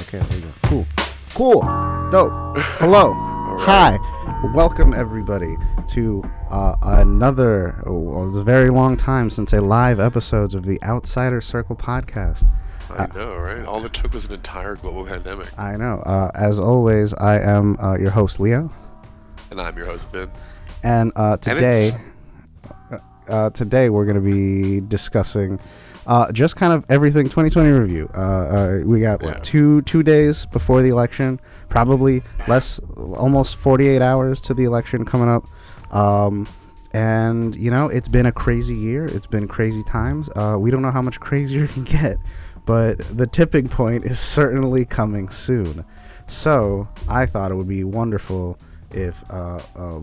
Okay, there we go. Cool. Dope. Hello. Right. Hi. Welcome, everybody, to another... Oh, it's a very long time since a live episode of the Outsider Circle podcast. I know, right? All it took was an entire global pandemic. I know. As always, I am your host, Leo. And I'm your host, Vin. And today we're going to be discussing just kind of everything 2020 review. We got two days before the election, probably almost 48 hours to the election coming up. And you know, it's been a crazy year. It's been crazy times. We don't know how much crazier it can get, but the tipping point is certainly coming soon. So I thought it would be wonderful if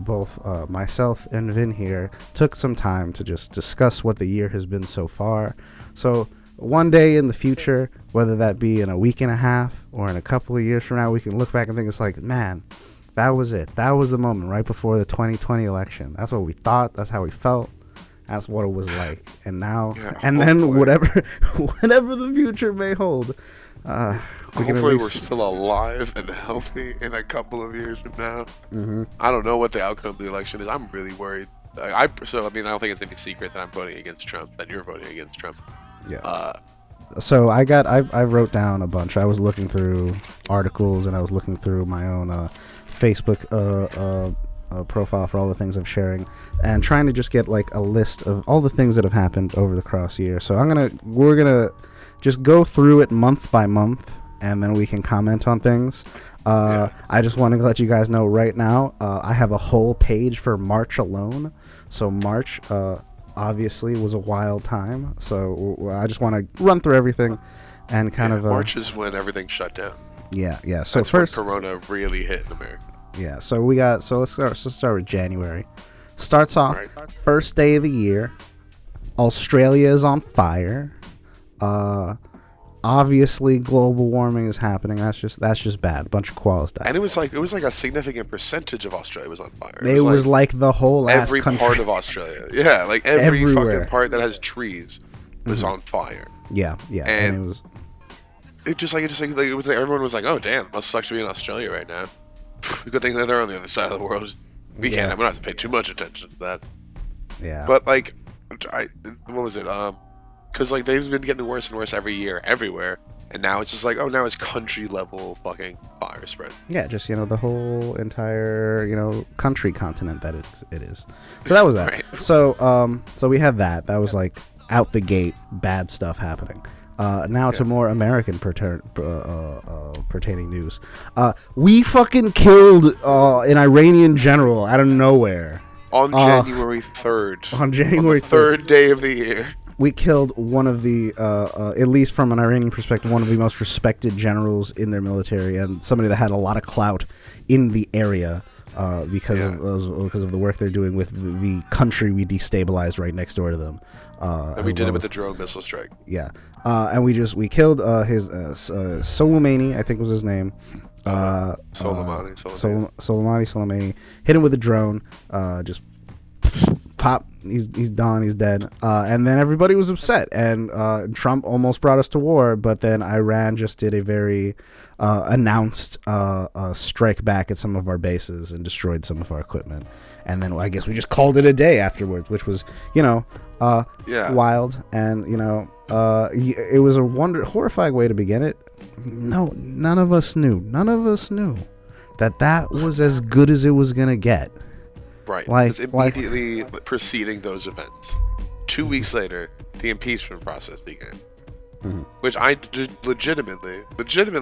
both myself and Vin here took some time to just discuss what the year has been so far. So one day in the future, whether that be in a week and a half or in a couple of years from now, we can look back and think it's like, man, that was it. That was the moment right before the 2020 election. That's what we thought. That's how we felt. That's what it was like. And now, whatever the future may hold. Hopefully we're still alive and healthy in a couple of years from now. Mm-hmm. I don't know what the outcome of the election is. I'm really worried. I don't think it's going to be secret that I'm voting against Trump, that you're voting against Trump. Yeah. So I wrote down a bunch. I was looking through articles and I was looking through my own Facebook profile for all the things I'm sharing and trying to just get like a list of all the things that have happened over the cross year. So we're gonna just go through it month by month and then we can comment on things. I just want to let you guys know right now, I have a whole page for March alone. So March obviously was a wild time. So I just want to run through everything and kind of... March is when everything shut down. Yeah. So that's first, when Corona really hit in America. Yeah, so let's start with January. Starts off, First day of the year. Australia is on fire. Obviously global warming is happening. That's just bad. A bunch of koalas died. And it was like a significant percentage of Australia was on fire. It was like the whole last every country. Part of Australia. Yeah, like every Everywhere. fucking part that has trees was on fire. Yeah. And it was everyone was like, oh damn, must suck to be in Australia right now. Good thing that they're on the other side of the world. We don't have to pay too much attention to that. Yeah. But like, what was it? Because like they've been getting worse and worse every year, everywhere, and now it's just like, oh, now it's country level fucking fire spread. Yeah, just the whole entire country continent that it is. So that was that. Right. So we had that. That was like out the gate bad stuff happening. Now to more American pertaining news. We fucking killed an Iranian general out of nowhere. On January 3rd. On January 3rd. Third day of the year. We killed one of the, at least from an Iranian perspective, one of the most respected generals in their military and somebody that had a lot of clout in the area because of the work they're doing with the country we destabilized right next door to them. And we did it with the drone missile strike. Yeah. And we killed his Soleimani, I think was his name. Soleimani. Hit him with a drone. Just pop. He's done. He's dead. And then everybody was upset. And Trump almost brought us to war. But then Iran just did a very announced strike back at some of our bases and destroyed some of our equipment. And then I guess we just called it a day afterwards, which was, wild. And, it was a horrifying way to begin it. No, none of us knew that was as good as it was going to get. Right. Because immediately preceding those events, 2 weeks later, the impeachment process began. Mm-hmm. Which I legitimately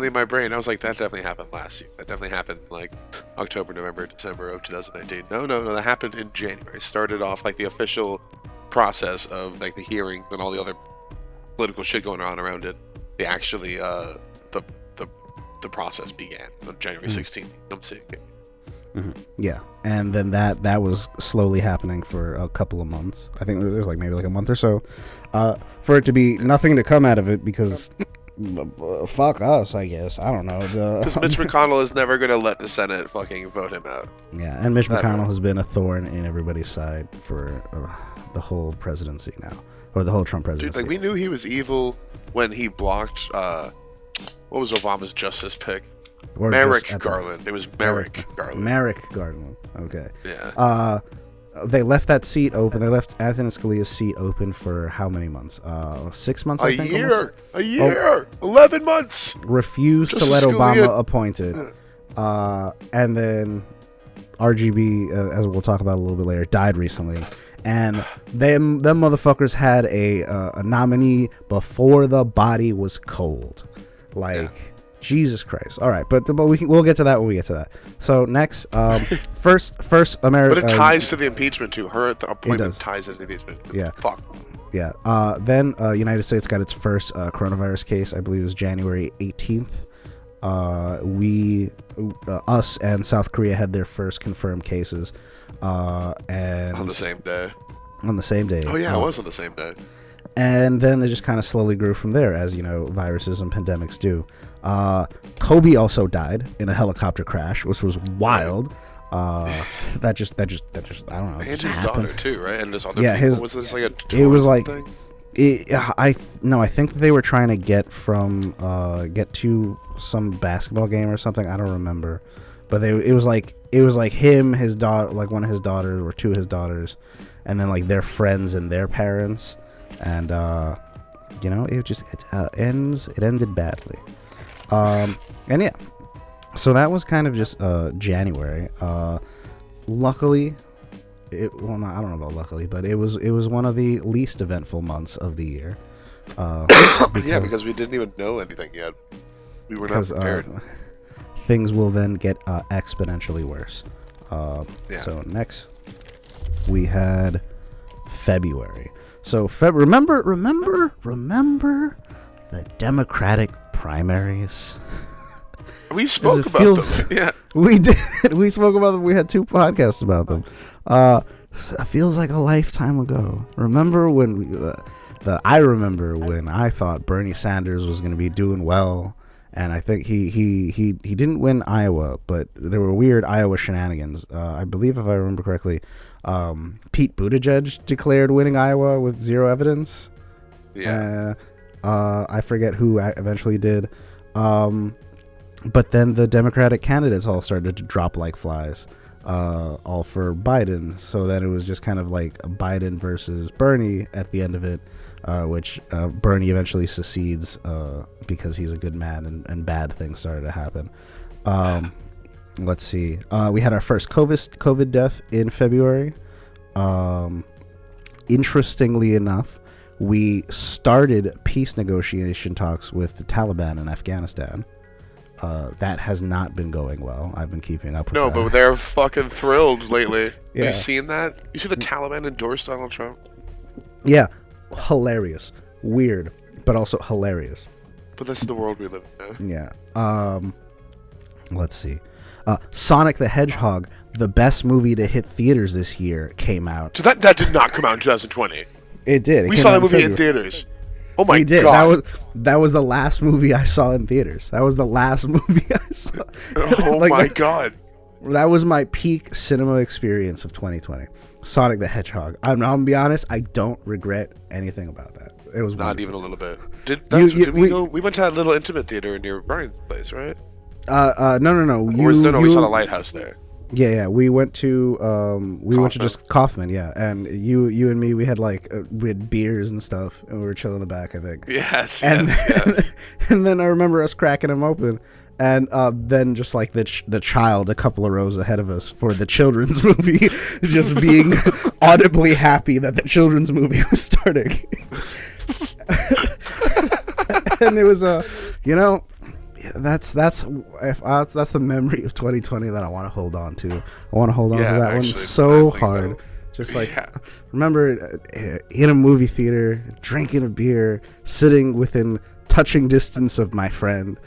in my brain, I was like, that definitely happened last year. That definitely happened like October, November, December of 2019. No, that happened in January. It started off like the official process of like the hearings and all the other political shit going on around it. They actually, the process began on January 16th. I'm seeing it. Mm-hmm. Yeah, and then that was slowly happening for a couple of months. I think it was like maybe like a month or so, for it to be nothing to come out of it because fuck us, I guess. I don't know. Because Mitch McConnell is never gonna let the Senate fucking vote him out. Yeah, and Mitch McConnell has been a thorn in everybody's side for the whole presidency now, or the whole Trump presidency. Dude, like we knew he was evil when he blocked what was Obama's justice pick? Or Merrick Garland. It was Merrick Garland. Merrick Garland. Okay. Yeah. They left that seat open. They left Anthony Scalia's seat open for how many months? 6 months, I think. A year. 11 months. Refused to let Obama appoint it. And then RGB, as we'll talk about a little bit later, died recently. And them motherfuckers had a nominee before the body was cold. Jesus Christ. All right, but we'll get to that when we get to that. So next, first America. But it ties to the impeachment too. Her appointment ties to the impeachment. Yeah. Fuck. Yeah. Then United States got its first coronavirus case. I believe it was January 18th. Us and South Korea had their first confirmed cases. And on the same day. On the same day. Oh yeah, it was on the same day. And then they just kind of slowly grew from there, as you know, viruses and pandemics do. Kobe also died in a helicopter crash, which was wild. That just I don't know. And his daughter too, right? And his other people. Was this like a tour it was like thing? I think they were trying to get to some basketball game or something. I don't remember, but it was like him, his daughter, like one of his daughters or two of his daughters, and then like their friends and their parents. And it ended badly. And yeah, so that was kind of just January. Luckily, I don't know about luckily, but it was one of the least eventful months of the year. Because we didn't even know anything yet. We were not prepared. Things will then get exponentially worse. So next, we had February. So remember the Democratic primaries? We spoke about them. Yeah, we did. We spoke about them. We had 2 podcasts about them. It feels like a lifetime ago. Remember when I remember when I thought Bernie Sanders was going to be doing well, and I think he didn't win Iowa, but there were weird Iowa shenanigans. I believe, if I remember correctly, Pete Buttigieg declared winning Iowa with 0 evidence. Yeah. I forget who eventually did. But then the Democratic candidates all started to drop like flies, all for Biden. So then it was just kind of like Biden versus Bernie at the end of it, which Bernie eventually secedes because he's a good man and bad things started to happen. Let's see. We had our first COVID death in February. Interestingly enough, we started peace negotiation talks with the Taliban in Afghanistan. That has not been going well. I've been keeping up with that. No, but they're fucking thrilled lately. Yeah. Have you seen that? You see the Taliban endorse Donald Trump? Yeah. Hilarious. Weird, but also hilarious. But that's the world we live in. Yeah. Let's see. Sonic the Hedgehog, the best movie to hit theaters this year, came out. So that did not come out in 2020. It did. We saw that movie in theaters. Oh my did. God. That was the last movie I saw in theaters. That was the last movie I saw. Oh my God. That was my peak cinema experience of 2020. Sonic the Hedgehog. I'm gonna be honest, I don't regret anything about that. It was not wonderful. Even a little bit. We went to that little intimate theater near Brian's place, right? No. We saw the Lighthouse there. Yeah. We went to went to just Kaufman, yeah. And you and me, we had beers and stuff, and we were chilling in the back, I think. Yes. And then I remember us cracking them open, and then just like the child a couple of rows ahead of us for the children's movie, just being audibly happy that the children's movie was starting. And it was that's the memory of 2020 that I want to hold on to. I want to hold on to that one so hard. Just remember in a movie theater, drinking a beer, sitting within touching distance of my friend.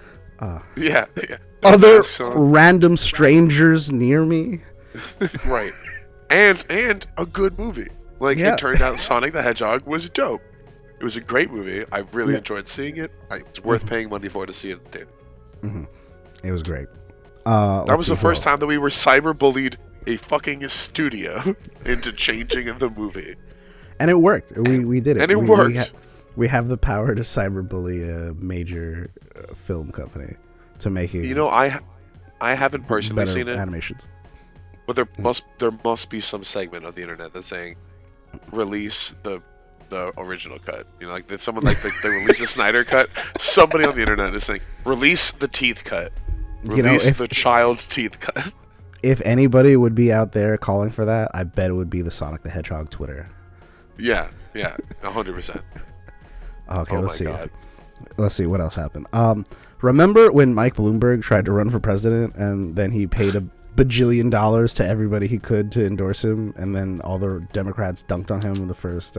Other random strangers near me. Right. And a good movie. It turned out Sonic the Hedgehog was dope. It was a great movie. I really enjoyed seeing it. It's worth paying money for to see it in theater. Mm-hmm. It was great. That was the first time that we were cyberbullied a fucking studio into changing the movie. And it worked. We did it. And it worked. We have the power to cyberbully a major film company to make it. I haven't personally seen it. Animations. But there must be some segment of the internet that's saying, release the original cut. Like someone they release the Snyder cut. Somebody on the internet is saying, release the teeth cut. Release the child's teeth cut. If anybody would be out there calling for that, I bet it would be the Sonic the Hedgehog Twitter. Yeah, 100%. Okay, let's see. God. Let's see what else happened. Remember when Mike Bloomberg tried to run for president and then he paid $1 bajillion to everybody he could to endorse him, and then all the Democrats dunked on him in the first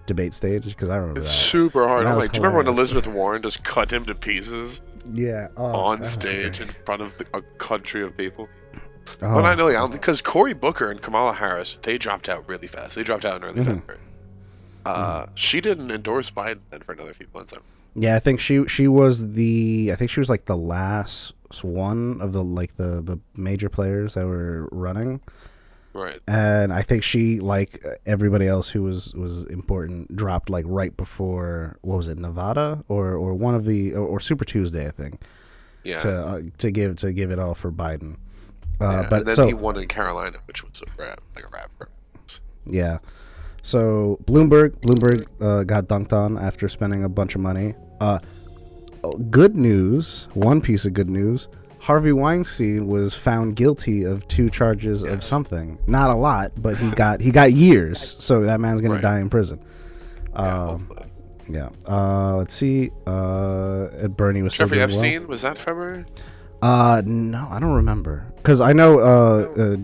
debate stage? Because I remember it's that. super hard. I'm like, do you remember when Elizabeth Warren just cut him to pieces? Yeah. On stage in front of a country of people. Well, I know, because Cory Booker and Kamala Harris, they dropped out really fast. They dropped out in early February. She didn't endorse Biden then for another few months. Yeah, I think she was like the last one of the major players that were running. Right. And I think she, like everybody else who was important, dropped like right before, what was it, Nevada or one of the or Super Tuesday, I think. Yeah. To give it all for Biden. But and then he won in Carolina, which was a rap performance. Yeah. So Bloomberg got dunked on after spending a bunch of money. Good news. One piece of good news. Harvey Weinstein was found guilty of 2 charges of something. Not a lot, but he got years. So that man's gonna die in prison. Let's see. Bernie was Jeffrey Epstein, was that February? No, I don't remember. Because I know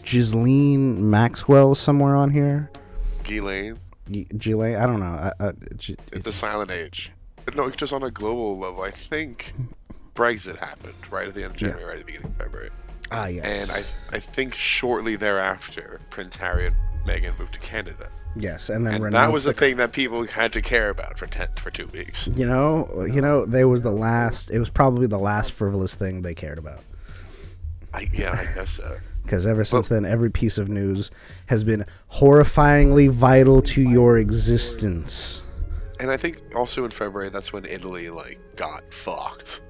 Ghislaine Maxwell is somewhere on here. Ghislaine? I don't know. It's the silent age. No, it's just on a global level. I think Brexit happened right at the end of January, right at the beginning of February. Yes. And I think shortly thereafter, Prince Harry and Meghan moved to Canada. Yes, and then that was the thing that people had to care about for 2 weeks. There was it was probably the last frivolous thing they cared about. I guess so. Because ever since then, every piece of news has been horrifyingly vital to your existence. And I think also in February, that's when Italy got fucked.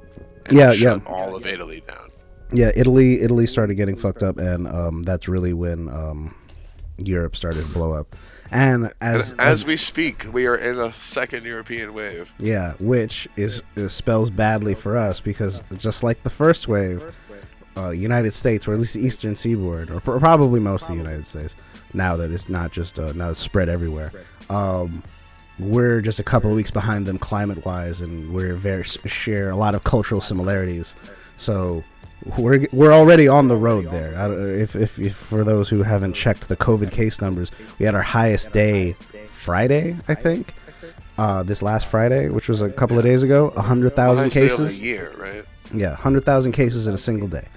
And shut all of Italy down. Yeah, Italy started getting fucked up, and that's really when Europe started to blow up. And as we speak, we are in a second European wave. Yeah, which spells badly for us, because just like the first wave, United States, or at least the Eastern Seaboard, or probably most of the United States, now that it's not just now it's spread everywhere. We're just a couple of weeks behind them climate-wise, and share a lot of cultural similarities. So we're already on the road there. If for those who haven't checked the COVID case numbers, we had our highest day Friday, I think. This last Friday, which was a couple of days ago, 100,000 cases. A year, right? Yeah, 100,000 cases in a single day.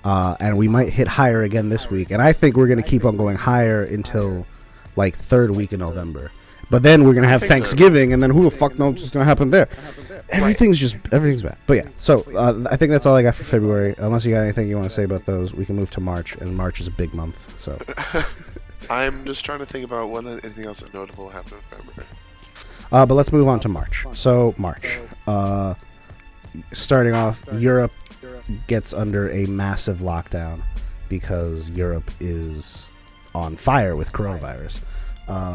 And we might hit higher again this week. And I think we're going to keep on going higher until like third week in November. But then we're going to have Thanksgiving, and then who the fuck knows what's going to happen there? Everything's bad. But yeah, so I think that's all I got for February. Unless you got anything you want to say about those, we can move to March, and March is a big month. So I'm just trying to think about when anything else notable happened in February. But let's move on to March. So March, starting off, Europe gets under a massive lockdown because Europe is on fire with coronavirus.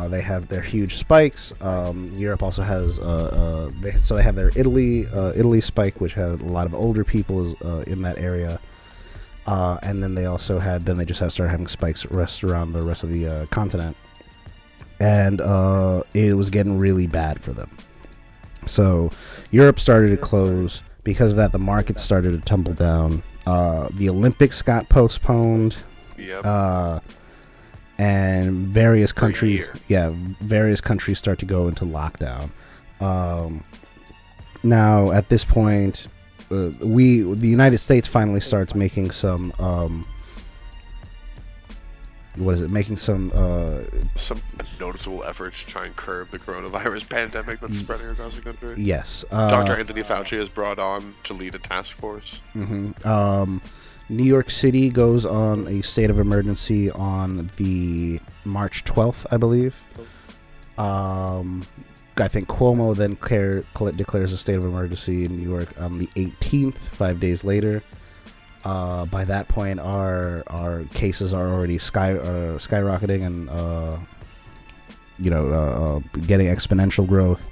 They have their huge spikes. Europe also has they have their Italy spike, which had a lot of older people in that area, and then they just started having spikes around the rest of the continent, and it was getting really bad for them. So Europe started to close. Because of that, the market started to tumble down. The Olympics got postponed. Yep. And various countries start to go into lockdown. Now, at this point, the United States finally starts making some some noticeable efforts to try and curb the coronavirus pandemic that's spreading across the country. Yes. Dr. Anthony Fauci is brought on to lead a task force. Mm-hmm. New York City goes on a state of emergency on the March 12th, I believe. I think Cuomo then declares a state of emergency in New York on the 18th, 5 days later. By that point, our cases are already skyrocketing and getting exponential growth.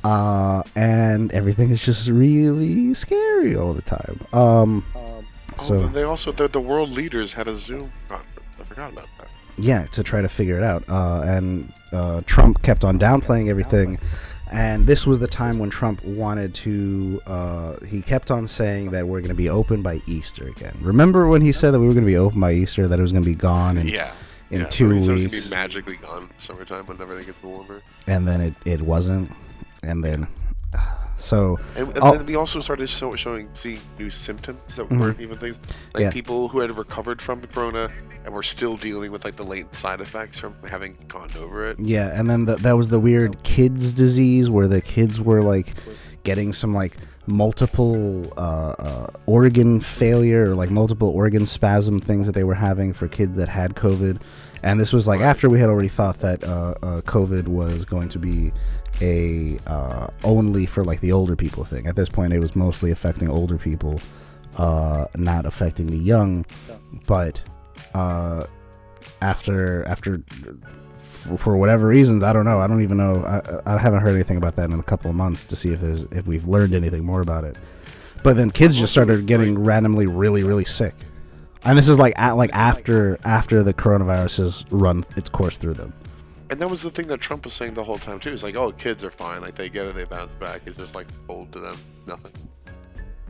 And everything is just really scary all the time. So they also the world leaders had a Zoom conference. I forgot about that. Yeah, to try to figure it out. And Trump kept on downplaying everything. And this was the time when Trump wanted to, he kept on saying that we're going to be open by Easter again. Remember when he said that we were going to be open by Easter, that it was going to be gone in 2 weeks? It was going to be magically gone in summertime when everything gets warmer. And then it wasn't. And then, And then we also started seeing new symptoms that weren't even things. Like people who had recovered from the corona and were still dealing with like the latent side effects from having gone over it. Yeah, and then that was the weird kids disease where the kids were like getting some like multiple organ failure or like multiple organ spasm things that they were having for kids that had COVID. And this was like after we had already thought that COVID was going to be a only for like the older people thing. At this point, it was mostly affecting older people, not affecting the young. But after for whatever reasons, I don't know. I don't even know. I haven't heard anything about that in a couple of months to see if we've learned anything more about it. But then kids just started getting randomly really, really sick. And this is like after the coronavirus has run its course through them. And that was the thing that Trump was saying the whole time too. It's like, oh, kids are fine. Like they get it, they bounce back. It's just like old to them, nothing.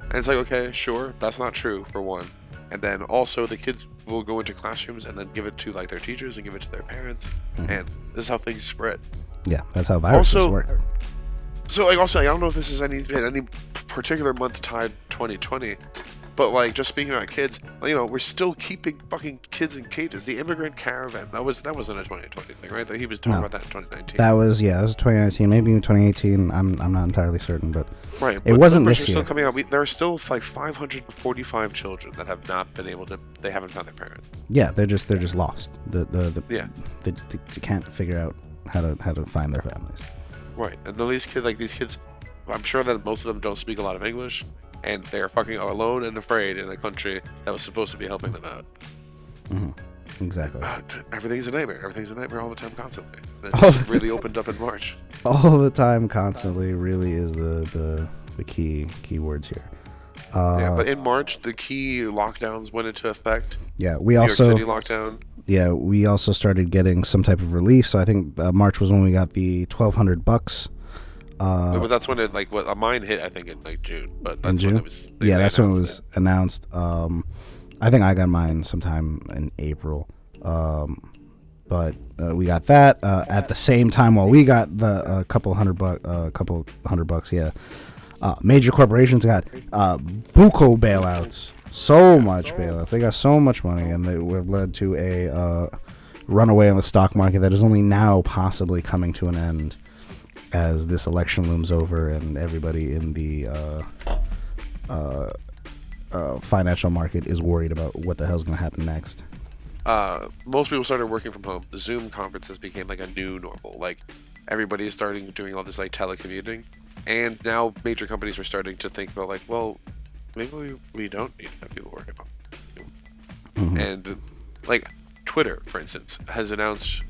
And it's like, okay, sure, that's not true for one. And then also the kids will go into classrooms and then give it to like their teachers and give it to their parents. And this is how things spread. Yeah, that's how viruses work. So like also, I don't know if this is any particular month tied 2020. But like just speaking about kids, we're still keeping fucking kids in cages. The immigrant caravan that wasn't a 2020 thing, right? He was talking about that in 2019. That was 2019, maybe in 2018. I'm not entirely certain, but right. It wasn't this year. Still coming out. There are still like 545 children that have not been able to. They haven't found their parents. Yeah, they're just lost. They can't figure out how to find their families. Right, and these kids, I'm sure that most of them don't speak a lot of English. And they're fucking alone and afraid in a country that was supposed to be helping them out. Exactly. Everything's a nightmare. Everything's a nightmare all the time, constantly. And it just really opened up in March. All the time, constantly, really is the key words here. But in March, the key lockdowns went into effect. Yeah, New York City lockdown. Yeah, we also started getting some type of relief. So I think March was when we got the $1,200. But that's when it mine hit, I think, in like June. But that's when it was. That's when it was announced. I think I got mine sometime in April. But we got that at the same time while we got the couple hundred bucks. Yeah, major corporations got buco bailouts. So much bailouts. They got so much money, and they have led to a runaway on the stock market that is only now possibly coming to an end as this election looms over and everybody in the financial market is worried about what the hell's going to happen next. Most people started working from home. The Zoom conferences became like a new normal. Like everybody is starting doing all this like telecommuting, and now major companies are starting to think about like, well, maybe we don't need to have people working from home. And like Twitter, for instance, has announced.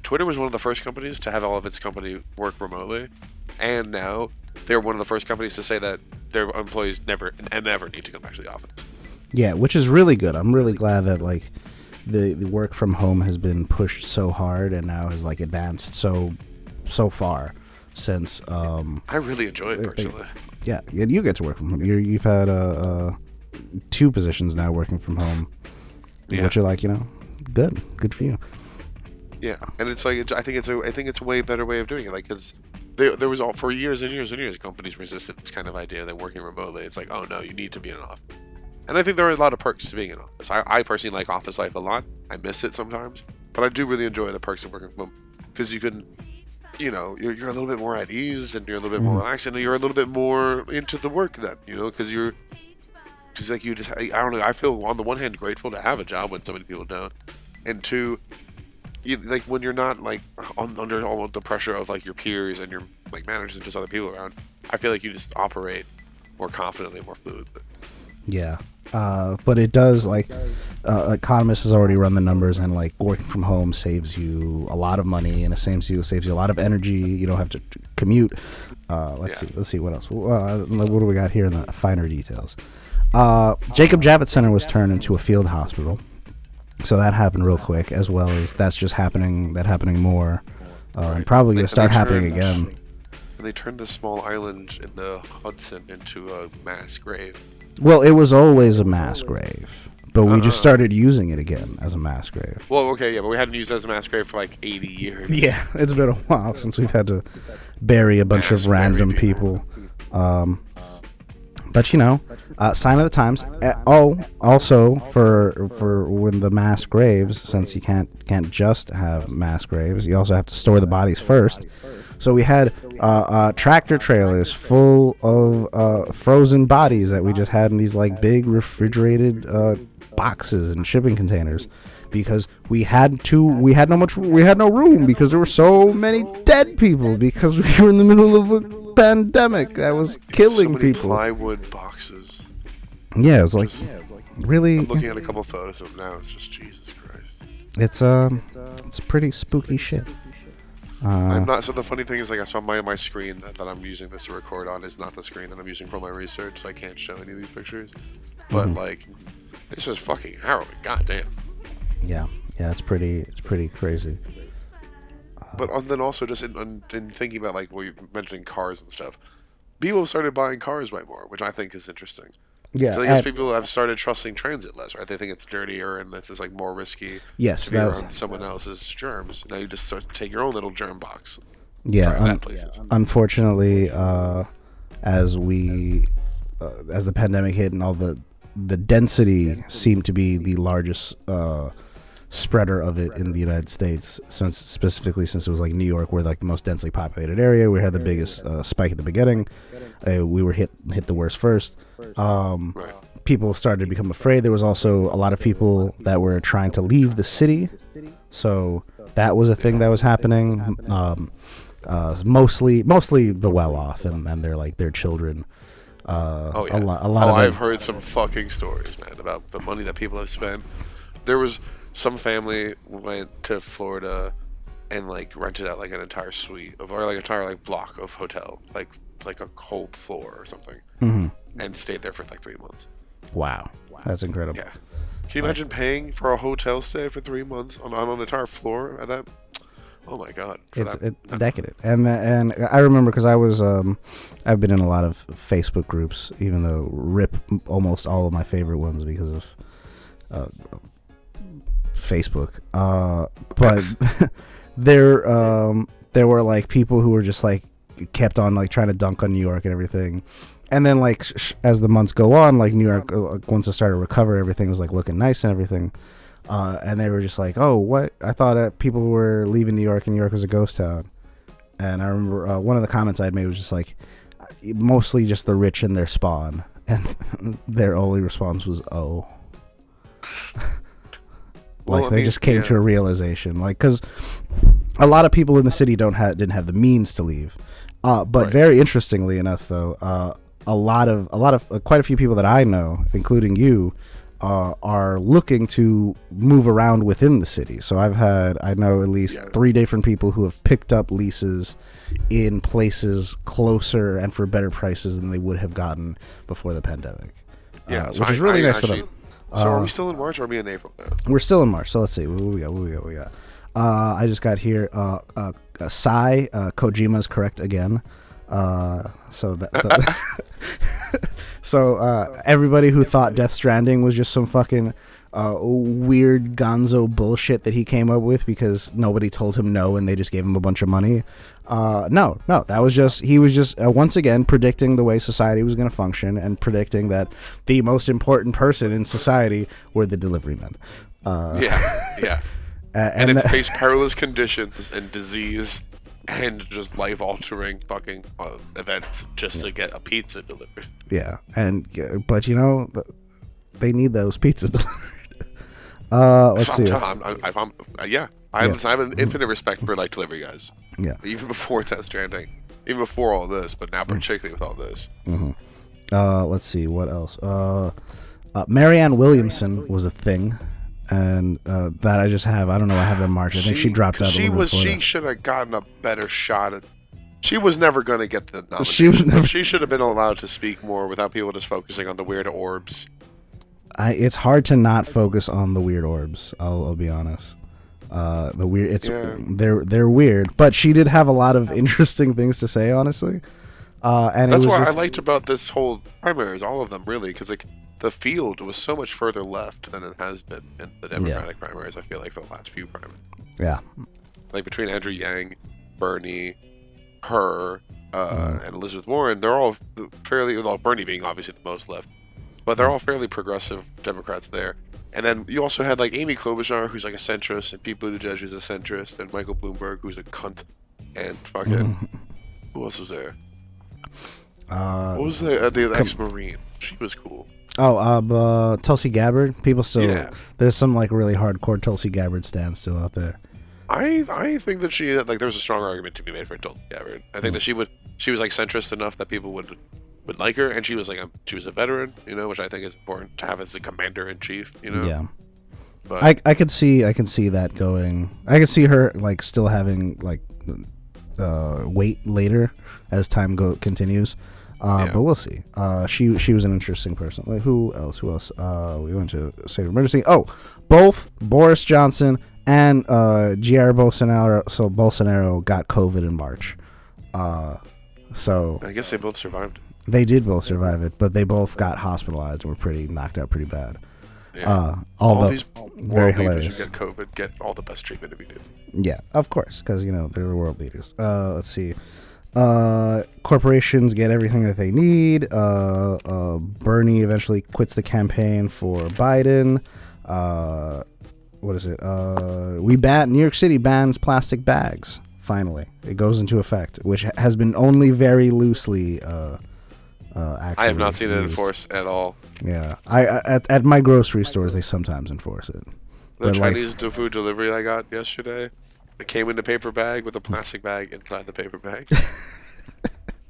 Twitter was one of the first companies to have all of its company work remotely, and now they're one of the first companies to say that their employees never need to come back to the office. Yeah, which is really good. I'm really glad that like the work from home has been pushed so hard and now has like advanced so far since. I really enjoy it personally. Yeah, you get to work from home. You've had 2 positions now working from home, which are like good for you. Yeah, and it's like I think it's a way better way of doing it. Like, because there was all for years and years and years, companies resisted this kind of idea that working remotely. It's like, oh no, you need to be in an office. And I think there are a lot of perks to being in an office. I personally like office life a lot. I miss it sometimes, but I do really enjoy the perks of working from home because you can, you're a little bit more at ease and you're a little bit more relaxed and you're a little bit more into the work then, because like I don't know. I feel on the one hand grateful to have a job when so many people don't, and two. like when you're not like under all of the pressure of like your peers and your like managers and just other people around, I feel like you just operate more confidently, more fluidly. Yeah. But it does, like, economists has already run the numbers, and like working from home saves you a lot of money, and it saves you a lot of energy. You don't have to commute. Let's see what else. What do we got here in the finer details? Jacob Javits Center was turned into a field hospital, so that happened real quick, as well as that's just happening more, and probably going to start happening again. And they turned this small island in the Hudson into a mass grave. Well, it was always a mass grave, but we just started using it again as a mass grave. Well, okay, yeah, but we hadn't used it as a mass grave for like 80 years. Yeah, it's been a while since we've had to bury a bunch of random people. But you know, sign of the times. Also for when the mass graves, since you can't just have mass graves, you also have to store the bodies first. So we had tractor trailers full of frozen bodies that we just had in these like big refrigerated boxes and shipping containers, because we had no room because there were so many dead people, because we were in the middle of a pandemic that was killing people. Plywood boxes. Yeah, it's like really. I'm looking at a couple photos of them now. It's just Jesus Christ. It's pretty spooky shit. I'm not. So the funny thing is, like, I saw my screen that I'm using this to record on is not the screen that I'm using for my research, so I can't show any of these pictures. But like, it's just fucking harrowing. Goddamn. Yeah, it's pretty crazy. But then also just in thinking about like what you're mentioning cars and stuff, people started buying cars way more, which I think is interesting. Yeah, so I guess people have started trusting transit less, right? They think it's dirtier and this is like more risky. Yes, to be around someone else's germs. Now you just start to take your own little germ box. Yeah, unfortunately, as the pandemic hit and all the density seemed to be the largest spreader of it in the United States, specifically since it was like New York, where like the most densely populated area. We had the biggest spike at the beginning. We were hit the worst first. People started to become afraid. There was also a lot of people that were trying to leave the city, so that was a thing that was happening. Mostly the well-off and their children. Oh yeah. A lot of I've heard some fucking stories, man, about the money that people have spent. There was some family went to Florida and like rented out like an entire suite of, or like entire like block of hotel, like a whole floor or something, and stayed there for like 3 months. Wow, that's incredible. Yeah. Can you imagine paying for a hotel stay for 3 months on an entire floor at that? Oh my God. It's decadent. And I remember, because I've been in a lot of Facebook groups, even though rip almost all of my favorite ones because of Facebook. But there were like people who were just like kept on like trying to dunk on New York and everything. And then like as the months go on, like New York, once it started to recover, everything was like looking nice and everything. And they were just like, oh, what? I thought people were leaving New York and New York was a ghost town. And I remember one of the comments I had made was just like, mostly just the rich and their spawn. And their only response was, oh. They just came to a realization. Like, because a lot of people in the city didn't have the means to leave. But very interestingly enough, though, quite a few people that I know, including you, are looking to move around within the city. So I know at least 3 different people who have picked up leases in places closer and for better prices than they would have gotten before the pandemic. Yeah, which is really nice for them. So are we still in March or are we in April now? We're still in March. So let's see. What we got? I just got here. Kojima's correct again. So everybody who thought Death Stranding was just some fucking weird gonzo bullshit that he came up with because nobody told him no and they just gave him a bunch of money. No, that was just, he was just once again predicting the way society was going to function and predicting that the most important person in society were the delivery men. Yeah. And it's face perilous conditions and disease and just life-altering fucking events just to get a pizza delivered. Yeah, but you know, they need those pizzas delivered. Let's see. I have an infinite respect for like delivery guys. Yeah. Even before Death Stranding, even before all this, but now particularly with all this. Let's see what else. Marianne Williamson was a thing, and that I just have. I don't know. I have in March. I think she dropped out. She should have gotten a better shot at. She was never going to get the nomination. She should have been allowed to speak more without people just focusing on the weird orbs. It's hard to not focus on the weird orbs. I'll be honest. The weird. They're weird, but she did have a lot of interesting things to say. Honestly, and that's what I liked about this whole primaries. All of them really, because like the field was so much further left than it has been in the Democratic primaries. I feel like for the last few primaries. Yeah. Like between Andrew Yang, Bernie, her, and Elizabeth Warren, they're all fairly, well, Bernie being obviously the most left, but they're all fairly progressive Democrats there. And then you also had like Amy Klobuchar, who's like a centrist, and Pete Buttigieg, who's a centrist, and Michael Bloomberg, who's a cunt, and fucking who else was there? What was the ex-Marine? She was cool. Tulsi Gabbard. People still there's some like really hardcore Tulsi Gabbard stands still out there. I think that she like there's a strong argument to be made for Tulsi Gabbard. I think that she was like centrist enough that people would like her, and she was she was a veteran, which I think is important to have as a commander in chief, Yeah. But I can see that going. I can see her like still having like weight later as time continues. But we'll see. She was an interesting person. Like who else? We went to state of emergency. Both Boris Johnson and Jair Bolsonaro. So Bolsonaro got COVID in March. So I guess they both survived. They did both survive it, but they both got hospitalized and were knocked out pretty bad. Yeah. All these very world hilarious. Leaders who get COVID get all the best treatment if you do. Yeah, of course, because they're the world leaders. Let's see. Corporations get everything that they need. Bernie eventually quits the campaign for Biden. What is it? New York City bans plastic bags. Finally, it goes into effect, which has been only very loosely. I have not seen it enforced at all. Yeah, at my grocery stores they sometimes enforce it. The Chinese food delivery I got yesterday, it came in a paper bag with a plastic bag inside the paper bag.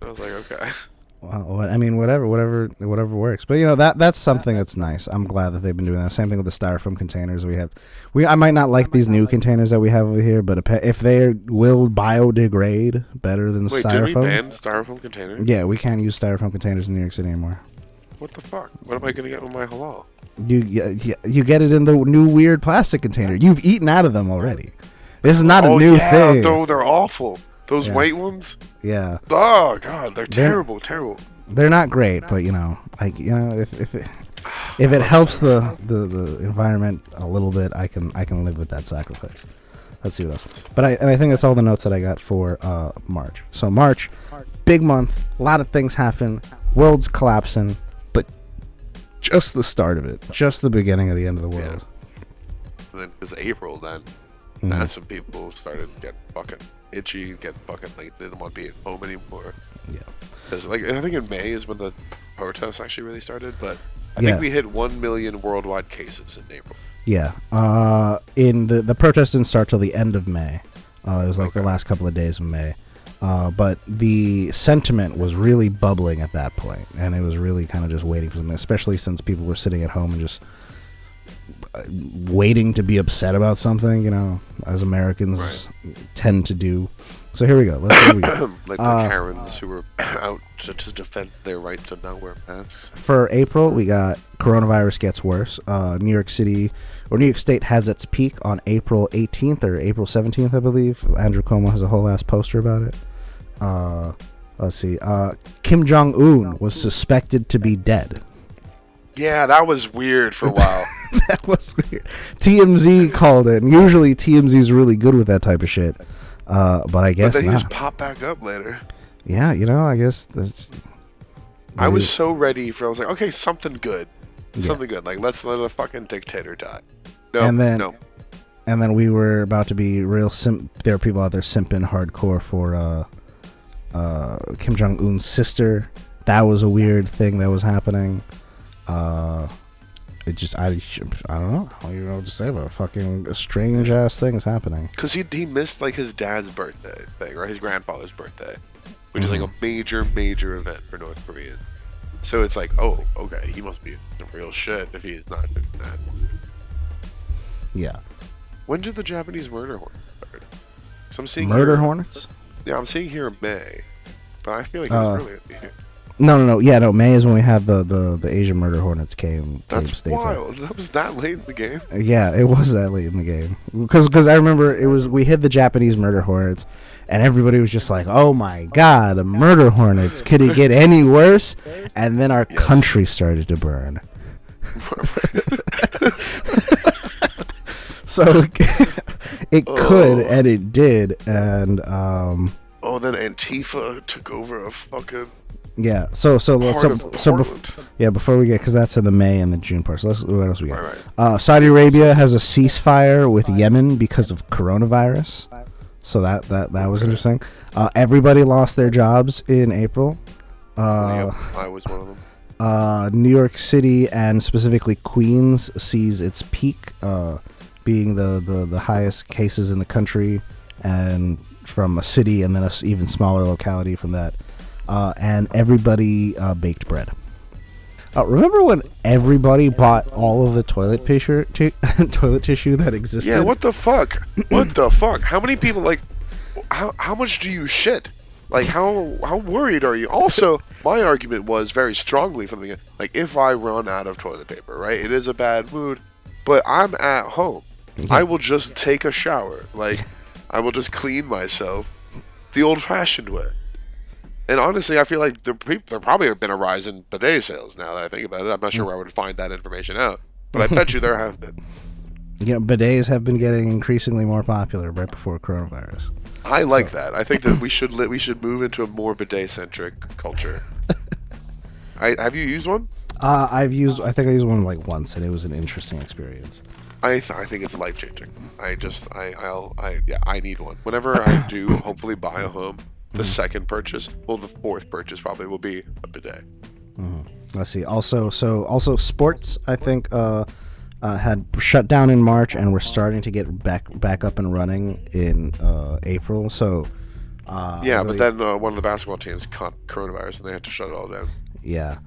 I was like, okay. Well, I mean, whatever works. But that's something that's nice. I'm glad that they've been doing that. Same thing with the styrofoam containers we have. I might not like these new containers that we have over here, but if they will biodegrade better than styrofoam. Did we ban styrofoam containers? Yeah, we can't use styrofoam containers in New York City anymore. What the fuck? What am I gonna get with my halal? You get it in the new weird plastic container. You've eaten out of them already. This is not a new thing. Though they're awful. Those white ones? Yeah. Oh god, they're terrible. They're not great, but if it helps the environment a little bit, I can live with that sacrifice. Let's see what else. But I think that's all the notes that I got for March. So March, big month, a lot of things happen, world's collapsing, but just the start of it, just the beginning of the end of the world. Yeah. And then it was April then. That's when people started getting fucking itchy, getting fucking like they didn't want to be at home anymore. Yeah. Because I think in May is when the protests actually really started, but I think we hit 1 million worldwide cases in April. Yeah. In the protest didn't start till the end of May. It was like the last couple of days of May. But the sentiment was really bubbling at that point, and it was really kind of just waiting for something, especially since people were sitting at home and just waiting to be upset about something, as Americans tend to do. So here we go. Let's see what we got. Like the Karens who were out to defend their right to not wear masks. For April, we got coronavirus gets worse. New York State has its peak on April 18th or April 17th, I believe. Andrew Cuomo has a whole ass poster about it. Let's see. Kim Jong-un was suspected to be dead. Yeah, that was weird for a while. That was weird. TMZ called it, and usually TMZ is really good with that type of shit. But I guess then not. He just popped back up later. Yeah, I guess that's... I was so ready I was like, okay, something good. Something good. Like, let's let a fucking dictator die. No, and then we were about to be real there are people out there simping hardcore for Kim Jong-un's sister. That was a weird thing that was happening. don't know. I don't even know what to say about it. Fucking strange ass things happening. Because he missed like his dad's birthday thing, or his grandfather's birthday, which is like a major event for North Koreans. So it's like, oh, okay, he must be some real shit if he's not doing that. Yeah. When did the Japanese murder hornets start? I'm seeing hornets? Yeah, I'm seeing here May, but I feel like it was earlier in the year. No. Yeah, no. May is when we had the Asian murder hornets came. That's wild. That was that late in the game. Yeah, it was that late in the game. Because I remember we hit the Japanese murder hornets, and everybody was just like, "Oh my god, the murder hornets! Could it get any worse?" And then our country started to burn. So it could, and it did, and then Antifa took over a fucking. Yeah. Before we get, because that's in the May and the June part. So what else we got? Right. Saudi Arabia has a ceasefire with Yemen because of coronavirus. So that was interesting. Everybody lost their jobs in April. I was one of them. New York City and specifically Queens sees its peak, being the highest cases in the country, and from a city, and then a even smaller locality from that. And everybody baked bread. Remember when everybody bought all of the toilet tissue that existed? Yeah, what the fuck? What the fuck? How many people, like, how much do you shit? Like, how worried are you? Also, my argument was very strongly from the beginning, like, if I run out of toilet paper, right? It is a bad mood, but I'm at home. Yeah. I will just take a shower. Like, I will just clean myself the old-fashioned way. And honestly, I feel like there probably have been a rise in bidet sales now that I think about it. I'm not sure where I would find that information out, but I bet you there have been. Yeah, bidets have been getting increasingly more popular right before coronavirus. I like that. I think that we should move into a more bidet-centric culture. Have you used one? I think I used one like once, and it was an interesting experience. I think it's life-changing. I need one. Whenever I do hopefully buy a home, the second purchase, the fourth purchase probably will be a bidet. Let's see. Also sports, I think, had shut down in March, and we're starting to get back up and running in April. So, but then one of the basketball teams caught coronavirus, and they had to shut it all down. Yeah.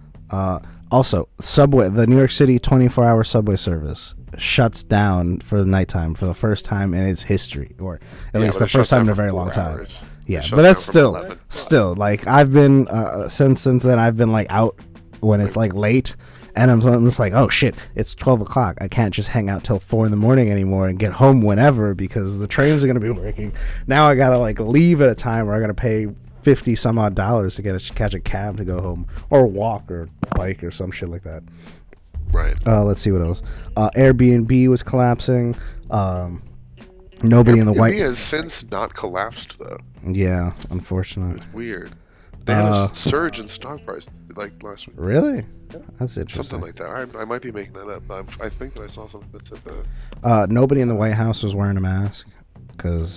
Also, subway, the New York City 24-hour subway service shuts down for the nighttime for the first time in its history, or at least the first time in a very long time. Hours. Yeah, but that's still like I've been since then I've been like out when it's like late, and I'm just like, oh shit, it's 12 o'clock. I can't just hang out till 4 a.m. anymore and get home whenever because the trains are gonna be working. Now I gotta like leave at a time where I gotta pay $50 some odd to catch a cab to go home, or walk or bike or some shit like that. Right. Let's see what else. Airbnb was collapsing. Nobody in the white. Airbnb has since not collapsed though. Yeah, unfortunately. It's weird. They had a surge in stock price like last week. Really? That's interesting. Something like that. I might be making that up. I think that I saw something that said that. Nobody in the White House was wearing a mask.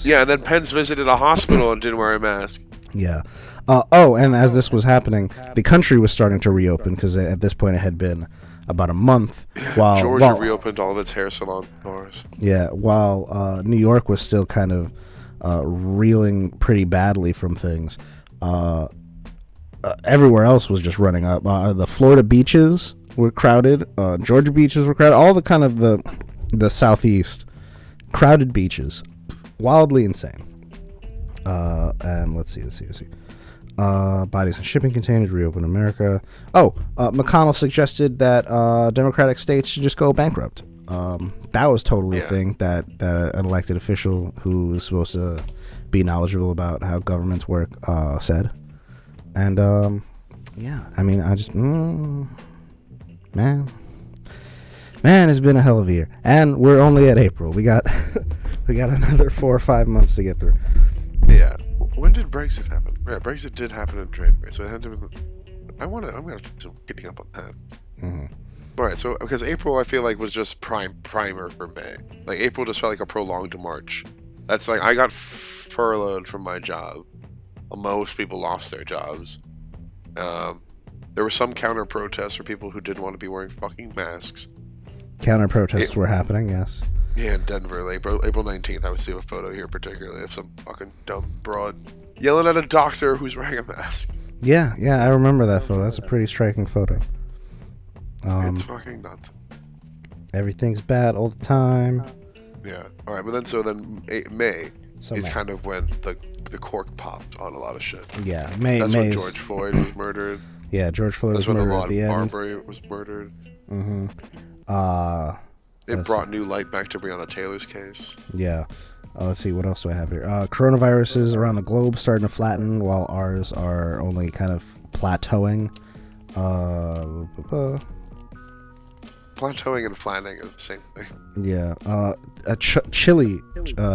Yeah, and then Pence visited a hospital and didn't wear a mask. Yeah. And as this was happening, the country was starting to reopen because at this point it had been about a month. While Georgia reopened all of its hair salons and bars. Yeah, while New York was still kind of reeling pretty badly from things. Everywhere else was just running up. The Florida beaches were crowded. Georgia beaches were crowded. All the kind of the southeast crowded beaches, wildly insane. And let's see. Bodies and shipping containers reopen America. McConnell suggested that Democratic states should just go bankrupt. That was totally a thing that an elected official who was supposed to be knowledgeable about how governments work said. And I mean, I just man, it's been a hell of a year, and we're only at April. We got another 4 or 5 months to get through. Yeah. When did Brexit happen? Yeah, Brexit did happen in January, so it had to be. I'm gonna do getting up on that. Mm-hmm. All right, so because April I feel like was just primer for May. Like April just felt like a prolonged March. That's like I got furloughed from my job. Most people lost their jobs. There were some counter protests for people who didn't want to be wearing fucking masks. Counter protests were happening. Yes. Yeah, in Denver, like April 19th. I would see a photo here particularly of some fucking dumb broad yelling at a doctor who's wearing a mask. Yeah, I remember that photo. That's a pretty striking photo. It's fucking nuts. Everything's bad all the time. Yeah. All right, but then May is kind of when the cork popped on a lot of shit. Yeah, May. That's when George Floyd was murdered. Yeah, George Floyd was murdered at the end. That's when Marbury was murdered. Mm-hmm. It brought new light back to Breonna Taylor's case. Yeah. Let's see, what else do I have here? Coronaviruses around the globe starting to flatten, while ours are only kind of plateauing. Plateauing and flattening are the same thing. Yeah. Chile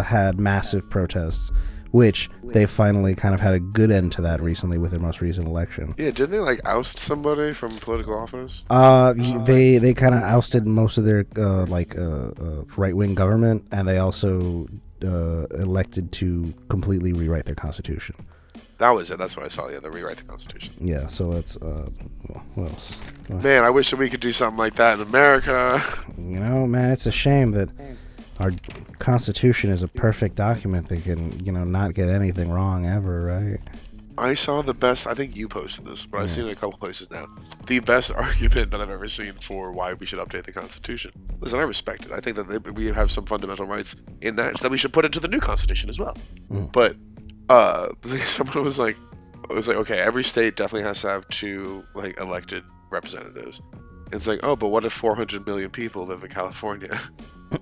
had massive protests, which they finally kind of had a good end to that recently with their most recent election. Yeah, didn't they like oust somebody from political office? They kind of ousted most of their right-wing government, and they also elected to completely rewrite their constitution. That was it. That's what I saw. Yeah, they rewrite the Constitution. Yeah, so that's what else? Man, I wish that we could do something like that in America. You know, man, it's a shame that our Constitution is a perfect document that can, not get anything wrong ever, right? I saw the best. I think you posted this, but I've seen it a couple places now. The best argument that I've ever seen for why we should update the Constitution. Listen, I respect it. I think that we have some fundamental rights in that we should put into the new Constitution as well. But someone was like, okay, every state definitely has to have 2 elected representatives. It's like, oh, but what if 400 million people live in California?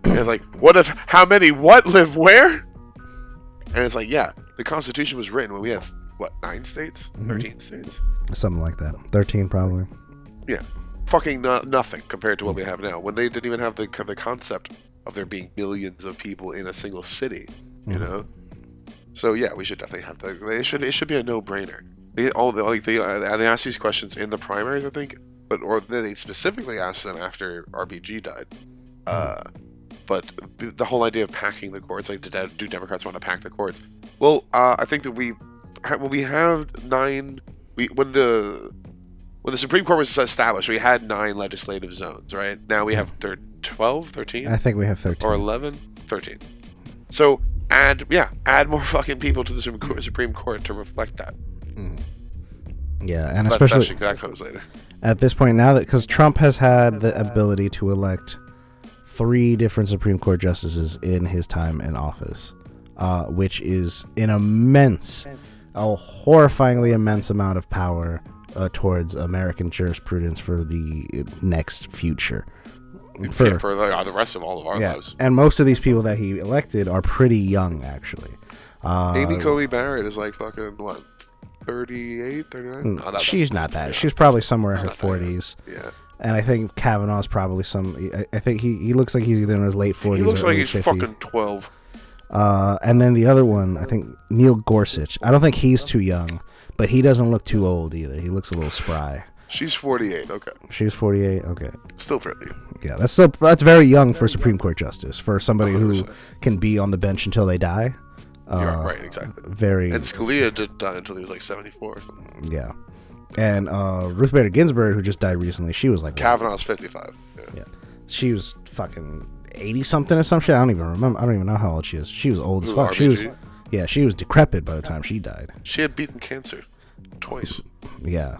And what if how many live where? And it's like, yeah, the Constitution was written when we have 9 states, 13 states, something like that, 13 probably. Yeah, fucking nothing compared to what we have now. When they didn't even have the concept of there being millions of people in a single city, you know. So yeah, we should definitely have that. It should be a no-brainer. They ask these questions in the primaries, I think, or they specifically asked them after RBG died. But the whole idea of packing the courts, do Democrats want to pack the courts? Well, I think that we have 9. When the Supreme Court was established, we had 9 legislative zones, right? Now we have 12, 13? I think we have 13. Or 11? 13. So add more fucking people to the Supreme Court to reflect that. Yeah, and especially that comes later. At this point now, because Trump has had the ability to elect 3 different Supreme Court justices in his time in office, which is a horrifyingly immense amount of power towards American jurisprudence for the next future. For the rest of all of our lives. And most of these people that he elected are pretty young, actually. Amy Coney Barrett is fucking, 38, 39? No, she's not that. She's probably somewhere in her 40s. Yeah. And I think Kavanaugh's probably I think he looks like he's either in his late 40s or he looks like he's 50. fucking 12. And then the other one, I think Neil Gorsuch. I don't think he's too young, but he doesn't look too old either. He looks a little spry. She's 48, okay. She's 48, okay. Still fairly young. Yeah, that's very young for Supreme Court justice, for somebody 100%. Who can be on the bench until they die. Yeah, right, exactly. Very. And Scalia didn't die until he was 74 or something. Yeah. And Ruth Bader Ginsburg, who just died recently, she was Kavanaugh's 55. Yeah. She was fucking 80 something or some shit. I don't even remember. I don't even know how old she is. She was old as fuck. RBG? She was decrepit by the time she died. She had beaten cancer twice. Yeah.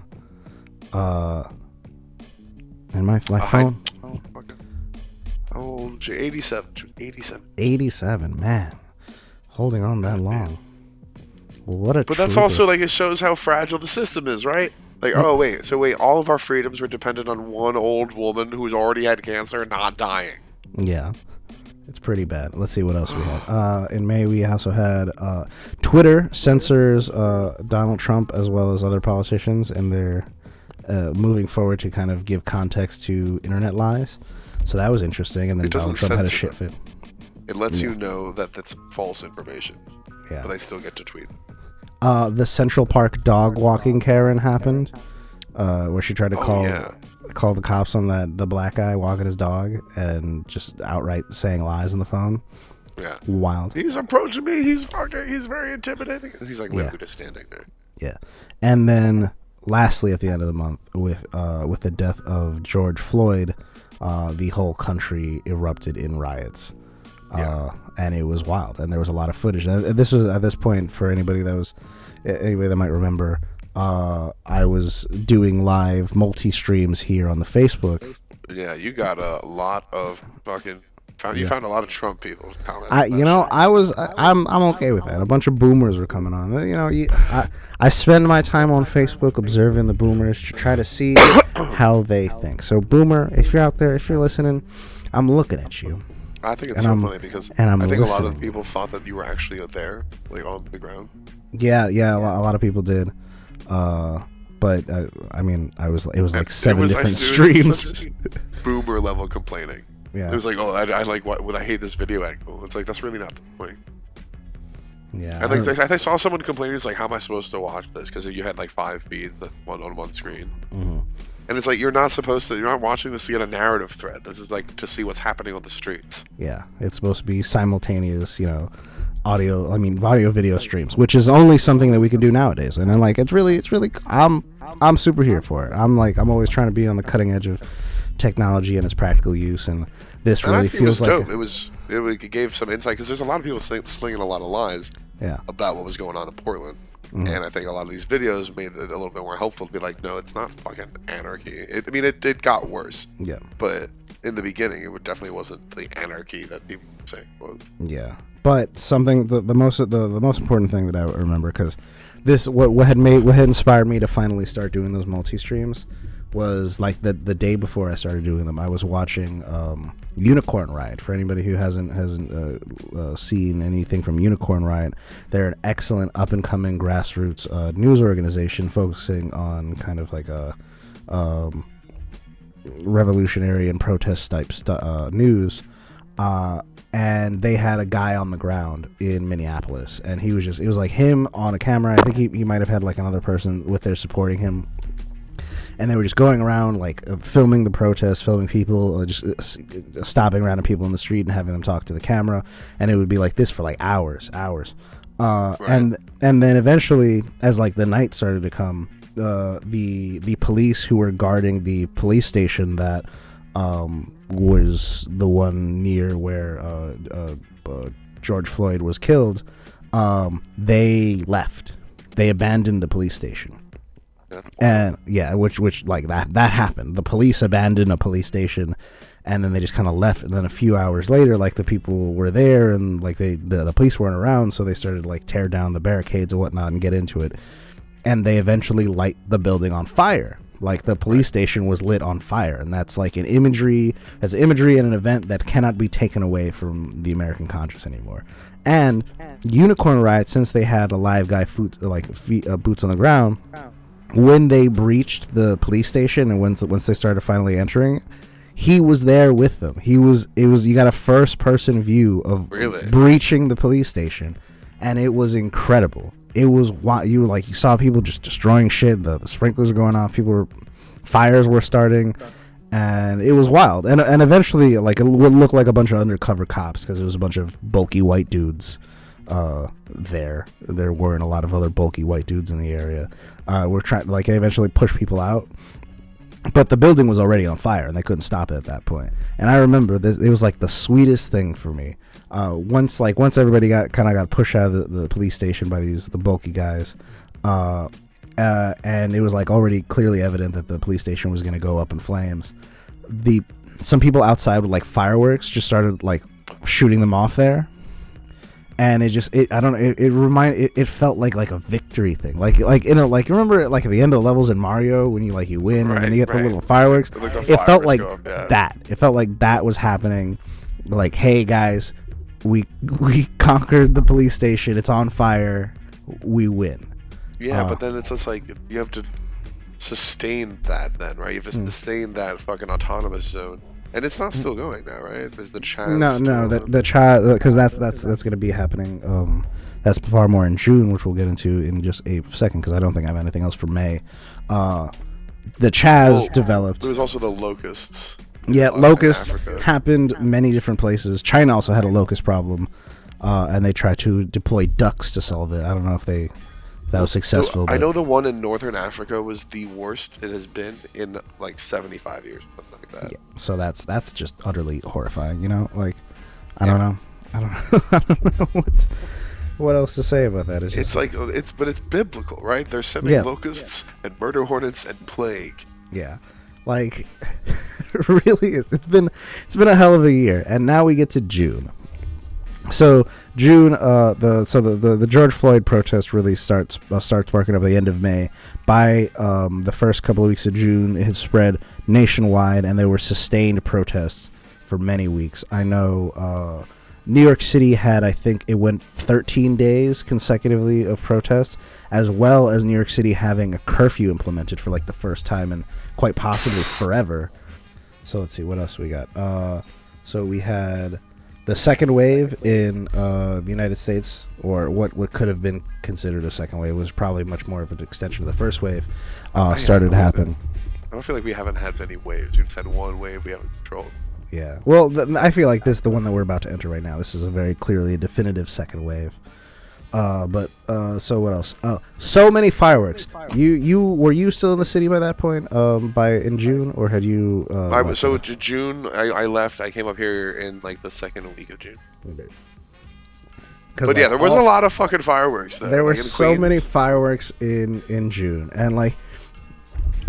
And my phone. How old is she? 87. She was 87. 87, man. Holding on that long. What a. But that's also it shows how fragile the system is, right? All of our freedoms were dependent on one old woman who's already had cancer not dying. Yeah. It's pretty bad. Let's see what else we had. In May, we also had Twitter censors Donald Trump as well as other politicians, and they're moving forward to kind of give context to internet lies. So that was interesting. And then Donald Trump had a shit fit. It lets you know that that's false information. Yeah. But they still get to tweet. The Central Park dog walking Karen happened, where she tried to call the cops on the black guy walking his dog and just outright saying lies on the phone. Yeah. Wild. He's approaching me. He's very intimidating. He's literally just standing there. Yeah. And then lastly, at the end of the month, with the death of George Floyd, the whole country erupted in riots. And it was wild, and there was a lot of footage. And this was at this point, for anybody that might remember, I was doing live multi-streams here on the Facebook. Yeah, you got a lot of fucking. You found a lot of Trump people. I'm okay with that. A bunch of boomers were coming on. I spend my time on Facebook observing the boomers to try to see how they think. So, boomer, if you're out there, if you're listening, I'm looking at you. I think it's funny because I think a lot of people thought that you were actually there, like on the ground. Yeah, a lot of people did. But it was like 7 different streams. Boomer level complaining. Yeah. It was like, I hate this video angle. It's like, that's really not the point. Yeah. And I saw someone complaining, it's like, how am I supposed to watch this? Because you had like 5 feeds on one screen. Mm-hmm. And it's like, you're not watching this to get a narrative thread. This is like to see what's happening on the streets. Yeah. It's supposed to be simultaneous, audio video streams, which is only something that we can do nowadays. And then it's really, I'm super here for it. I'm always trying to be on the cutting edge of technology and its practical use, and this really feels like it gave some insight, because there's a lot of people slinging a lot of lies about what was going on in Portland. Mm-hmm. And I think a lot of these videos made it a little bit more helpful to be like, no, it's not fucking anarchy. It got worse. Yeah. But in the beginning, it definitely wasn't the anarchy that people say was. Yeah. But something the most important thing that I remember, because this what had inspired me to finally start doing those multi-streams was like the day before I started doing them. I was watching Unicorn Riot. For anybody who hasn't seen anything from Unicorn Riot, they're an excellent up and coming grassroots news organization focusing on kind of like a revolutionary and protest type news. And they had a guy on the ground in Minneapolis, and it was like him on a camera. I think he might have had like another person with there supporting him. And they were just going around, filming the protests, filming people, just stopping random people in the street and having them talk to the camera. And it would be like this for hours. Right. And then eventually, as the night started to come, the police who were guarding the police station that was the one near where George Floyd was killed, they left. They abandoned the police station. And which that happened. The police abandoned a police station, and then they just kind of left. And then a few hours later, the people were there, and the police weren't around, so they started to tear down the barricades and whatnot and get into it. And they eventually light the building on fire. The police station was lit on fire, and that's an imagery and an event that cannot be taken away from the American conscience anymore. And Unicorn Riot, since they had a live guy boots on the ground. When they breached the police station and once they started finally entering, he was there with them. You got a first person view of breaching the police station, and it was incredible. It was you saw people just destroying shit. The sprinklers were going off. Fires were starting, and it was wild. And eventually, it would look like a bunch of undercover cops, because it was a bunch of bulky white dudes. There weren't a lot of other bulky white dudes in the area. We're trying they eventually push people out, but the building was already on fire and they couldn't stop it at that point. And I remember it was the sweetest thing for me. Once everybody got pushed out of the police station by the bulky guys, and it was already clearly evident that the police station was going to go up in flames. Some people outside with fireworks just started shooting them off there. And it felt like a victory thing. Remember at the end of the levels in Mario when you win and then you get the little fireworks? It felt like that. It felt like that was happening. Hey guys, we conquered the police station. It's on fire. We win. Yeah, but then it's just you have to sustain that then, right? You have to sustain that fucking autonomous zone. And it's not still going now, right? Is the Chaz? No, the Chaz, because that's going to be happening. That's far more in June, which we'll get into in just a second, because I don't think I have anything else for May. The Chaz developed. There was also the locusts. Yeah, locust happened many different places. China also had a locust problem, and they tried to deploy ducks to solve it. I don't know if they that was successful. So I know the one in Northern Africa was the worst it has been in like 75 years, something like that. Yeah, so that's just utterly horrifying, like I don't know. I don't know what else to say about that. It's like it's biblical, right? There's sending locusts and murder hornets and plague. Yeah. Like really is. It's been a hell of a year, and now we get to June. So June, the George Floyd protest really starts sparking up at the end of May. By the first couple of weeks of June, it had spread nationwide, and there were sustained protests for many weeks. I know New York City had, I think it went 13 days consecutively of protests, as well as New York City having a curfew implemented for like the first time in quite possibly forever. So let's see, what else we got? So we had the second wave in the United States, or what could have been considered a second wave, was probably much more of an extension of the first wave, started to happen. I don't feel like we haven't had many waves. We've just had one wave we haven't controlled. Yeah. Well, I feel like the one that we're about to enter right now, this is a very clearly a definitive second wave. So what else? So many fireworks. Were you still in the city by that point? In June, or had you? June. I left. I came up here in like the second week of June. Okay. But yeah, there was a lot of fucking fireworks. There were so many fireworks in June, and like.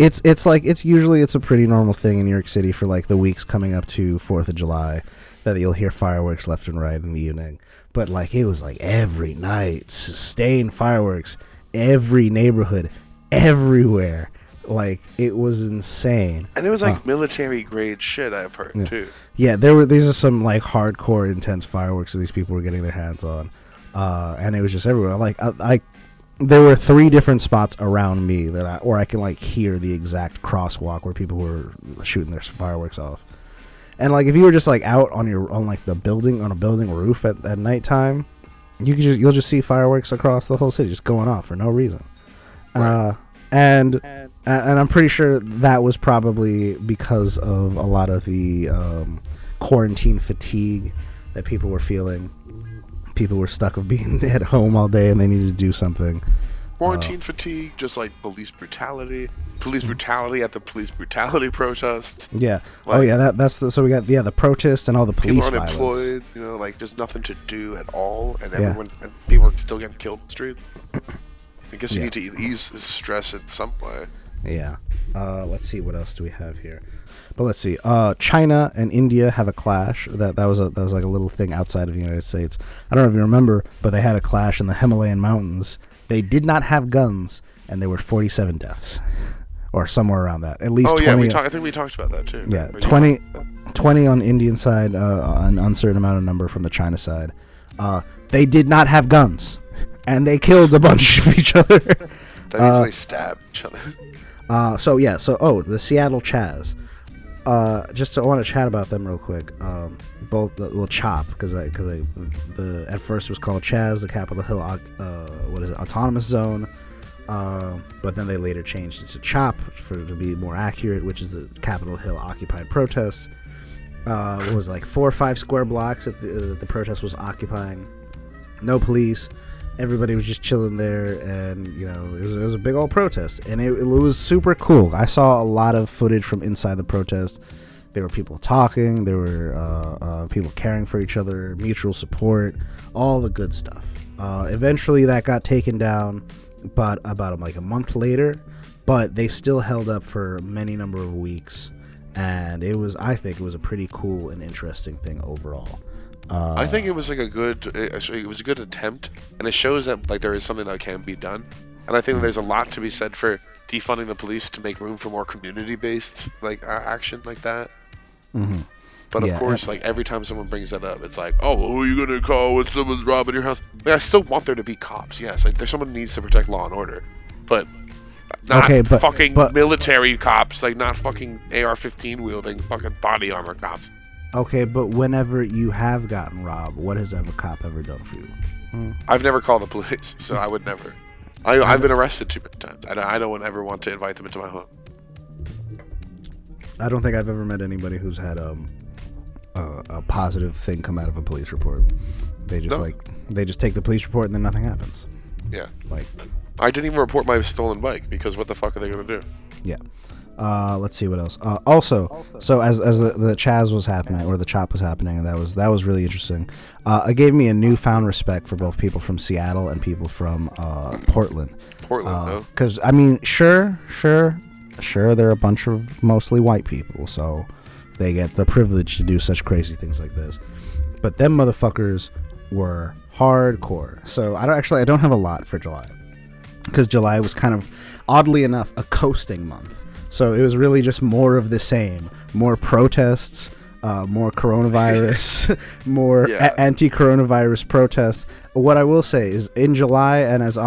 It's usually a pretty normal thing in New York City for like the weeks coming up to 4th of July that you'll hear fireworks left and right in the evening. But like it was like every night, sustained fireworks, every neighborhood, everywhere. Like it was insane. And it was like military grade shit, I've heard too. Yeah, these are some like hardcore intense fireworks that these people were getting their hands on. And it was just everywhere. Like there were 3 different spots around me where I can like hear the exact crosswalk where people were shooting their fireworks off. And like if you were just like out on a building roof at nighttime, you'll just see fireworks across the whole city just going off for no reason. Right. And I'm pretty sure that was probably because of a lot of the quarantine fatigue that people were feeling. People were stuck of being at home all day and they needed to do something. Quarantine fatigue, just like police brutality at the police brutality protests. Yeah. So we got the protest and all the police people unemployed, violence. Like there's nothing to do at all, and and people are still getting killed in the street. I guess you need to ease stress in some way. Yeah. Let's see, what else do we have here? But let's see. China and India have a clash. That was like a little thing outside of the United States. I don't know if you remember, but they had a clash in the Himalayan mountains. They did not have guns, and there were 47 deaths, or somewhere around that. At least 20. I think we talked about that too. Yeah, 20 on the Indian side, an uncertain amount of number from the China side. They did not have guns, and they killed a bunch of each other. That means they stabbed each other. The Seattle Chaz. I want to chat about them real quick. Both CHOP, because at first it was called Chaz, the Capitol Hill autonomous zone, but then they later changed it to CHOP to be more accurate, which is the Capitol Hill occupied protest. It was like 4 or 5 square blocks that the protest was occupying. No police. Everybody was just chilling there, and it was a big old protest, and it was super cool. I saw a lot of footage from inside the protest. There were people talking, there were people caring for each other, mutual support, all the good stuff. Eventually that got taken down about like a month later, but they still held up for many number of weeks, and I think it was a pretty cool and interesting thing overall. I think it was like it was a good attempt, and it shows that like there is something that can be done. And I think that there's a lot to be said for defunding the police to make room for more community-based like action like that. Mm-hmm. But of course, like every time someone brings that up, it's like, oh, who are you gonna call when someone's robbing your house? Like, I still want there to be cops. Yes, like there's someone who needs to protect law and order, but not fucking military cops, like not fucking AR-15 wielding fucking body armor cops. Okay, but whenever you have gotten robbed, what has a cop ever done for you? I've never called the police, so I would never. I've been arrested too many times. I don't ever want to invite them into my home. I don't think I've ever met anybody who's had a positive thing come out of a police report. They just they just take the police report and then nothing happens. Yeah. Like I didn't even report my stolen bike because what the fuck are they gonna do? Yeah. Let's see what else. Also, so as the Chaz was happening, or the chop was happening, and that was really interesting. It gave me a newfound respect for both people from Seattle and people from Portland. Portland, because I mean, sure, they're a bunch of mostly white people, so they get the privilege to do such crazy things like this. But them motherfuckers were hardcore. So I don't have a lot for July, because July was kind of, oddly enough, a coasting month. So it was really just more of the same. More protests, more coronavirus, more anti-coronavirus protests. What I will say is, in July, and as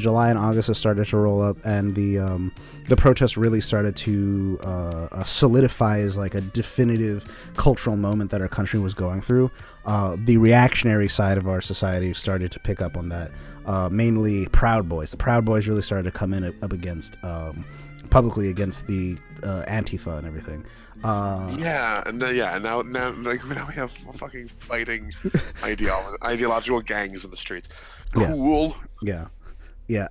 July and August have started to roll up, and the protests really started to solidify as like a definitive cultural moment that our country was going through, the reactionary side of our society started to pick up on that. Mainly Proud Boys. The Proud Boys really started to come in up against publicly against the Antifa and everything. And now we have fucking fighting ideological gangs in the streets. Cool. Yeah,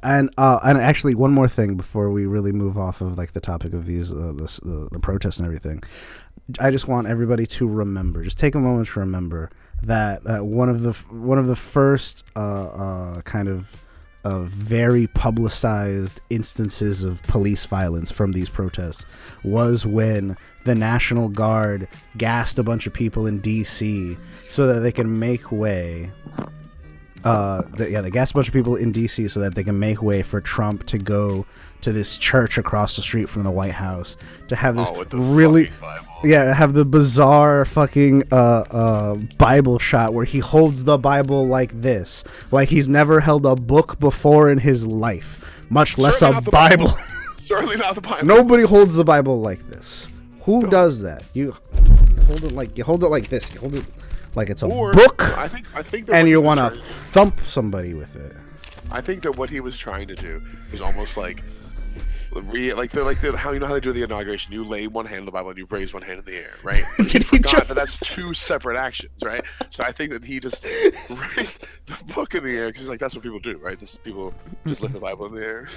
and actually one more thing before we really move off of like the topic of these the protests and everything. I just want everybody to remember, just take a moment to remember that one of the first kind of very publicized instances of police violence from these protests was when the National Guard gassed a bunch of people in D.C. so that they can make way. They gassed a bunch of people in D.C. so that they can make way for Trump to go to this church across the street from the White House to have this have the bizarre fucking Bible shot where he holds the Bible like this, like he's never held a book before in his life, much less a Bible. Certainly not the Bible. Nobody holds the Bible like this. Who does that? You hold it like this. You hold it like it's a book. I think and you want to thump somebody with it. I think that what he was trying to do was almost like how you know how they do the inauguration. You lay one hand on the Bible and you raise one hand in the air, right? Did he just? That's two separate actions, right? So I think that he just raised the book in the air because he's like, that's what people do, right? People just lift the Bible in the air.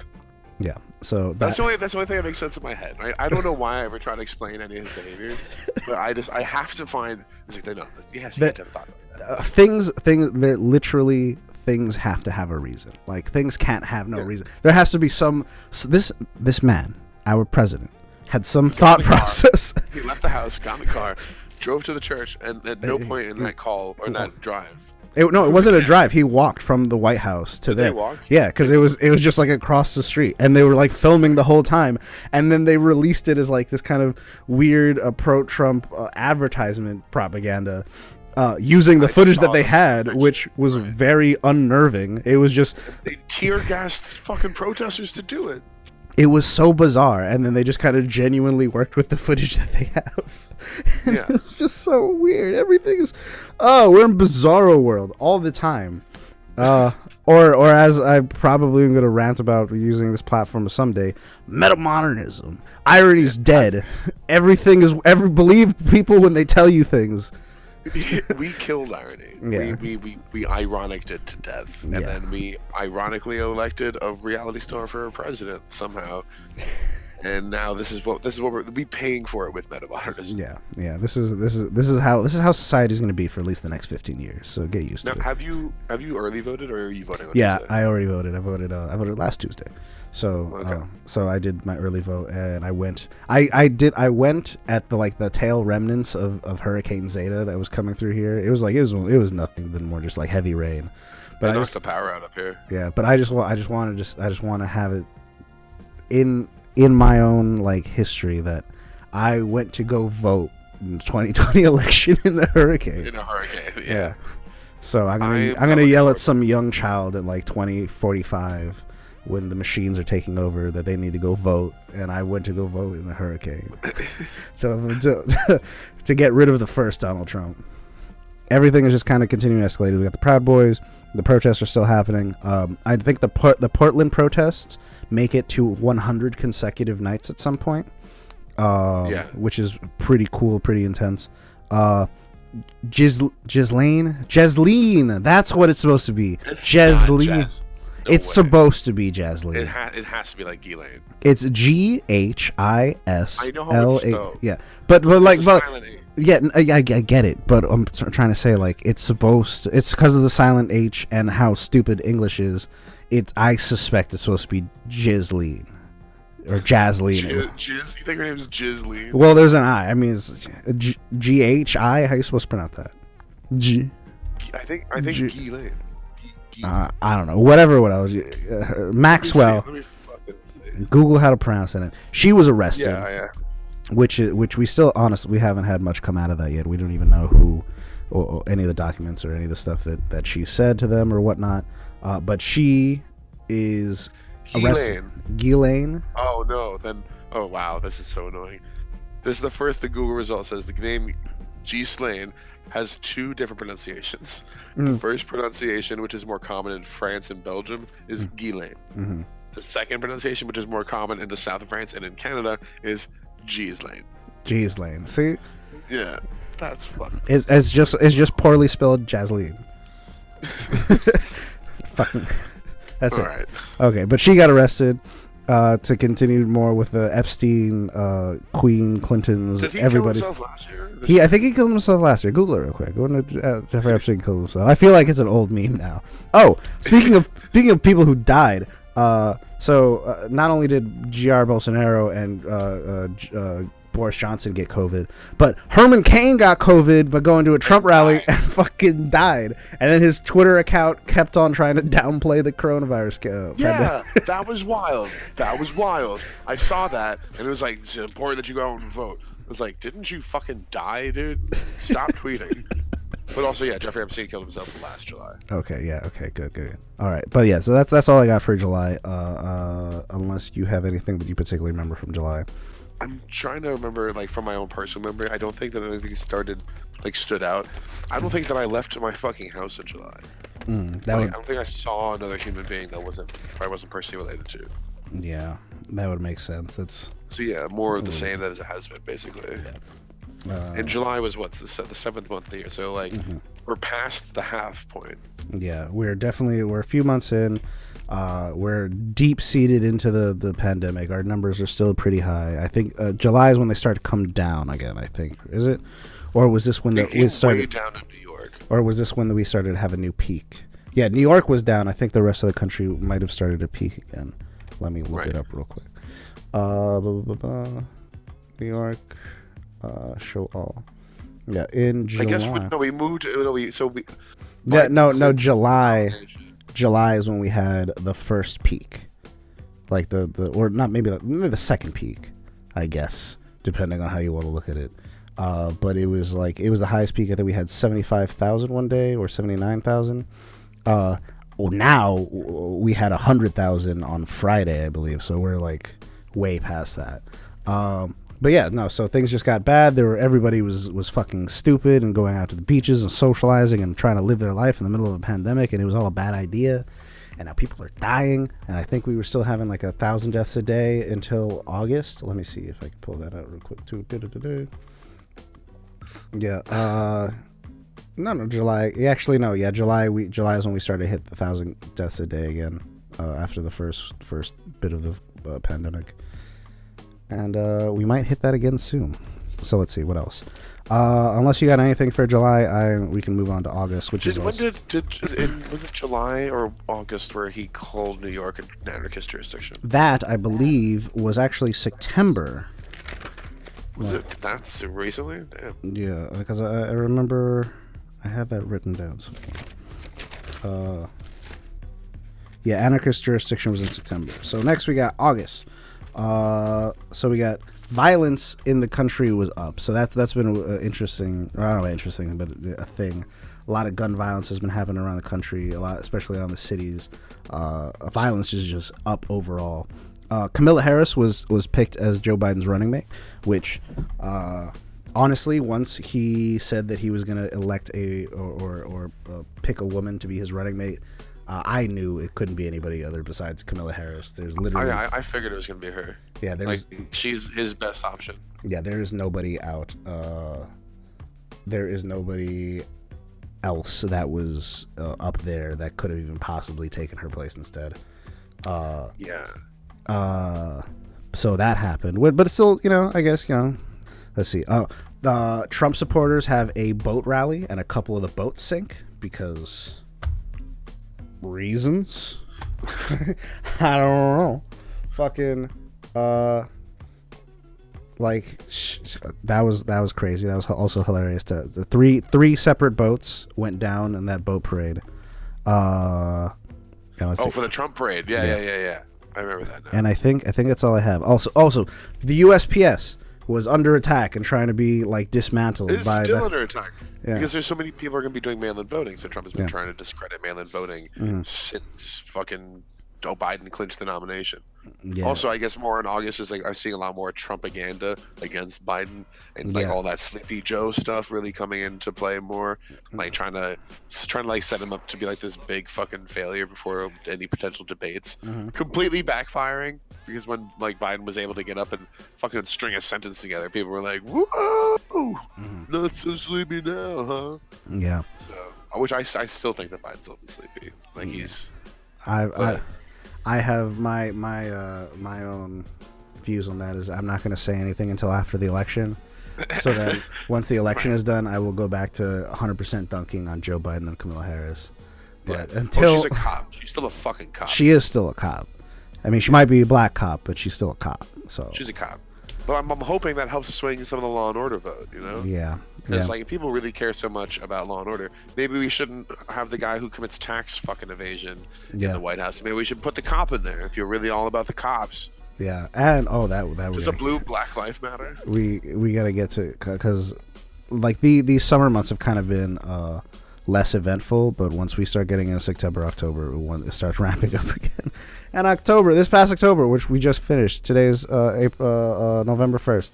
Yeah. So that's the only thing that makes sense in my head, right? I don't know why I ever try to explain any of his behaviors, but I have to find. It's like you have to have thought about that. Things. They're literally. Things have to have a reason. Like, things can't have no reason. There has to be some. This man, our president, had some thought process. He left the house, got in the car, drove to the church, and at no point in that call or that drive. It wasn't a drive. He walked from the White House to there. They walk? Yeah, because it was just like across the street, and they were like filming the whole time, and then they released it as like this kind of weird pro-Trump advertisement propaganda. Using the footage that they had, which was very unnerving. It was just... They tear-gassed fucking protesters to do it. It was so bizarre, and then they just kind of genuinely worked with the footage that they have. Yeah. It's just so weird. Everything is... we're in bizarro world all the time. Or as I probably am going to rant about using this platform someday, metamodernism. Irony's dead. Believe people when they tell you things. We killed irony. Yeah. We ironicked it to death, and then we ironically elected a reality star for a president somehow. And now this is what we're paying for it with metamodernism. Yeah. This is how society is going to be for at least the next 15 years. So get used to it. Have you early voted, or are you voting on Tuesday? I already voted. I voted last Tuesday. So so I did my early vote, and I went. I went at the tail remnants of Hurricane Zeta that was coming through here. It was nothing but more just like heavy rain. But I knocked the power out up here. Yeah, but I just want to have it in my own like history that I went to go vote in the 2020 election in a hurricane. Yeah. So I'm gonna yell at some young child at like 2045 when the machines are taking over that they need to go vote, and I went to go vote in a hurricane. So to get rid of the first Donald Trump. Everything is just kind of continuing to escalate. We got the Proud Boys. The protests are still happening. I think the Portland protests make it to 100 consecutive nights at some point, which is pretty cool, pretty intense. Ghislaine, that's what it's supposed to be. Ghislaine. it's way. supposed to be Jasleen. It has to be like Ghislaine. It's GHISLA. I know how it's spelled. Yeah, but like, but silent A. yeah, I get it. But I'm trying to say, like, it's supposed to, it's because of the silent H and how stupid English is. I suspect it's supposed to be Jizleen or Jasleen. You think her name is Jizleen? Well, there's an I. I mean, it's GHI. How are you supposed to pronounce that? I think Ghislaine. I don't know. Whatever. What I was Maxwell. Let me fucking see. Google how to pronounce it. She was arrested. Yeah. Which we still, honestly, we haven't had much come out of that yet. We don't even know who, or any of the documents or any of the stuff that she said to them or whatnot. But she is arrested. Ghislaine. Oh no! Then wow, this is so annoying. This is the Google result says the name Ghislaine has two different pronunciations. The first pronunciation, which is more common in France and Belgium, is Ghislaine. Mm-hmm. The second pronunciation, which is more common in the south of France and in Canada, is Ghislaine. Ghislaine. See? Yeah, that's fucked. It's just poorly spelled Jasleen. Fucking. That's all it. Right. Okay, but she got arrested to continue more with the Epstein, Queen, Clintons, Did he everybody. kill himself last year? I think he killed himself last year. Google it real quick. Go into Jeffrey Epstein killed himself. I feel like it's an old meme now. Oh, speaking of people who died. So not only did Jair Bolsonaro and Boris Johnson get COVID, but Herman Cain got COVID by going to a Trump rally and fucking died. And then his Twitter account kept on trying to downplay the coronavirus. Yeah, that was wild. That was wild. I saw that, and it was like, it's important that you go out and vote. I was like, didn't you fucking die, dude? Stop tweeting. But also, yeah, Jeffrey Epstein killed himself last July. Okay, yeah, okay, good. All right, but yeah, so that's all I got for July. Unless you have anything that you particularly remember from July. I'm trying to remember, like, from my own personal memory. I don't think that anything stood out. I don't think that I left my fucking house in July. I don't think I saw another human being that I wasn't personally related to. Yeah, that would make sense. So yeah, more of the same as it has been, basically. Yeah. And July was the 7th month of the year, so like we're past the half point. Yeah, we're a few months in. We're deep seated into the pandemic. Our numbers are still pretty high. I think July is when they start to come down again. I think, is it, or was this when we started way down in New York? Or was this when we started to have a new peak? Yeah, New York was down. I think the rest of the country might have started to peak again. Let me look it up real quick. New York, show all. Yeah, in July. I guess we moved. July. July is when we had the first peak, like or not, maybe the second peak, I guess, depending on how you want to look at it. But it was the highest peak. I think we had 75,000 one day, or 79,000. Now we had 100,000 on Friday, I believe. So we're like way past that. But yeah, no. So things just got bad. Everybody was fucking stupid and going out to the beaches and socializing and trying to live their life in the middle of a pandemic, and it was all a bad idea. And now people are dying, and I think we were still having like 1,000 deaths a day until August. Let me see if I can pull that out real quick too. Yeah. No, July. Actually, no. Yeah, July is when we started to hit 1,000 deaths a day again after the first bit of the pandemic. And we might hit that again soon. So let's see what else. Unless you got anything for July, we can move on to August, which was it July or August where he called New York an anarchist jurisdiction? That, I believe, was actually September. Was it? That's recently? Damn. Yeah, because I remember I had that written down. Yeah, anarchist jurisdiction was in September. So next we got August. So we got violence in the country was up. So that's been interesting. Or I don't know, interesting, but a thing. A lot of gun violence has been happening around the country. A lot, especially on the cities. Violence is just up overall. Kamala Harris was picked as Joe Biden's running mate, which honestly, once he said that he was going to elect or pick a woman to be his running mate, I knew it couldn't be anybody other besides Kamala Harris. There's literally... I figured it was going to be her. Yeah, she's his best option. Yeah, there is nobody out. There is nobody else that was up there that could have even possibly taken her place instead. Yeah. So that happened, but it's still, I guess, let's see. Trump supporters have a boat rally and a couple of the boats sink because reasons. I don't know. Fucking that was crazy. That was also hilarious. The three separate boats went down in that boat parade. For the Trump parade. Yeah. I remember that now. And I think that's all I have. Also, the USPS was under attack and trying to be dismantled. It's still under attack because there's so many people are going to be doing mail-in voting. So Trump has been trying to discredit mail-in voting since fucking Joe Biden clinched the nomination. Yeah. Also, I guess more in August is I'm seeing a lot more Trumpaganda against Biden and all that Sleepy Joe stuff really coming into play more, trying to set him up to be this big fucking failure before any potential debates, completely backfiring because when Biden was able to get up and fucking string a sentence together, people were like, "Whoa, not so sleepy now, huh?" Yeah. So, which I still think that Biden's a little bit sleepy. He's. I have my own views on that. Is I'm not going to say anything until after the election, so that once the election is done, I will go back to 100% dunking on Joe Biden and Kamala Harris. But until she's a cop, she's still a fucking cop. She is still a cop. I mean, she might be a black cop, but she's still a cop. So she's a cop. But I'm hoping that helps swing some of the Law and Order vote. Yeah. It's if people really care so much about Law and Order, maybe we shouldn't have the guy who commits tax fucking evasion in the White House. Maybe we should put the cop in there if you're really all about the cops. Yeah, and does a blue Black Lives Matter? We gotta get to, because these summer months have kind of been less eventful, but once we start getting into September, October, it starts ramping up again. And this past October, which we just finished, today's November 1st.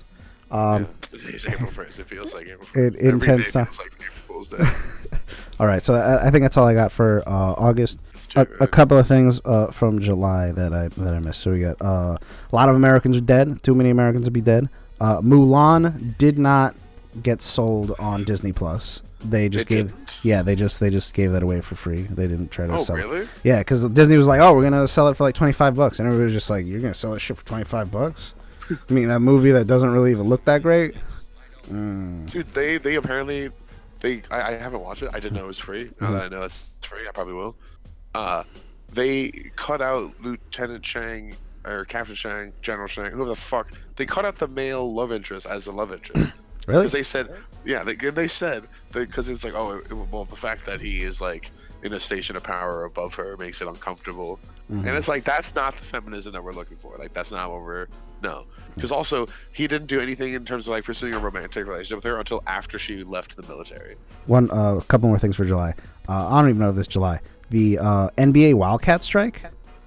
Today's April 1st. It feels like April 1st. Intense time. Feels like April Fool's Day. All right, so I think that's all I got for August. A couple of things from July that I missed. So we got a lot of Americans are dead. Too many Americans to be dead. Mulan did not get sold on Disney Plus. They just gave gave that away for free. They didn't try to sell it. Oh, really? Yeah, because Disney was like, "Oh, we're gonna sell it for $25," and everybody was just like, "You're gonna sell that shit for $25?" I mean, that movie that doesn't really even look that great. Dude, they apparently I haven't watched it. I didn't know it was free. Now that I know it's free, I probably will. They cut out Lieutenant Shang or Captain Shang, General Shang, whoever the fuck. They cut out the male love interest as a love interest. Really? Because they said, they said because it was the fact that he is in a station of power above her makes it uncomfortable, and it's that's not the feminism that we're looking for. That's not what we're because also he didn't do anything in terms of pursuing a romantic relationship with her until after she left the military. A couple more things for July. I don't even know if this the NBA Wildcat strike,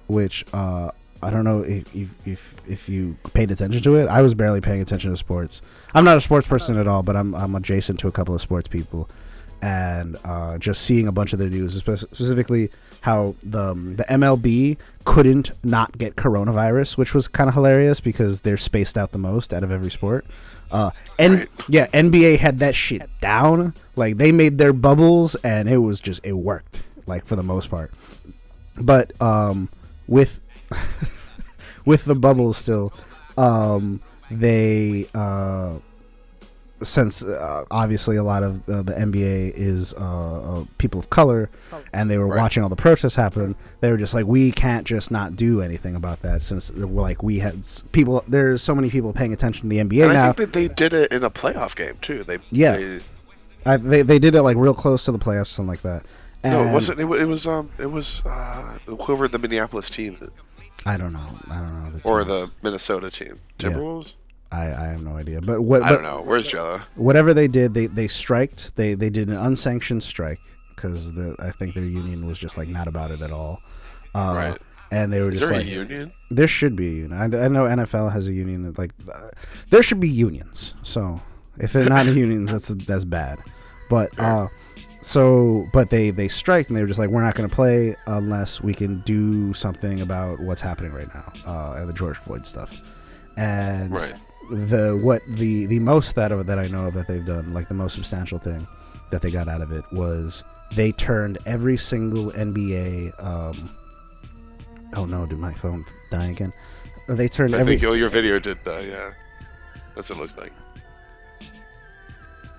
which I don't know if you paid attention to it. I was barely paying attention to sports. I'm not a sports person at all, but I'm adjacent to a couple of sports people, and just seeing a bunch of their news, specifically how the MLB couldn't not get coronavirus, which was kind of hilarious because they're spaced out the most out of every sport. NBA had that shit down. They made their bubbles, and it worked for the most part. But with the bubbles still, they since obviously a lot of the NBA is people of color, and they were watching all the protests happen, they were just we can't just not do anything about that, since we had people. There's so many people paying attention to the NBA and now. I think that they did it in a playoff game too. They did it real close to the playoffs, something like that. And no, it wasn't. It was whoever the Minneapolis team. I don't know. Or the Minnesota team, Timberwolves. I have no idea. But I don't know. Where's Joe? Whatever they did, they striked. They did an unsanctioned strike because I think their union was just not about it at all. Right. And they were just there a union? There should be a union. I know NFL has a union. There should be unions. So if they're not unions, that's bad. But but they striked, and they were just we're not going to play unless we can do something about what's happening right now, and the George Floyd stuff. And the most that I know of that they've done, the most substantial thing, that they got out of it was they turned every single NBA. Oh no, did my phone die again? They turned I think your video did die. Yeah, that's what it looks like.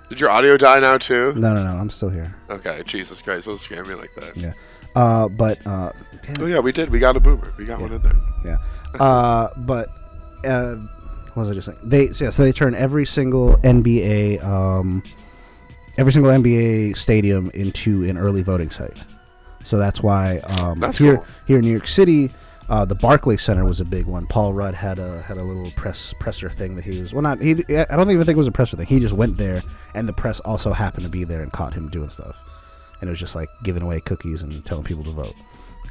Did your audio die now too? No, I'm still here. Okay, Jesus Christ, don't scare me like that. Yeah. Damn. Oh yeah, we did. We got a boomer. We got one in there. Yeah. What was I just saying? So they turned every single NBA stadium into an early voting site. So that's why here in New York City, the Barclays Center was a big one. Paul Rudd had a little presser thing that he was I don't even think it was a presser thing. He just went there, and the press also happened to be there and caught him doing stuff. And it was just like giving away cookies and telling people to vote,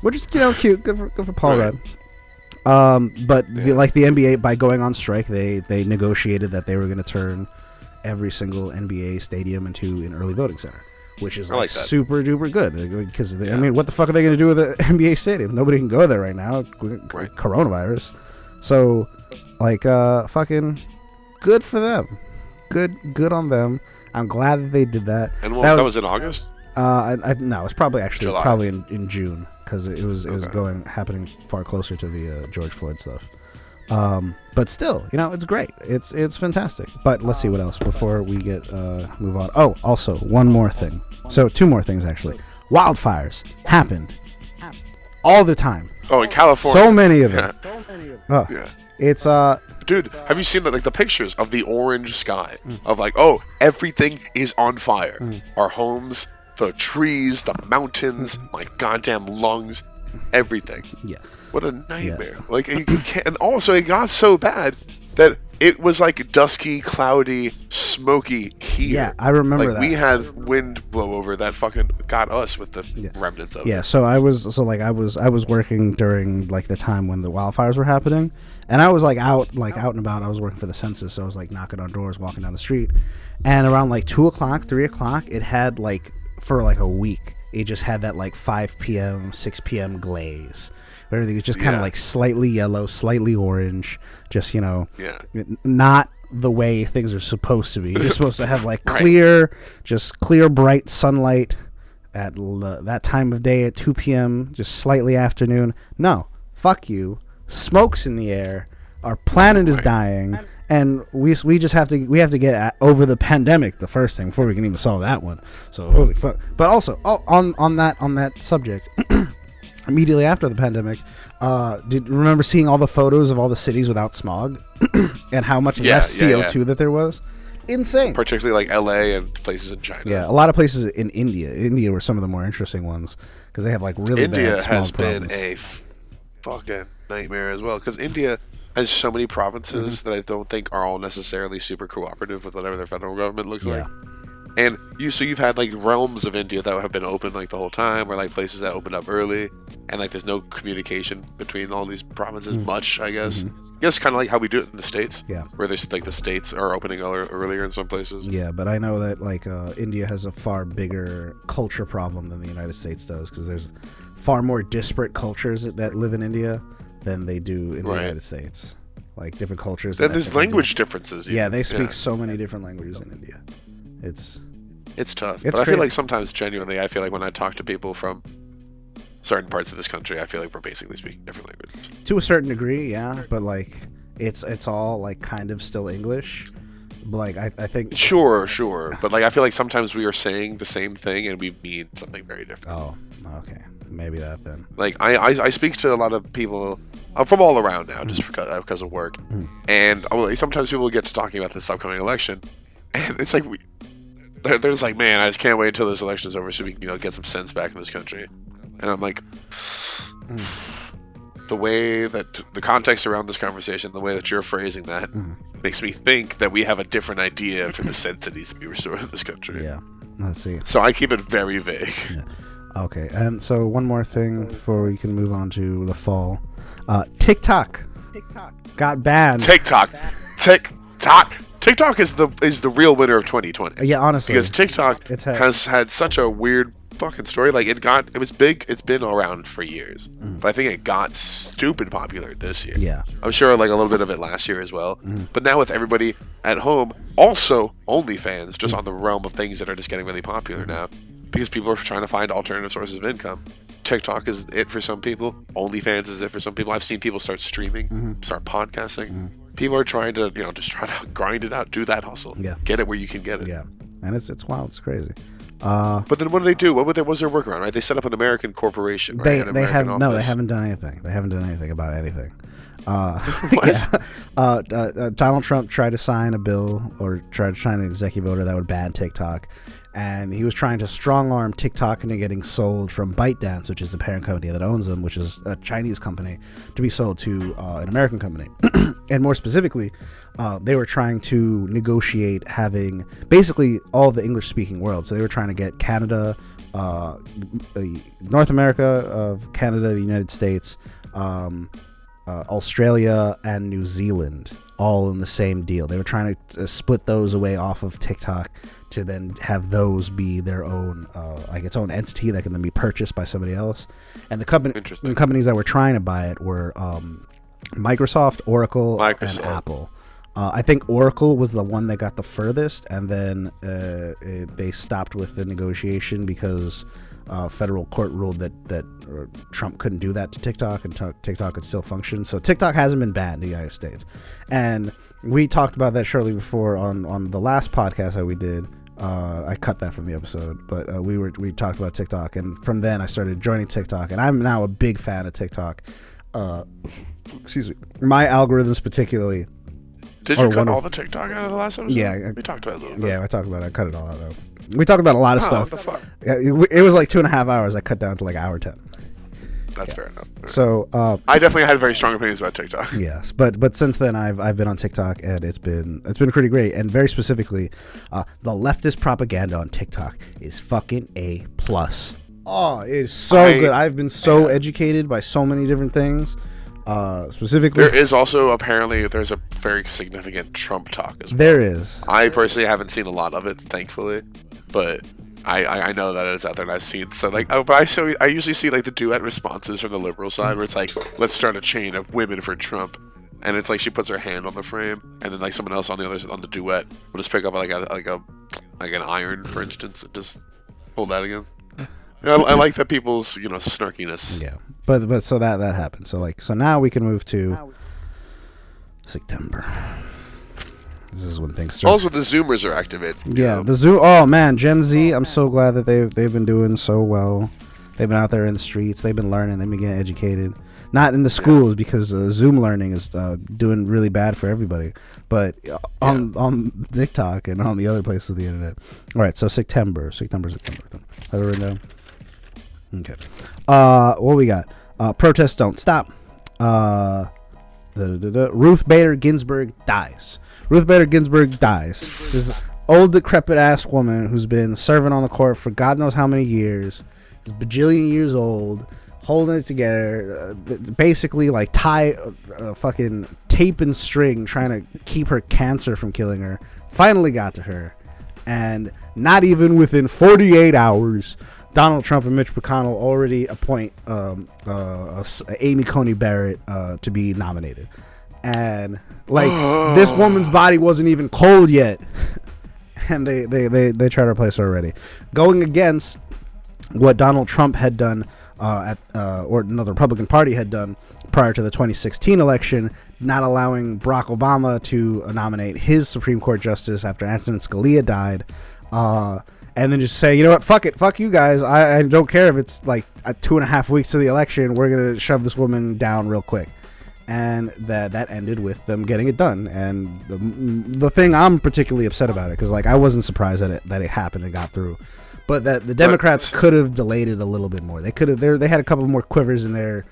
which is cute. Good for Paul Rudd. But the NBA, by going on strike, they negotiated that they were going to turn every single NBA stadium into an early voting center, which is like super duper good. Because I mean, what the fuck are they going to do with an NBA stadium? Nobody can go there right now. Coronavirus. So, fucking good for them. Good on them. I'm glad that they did that. And that was in August. No, it's probably July. probably in June, because it was happening far closer to the George Floyd stuff. But still, it's great. It's fantastic. But let's see what else before we move on. Oh, also one more thing. So two more things actually. Wildfires happened all the time. Oh, in California. So many of them. Yeah. It's Dude, have you seen the pictures of the orange sky of everything is on fire. Our homes, the trees, the mountains, my goddamn lungs, everything. Yeah. What a nightmare. Yeah. You can't, and also it got so bad that it was dusky, cloudy, smoky here. Yeah, I remember that. We had wind blow over that fucking got us with the remnants of it. Yeah, so I was working during the time when the wildfires were happening, and I was out and about. I was working for the census, so I was knocking on doors, walking down the street, and around 2 o'clock, 3 o'clock, it had for a week, it just had that 5 p.m., 6 p.m. glaze. Everything was just kind of slightly yellow, slightly orange, just not the way things are supposed to be. You're supposed to have clear, bright sunlight at that time of day at 2 p.m., just slightly afternoon. No, fuck you. Smoke's in the air. Our planet is dying, and we have to get over the pandemic, the first thing, before we can even solve that one. So holy fuck. But also on that subject. Immediately after the pandemic, did you remember seeing all the photos of all the cities without smog and how much less CO2 that there was? Insane. Particularly LA and places in China. Yeah, a lot of places in India. India were some of the more interesting ones because they have really bad smog problems. India has been a fucking nightmare as well, because India has so many provinces that I don't think are all necessarily super cooperative with whatever their federal government looks like. And you've had realms of India that have been open the whole time, or places that opened up early, and there's no communication between all these provinces much, I guess. I guess kind of how we do it in the States. Yeah. Where there's the states are opening earlier in some places. Yeah, but I know that India has a far bigger culture problem than the United States does, because there's far more disparate cultures that live in India than they do in the United States. Different cultures. And there's language differences. Even. Yeah, they speak so many different languages in India. It's tough. But I feel sometimes, genuinely, I feel when I talk to people from certain parts of this country, I feel we're basically speaking different languages. To a certain degree, yeah. But it's all kind of still English. But I think Sure. But I feel sometimes we are saying the same thing and we mean something very different. Oh, okay. Maybe that then. I speak to a lot of people from all around now, just because of work. And sometimes people get to talking about this upcoming election, and it's they're just man, I just can't wait until this election's over so we can get some sense back in this country. And I'm the way that the context around this conversation, the way that you're phrasing that, makes me think that we have a different idea for the sense that needs to be restored in this country. Yeah, let's see. So I keep it very vague. Yeah. Okay, and so one more thing before we can move on to the fall. TikTok got banned. TikTok is the real winner of 2020. Yeah, honestly, because TikTok has had such a weird fucking story. Like it was big. It's been around for years, but I think it got stupid popular this year. Yeah, I'm sure like a little bit of it last year as well. But now with everybody at home, also OnlyFans, just on the realm of things that are just getting really popular now, because people are trying to find alternative sources of income. TikTok is it for some people. OnlyFans is it for some people. I've seen people start streaming, start podcasting. People are trying to, just try to grind it out, do that hustle, get it where you can get it. Yeah, and it's wild, it's crazy. But then what do they do? What was their workaround? Right, they set up an American corporation. Right? They haven't done anything. They haven't done anything about anything. Donald Trump tried to sign a bill or tried to sign an executive order that would ban TikTok. And he was trying to strong-arm TikTok into getting sold from ByteDance, which is the parent company that owns them, which is a Chinese company, to be sold to an American company. And more specifically, they were trying to negotiate having basically all of the English-speaking world. So they were trying to get Canada, North America, Canada, the United States, Australia, and New Zealand all in the same deal. They were trying to split those away off of TikTok to then have those be their own, its own entity that can then be purchased by somebody else. And the companies that were trying to buy it were Microsoft, Oracle, and Apple. I think Oracle was the one that got the furthest, and then they stopped with the negotiation because federal court ruled that Trump couldn't do that to TikTok, and TikTok could still function. So TikTok hasn't been banned in the United States. And we talked about that shortly before on the last podcast that we did. I cut that from the episode, but we talked about TikTok, and from then I started joining TikTok, and I'm now a big fan of TikTok. Excuse me. My algorithms particularly. Did you cut all the TikTok out of the last episode? Yeah. We talked about it a little bit. Yeah, I talked about it. I cut it all out, though. We talked about a lot of stuff. What the fuck? Yeah, it was like 2.5 hours. I cut down to like hour 10. That's fair enough. So I definitely had very strong opinions about TikTok. Yes, but since then I've been on TikTok, and it's been pretty great. And very specifically, the leftist propaganda on TikTok is fucking A+. Oh, it is so good. I've been so educated by so many different things. Specifically, there is also there's a very significant Trump talk as well. There is. I personally haven't seen a lot of it, thankfully, but I know that it's out there, and I've seen I usually see like the duet responses from the liberal side where it's like, let's start a chain of women for Trump, and it's like she puts her hand on the frame, and then like someone else on the duet will just pick up like an iron, for instance, and just hold that again. I like that people's snarkiness. Yeah, but so that happened. So now we can move to September. This is when things start. Also, the Zoomers are activated. Yeah, the Zoom. Oh man, Gen Z. I'm so glad that they've been doing so well. They've been out there in the streets. They've been learning. They've been getting educated. Not in the schools because Zoom learning is doing really bad for everybody. But on TikTok and on the other places of the internet. All right, so September. Have it written down? Okay. What we got? Protests don't stop. Ruth Bader Ginsburg dies. This old decrepit ass woman who's been serving on the court for God knows how many years, is bajillion years old, holding it together, basically like tie fucking tape and string trying to keep her cancer from killing her. Finally got to her, and not even within 48 hours, Donald Trump and Mitch McConnell already appoint Amy Coney Barrett to be nominated. And like this woman's body wasn't even cold yet, and they try to replace her already, going against what Donald Trump had done or the Republican Party had done prior to the 2016 election, not allowing Barack Obama to nominate his Supreme Court justice after Antonin Scalia died. And then just say, you know what, fuck you guys. I don't care if it's like 2.5 weeks to the election. We're going to shove this woman down real quick. And that ended with them getting it done. And the thing I'm particularly upset about it, because like I wasn't surprised that it happened and got through, but that the Democrats could have delayed it a little bit more. They could have. They had a couple more quivers in there,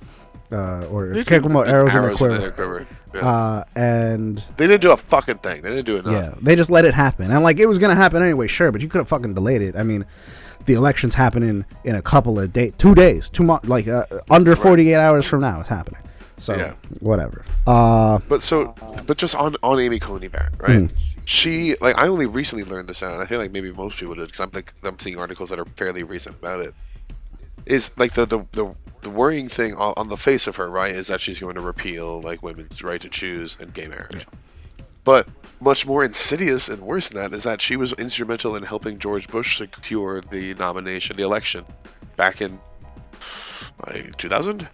or a couple more arrows in their quiver. Yeah. And they didn't do a fucking thing. They didn't do enough. Yeah, they just let it happen. And like it was gonna happen anyway, sure, but you could have fucking delayed it. I mean, the election's happening in a couple of days, 2 days, 2 months, like under 48 hours from now, it's happening. So whatever. But just on Amy Coney Barrett, right? she like I only recently learned this out, and I feel like maybe most people did because I'm seeing articles that are fairly recent about it. Is like the worrying thing on the face of her, right, is that she's going to repeal like women's right to choose and gay marriage. Yeah. But much more insidious and worse than that is that she was instrumental in helping George Bush secure the election, back in like 2000.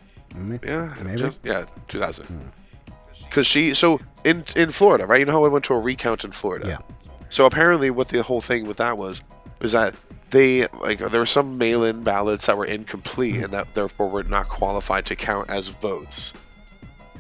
Yeah, maybe. 2000. Because in Florida, right? You know how I went to a recount in Florida. Yeah. So apparently, what the whole thing with that was that there were some mail-in ballots that were incomplete and that therefore were not qualified to count as votes.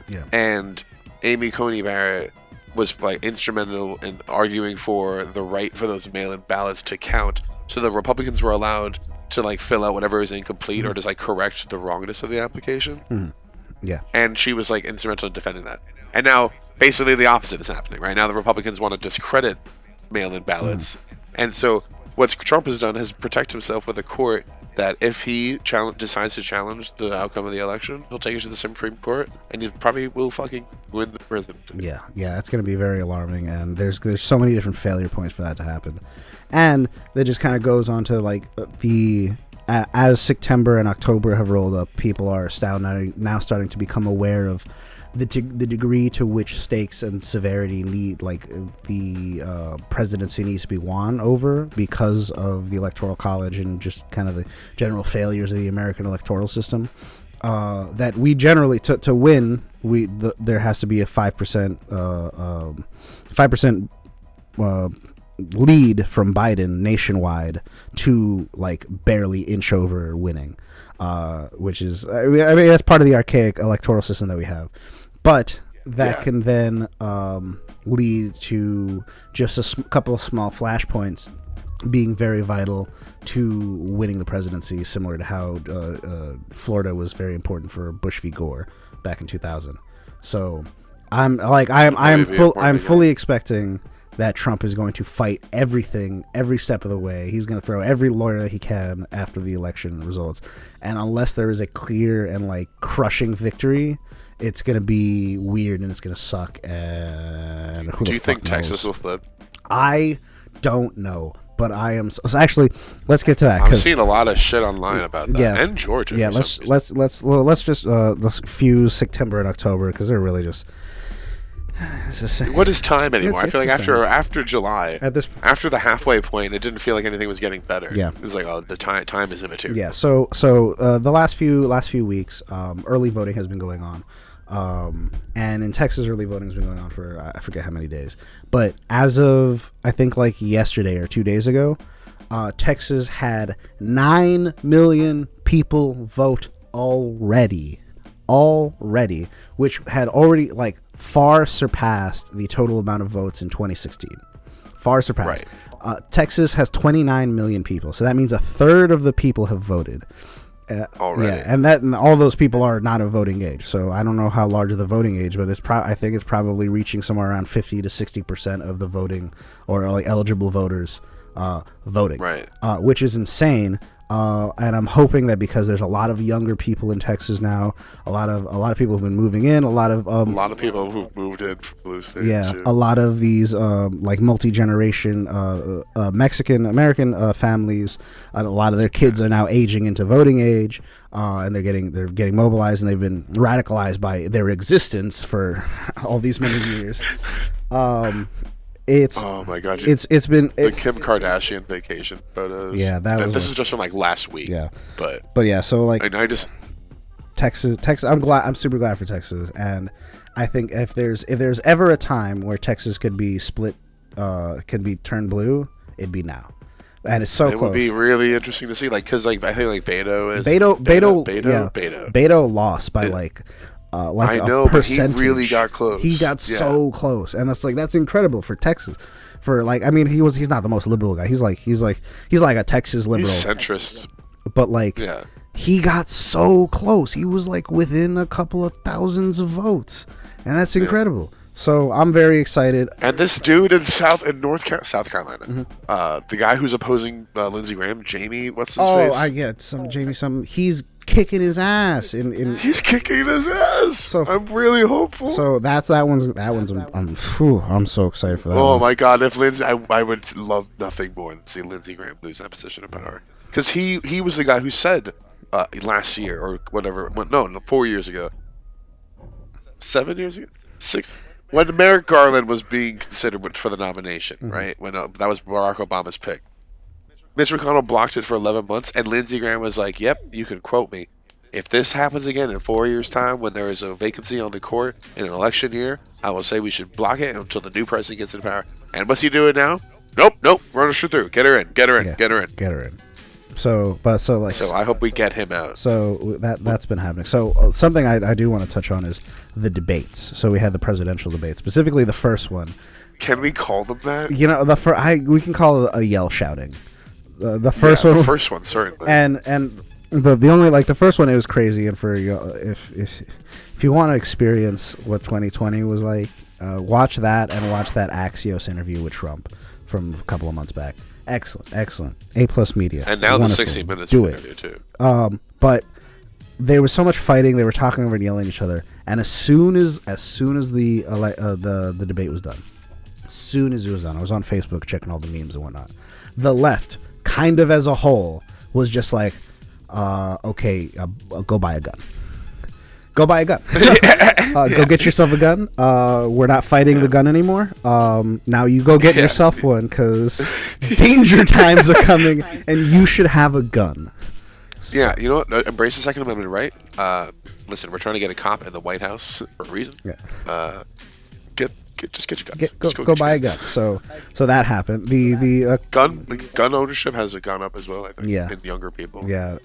Yeah. And Amy Coney Barrett was like instrumental in arguing for the right for those mail-in ballots to count, so the Republicans were allowed to like fill out whatever is incomplete or just like correct the wrongness of the application. Yeah. And she was like instrumental in defending that. And now basically the opposite is happening right now. The Republicans want to discredit mail-in ballots, and so what Trump has done is protect himself with a court that if he decides to challenge the outcome of the election, he'll take it to the Supreme Court, and he probably will fucking win the presidency. Yeah, it's going to be very alarming, and there's so many different failure points for that to happen. And that just kind of goes on to like as September and October have rolled up, people are now starting to become aware of the degree to which stakes and severity the presidency needs to be won over because of the Electoral College and just kind of the general failures of the American electoral system. That we generally to win, there has to be a 5% lead from Biden nationwide to like barely inch over winning, which is I mean that's part of the archaic electoral system that we have. But that can then lead to just a couple of small flashpoints being very vital to winning the presidency, similar to how Florida was very important for Bush v. Gore back in 2000. So I'm fully expecting that Trump is going to fight everything, every step of the way. He's going to throw every lawyer that he can after the election results. And unless there is a clear and like crushing victory, it's going to be weird and it's going to suck. And do you think Texas will flip? I don't know, but I am. So actually, let's get to that. I'm seeing a lot of shit online about that. Yeah, and Georgia. Yeah, let's just fuse September and October because they're really just. What is time anymore? I feel like after July, after the halfway point, it didn't feel like anything was getting better. Yeah, it's like the time is immaterial. Yeah. So the last few weeks, early voting has been going on, and in Texas, early voting has been going on for I forget how many days, but as of I think like yesterday or 2 days ago, Texas had 9 million people vote already, which had already like far surpassed the total amount of votes in 2016. Far surpassed. Right. Texas has 29 million people, so that means a third of the people have voted. Already. Yeah, and all those people are not of voting age. So I don't know how large of the voting age, but I think it's probably reaching somewhere around 50 to 60% of the voting or like eligible voters voting. Right. Which is insane. And I'm hoping that because there's a lot of younger people in Texas now, a lot of people who've been moving in, a lot of people who've moved in from blue states. Yeah, too. A lot of these like multi-generation Mexican American families, a lot of their kids are now aging into voting age, and they're getting mobilized, and they've been radicalized by their existence for all these many years. Oh my god! It's been the Kim Kardashian vacation photos. Yeah, this is just from like last week. Yeah, but yeah. So like, I just Texas. I'm super glad for Texas, and I think if there's ever a time where Texas could be split, could be turned blue, it'd be now. And it's so close. It would be really interesting to see, like, because like I think like Beto lost by like I know, but he really got close. He got so close, and that's incredible for Texas. For like, I mean, he's not the most liberal guy. He's like a Texas liberal. He's centrist. But like, he got so close. He was like within a couple of thousands of votes, and that's incredible. So I'm very excited. And this dude in South Carolina, the guy who's opposing Lindsey Graham, Jamie, what's his face? Jamie. He's kicking his ass. He's kicking his ass. So I'm really hopeful. So that one's. I'm so excited for that. Oh my god! If Lindsey, I would love nothing more than see Lindsey Graham lose that position of power, because he was the guy who said last year or whatever. No, 4 years ago. 7 years ago, 6. When Merrick Garland was being considered for the nomination, right? When that was Barack Obama's pick. Mitch McConnell blocked it for 11 months, and Lindsey Graham was like, "Yep, you can quote me. If this happens again in 4 years' time, when there is a vacancy on the court in an election year, I will say we should block it until the new president gets in power." And what's he doing now? Nope, run her through. Get her in. So I hope we get him out. So that's been happening. So something I do want to touch on is the debates. So we had the presidential debate, specifically the first one. Can we call them that? You know, we can call it a yell shouting. The first one. The first one, certainly. And the only, like, the first one, it was crazy. And for if you want to experience what 2020 was like, watch that and watch that Axios interview with Trump from a couple of months back. Excellent. A+ media. And now wonderful. the 60 Minutes interview too. But there was so much fighting. They were talking over and yelling at each other. And as soon as the debate was done, as soon as it was done, I was on Facebook checking all the memes and whatnot. The left, kind of as a whole, was just like, okay, go buy a gun. Go buy a gun. Go get yourself a gun. We're not fighting the gun anymore. Now you go get yourself one, because danger times are coming, and you should have a gun. So. Yeah, you know what? Embrace the Second Amendment, right? Listen, we're trying to get a cop in the White House for a reason. Yeah. Just get your guns. Go buy a gun. So that happened. The gun ownership has gone up as well, I think. Yeah. In younger people. Yeah.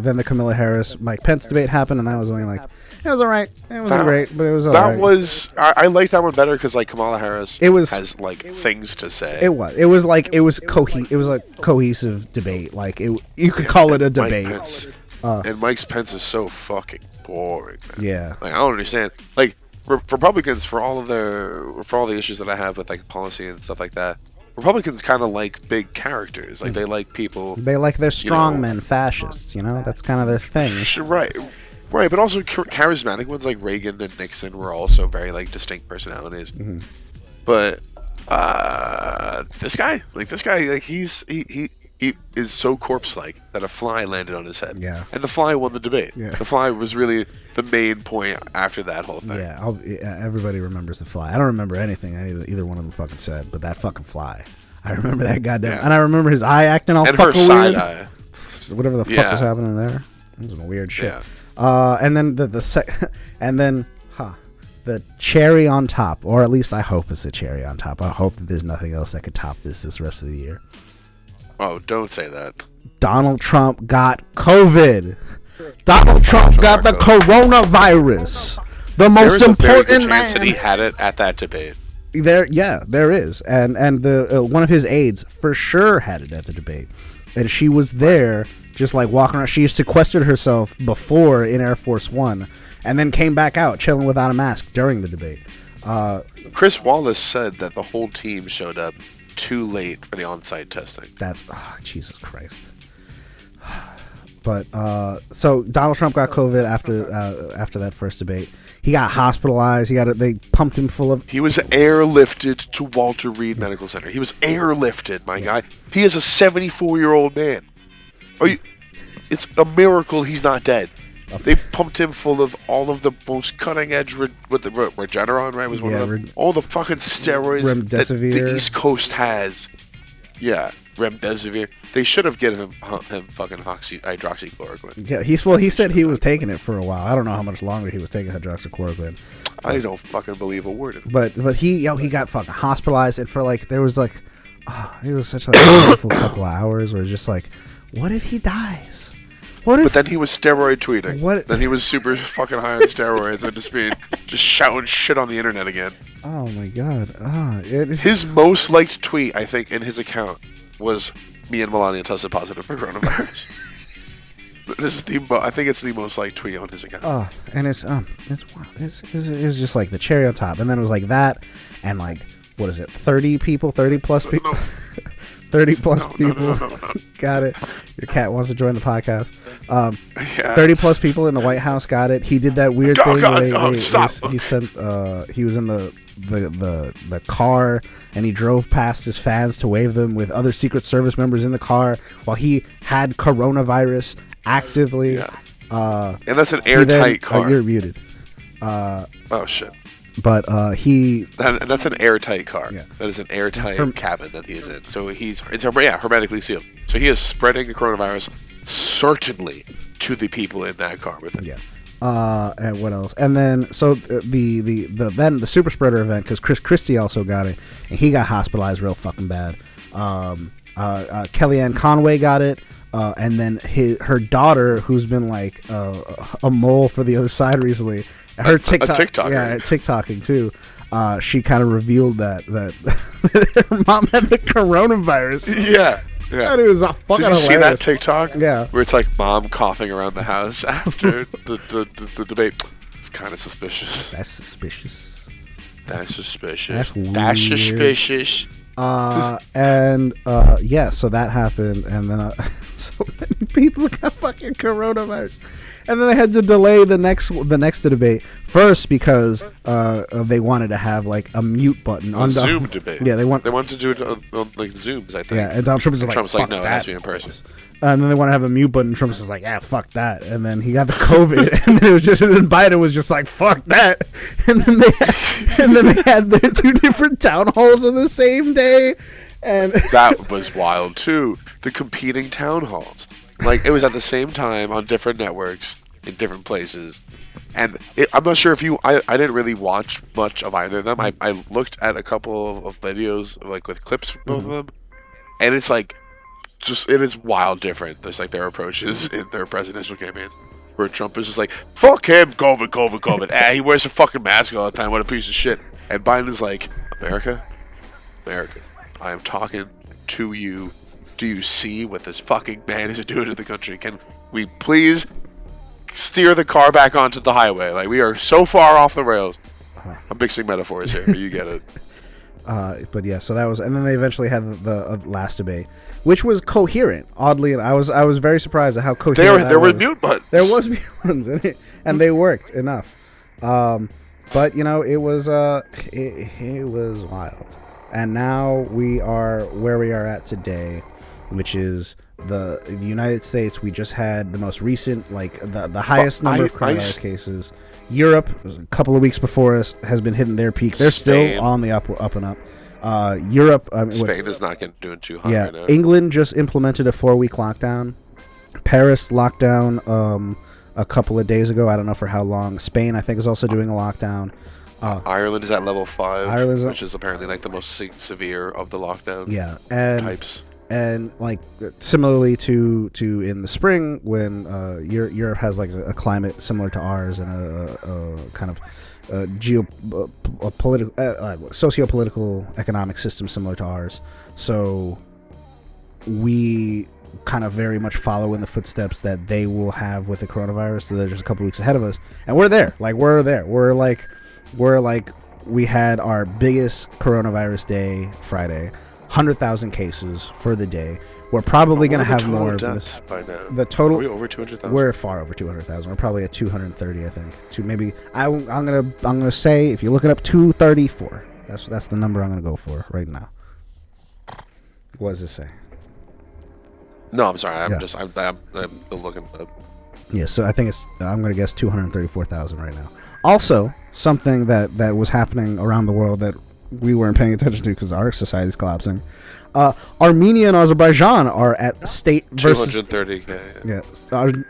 Then the Kamala Harris Mike Pence debate happened, and that was only like, it was alright. It wasn't great, but it was alright. That was I liked that one better because, like, Kamala Harris has like things to say. It was a cohesive debate. Like, you could call it a debate. And Mike Pence is so fucking boring, man. Yeah. Like, I don't understand. Like, Republicans, for all the issues that I have with, like, policy and stuff like that, Republicans kind of like big characters. Like, they like people. They like their strongmen, fascists. You know, that's kind of their thing. Right. But also charismatic ones like Reagan and Nixon were also very, like, distinct personalities. Mm-hmm. But this guy, like, he is so corpse-like that a fly landed on his head. Yeah. And the fly won the debate. Yeah. The fly was really the main point after that whole thing. Yeah, everybody remembers the fly. I don't remember anything either one of them fucking said, but that fucking fly. I remember that goddamn. And I remember his eye acting all fucking weird. And her side eye. Whatever the fuck was happening there. It was weird shit. Yeah. And then the cherry on top, or at least I hope it's the cherry on top. I hope that there's nothing else that could top this rest of the year. Oh, don't say that. Donald Trump got COVID. Donald Trump got the coronavirus. The most important man. That he had it at that debate. There is, and the one of his aides for sure had it at the debate, and she was there, just like walking around. She sequestered herself before in Air Force One, and then came back out chilling without a mask during the debate. Chris Wallace said that the whole team showed up too late for the on-site testing. That's Jesus Christ. But so Donald Trump got COVID after that first debate. He got hospitalized. They pumped him full of. He was airlifted to Walter Reed Medical Center. He was airlifted, my guy. He is a 74-year-old man. It's a miracle he's not dead. They pumped him full of all of the most cutting-edge Regeneron, right? Was one of them. All the fucking steroids that the East Coast has. Yeah, remdesivir. They should have given him fucking hydroxychloroquine. Yeah, he said he was taking it for a while. I don't know how much longer he was taking hydroxychloroquine. I don't fucking believe a word of it. But he got fucking hospitalized, and for like it was such a painful couple of hours where it's just like, what if he dies? But then he was steroid tweeting. Then he was super fucking high on steroids and just shouting shit on the internet again. Oh my god. His most liked tweet, I think, in his account was me and Melania tested positive for coronavirus. I think it's the most liked tweet on his account. And it's just like the cherry on top, and then it was like that, and like, what is it, 30 plus people. 30 plus people. No. Got it. Your cat wants to join the podcast. Yeah. 30 plus people in the White House got it. He did that weird thing where stop. he sent he was in the car and he drove past his fans to wave them with other Secret Service members in the car while he had coronavirus actively. Yeah. And that's an airtight car. You're muted. Oh shit. But that's an airtight car. Yeah. That is an airtight cabin that he is in. So hermetically sealed. So he is spreading the coronavirus certainly to the people in that car with him. Yeah. And what else? And then so the super spreader event, because Chris Christie also got it and he got hospitalized real fucking bad. Kellyanne Conway got it. And then her daughter, who's been like a mole for the other side recently, her TikToker. Yeah, TikToking too. She kind of revealed that her mom had the coronavirus. Yeah. And it was fucking hilarious. Did you see that TikTok? Yeah. Where it's like mom coughing around the house after the debate. It's kind of suspicious. That's suspicious. That's suspicious. That's weird. That's suspicious. Yeah, so that happened, and then so many people got fucking coronavirus, and then they had to delay the next debate first because they wanted to have like a mute button on the Zoom debate. Yeah, they wanted to do it on like Zooms, I think. Yeah, and Donald Trump is like, no, it has to be in person. And then they want to have a mute button. Trump's just like, yeah, fuck that. And then he got the COVID, and then then Biden was just like, fuck that. And then they had the two different town halls on the same day, and that was wild too. The competing town halls, like it was at the same time on different networks in different places. And I'm not sure if I didn't really watch much of either of them. I looked at a couple of videos like with clips from both of them, and it's like. It is wild different. There's like their approaches in their presidential campaigns, where Trump is just like, "Fuck him, COVID." He wears a fucking mask all the time. What a piece of shit. And Biden is like, America, I am talking to you. Do you see what this fucking man is doing to the country? Can we please steer the car back onto the highway? Like we are so far off the rails. I'm mixing metaphors here, but you get it. But yeah, so that was, and then they eventually had the last debate, which was coherent. Oddly, I was very surprised at how coherent there were mute buttons. There was mute buttons in it, and they worked enough. But you know, it was wild. And now we are where we are at today, which is the United States. We just had the most recent, like the highest number of coronavirus cases. Europe, a couple of weeks before us, has been hitting their peak. They're still on the up and up. Europe, Spain is not doing too hot right now. England just implemented a 4-week lockdown. Paris locked down a couple of days ago. I don't know for how long. Spain, I think, is also doing a lockdown. Ireland is at level 5, which is apparently like the most severe of the lockdown types. And like similarly to in the spring when Europe has like a climate similar to ours and a kind of socio-political economic system similar to ours, so we kind of very much follow in the footsteps that they will have with the coronavirus. So they're just a couple weeks ahead of us, and we're there. We had our biggest coronavirus day Friday. 100,000 cases for the day. We're probably going to have more of this. By now. The total. Are we over 200,000? We're far over 200,000. We're probably at 230, I think. I'm gonna say if you're looking up 234. That's the number I'm gonna go for right now. What does it say? No, I'm sorry. I'm looking up. Yeah, so I think I'm gonna guess 234,000 right now. Also, something that was happening around the world that we weren't paying attention to because our society is collapsing. Armenia and Azerbaijan are at state versus 230. Yeah,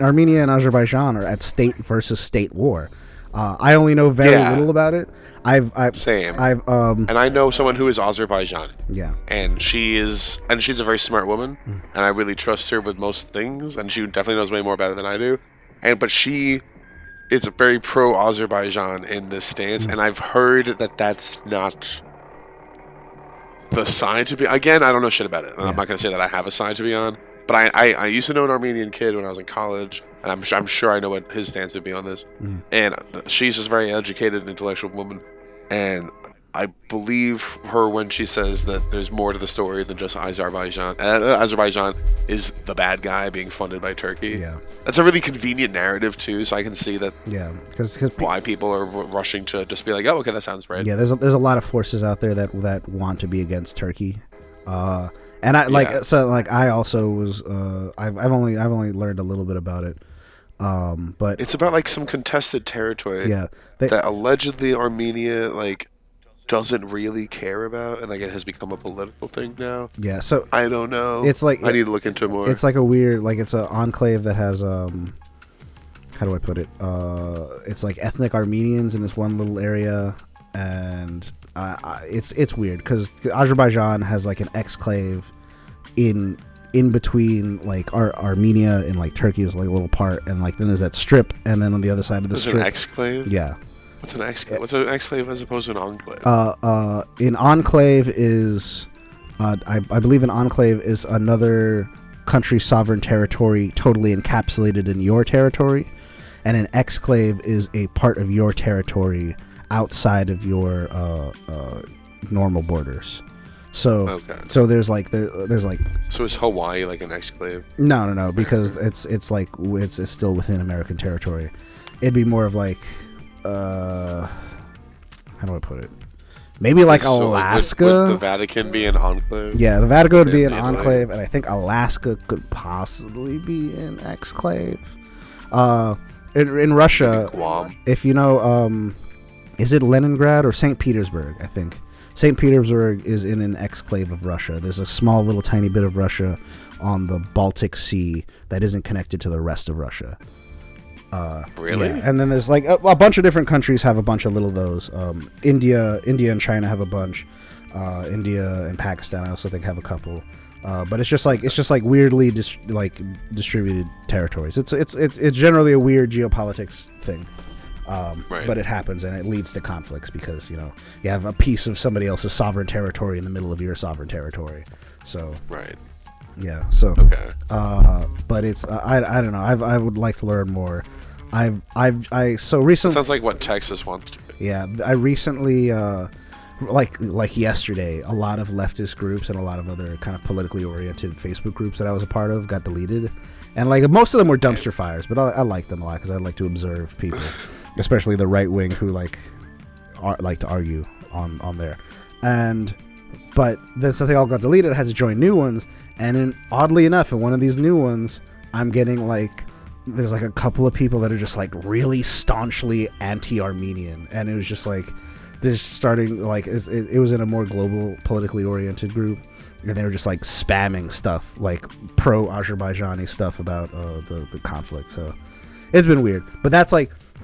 Armenia and Azerbaijan are at state versus state war. I only know very little about it. Same. And I know someone who is Azerbaijan. Yeah. And she's a very smart woman, and I really trust her with most things, and she definitely knows way more about it than I do. But she is very pro Azerbaijan in this stance, and I've heard that that's not the side to be. Again, I don't know shit about it, and I'm not going to say that I have a side to be on. But I used to know an Armenian kid when I was in college, and I'm sure I know what his stance would be on this. And she's just a very educated, intellectual woman, and I believe her when she says that there's more to the story than just Azerbaijan. Azerbaijan is the bad guy being funded by Turkey. Yeah, that's a really convenient narrative too. So I can see that. Yeah, because why people are rushing to just be like, oh, okay, that sounds right. Yeah, there's a lot of forces out there that want to be against Turkey. And I I also was I've only learned a little bit about it. But it's about like some contested territory. Yeah, that allegedly Armenia doesn't really care about, and it has become a political thing now. Yeah, so I don't know. It's I need to look into it more. It's like a weird, it's an enclave that has how do I put it? It's like ethnic Armenians in this one little area, and it's weird because Azerbaijan has an exclave in between Armenia and Turkey is a little part, and then there's that strip, and then on the other side of the strip, an exclave. Yeah. What's an exclave? What's an exclave as opposed to an enclave? An enclave is, I believe, an enclave is another country's sovereign territory totally encapsulated in your territory, and an exclave is a part of your territory outside of your normal borders. So, okay. So there's So is Hawaii an exclave? No, because it's still within American territory. It'd be more of how do I put it? Maybe Alaska. Would the Vatican be an enclave? Yeah, the Vatican would be an enclave, and I think Alaska could possibly be an exclave. In Russia, Guam. If you know, is it Leningrad or St. Petersburg? I think St. Petersburg is in an exclave of Russia. There's a small little tiny bit of Russia on the Baltic Sea that isn't connected to the rest of Russia. Really? Yeah. And then there's a bunch of different countries have a bunch of little those. India and China have a bunch. India and Pakistan I also think have a couple. But it's just weirdly distributed territories. It's generally a weird geopolitics thing. Right. But it happens, and it leads to conflicts because you have a piece of somebody else's sovereign territory in the middle of your sovereign territory. So right. Yeah. So okay. But it's I don't know. I would like to learn more. So recently. Sounds like what Texas wants to be. Yeah, I recently, like yesterday, a lot of leftist groups and a lot of other kind of politically oriented Facebook groups that I was a part of got deleted, and most of them were dumpster fires. But I like them a lot because I like to observe people, especially the right wing who like to argue on there, but then so they all got deleted. I had to join new ones, and then oddly enough, in one of these new ones, I'm getting there's a couple of people that are just really staunchly anti-Armenian, and it was just this starting it was in a more global politically oriented group, and they were just spamming stuff pro-Azerbaijani stuff about the conflict. So it's been weird, but that's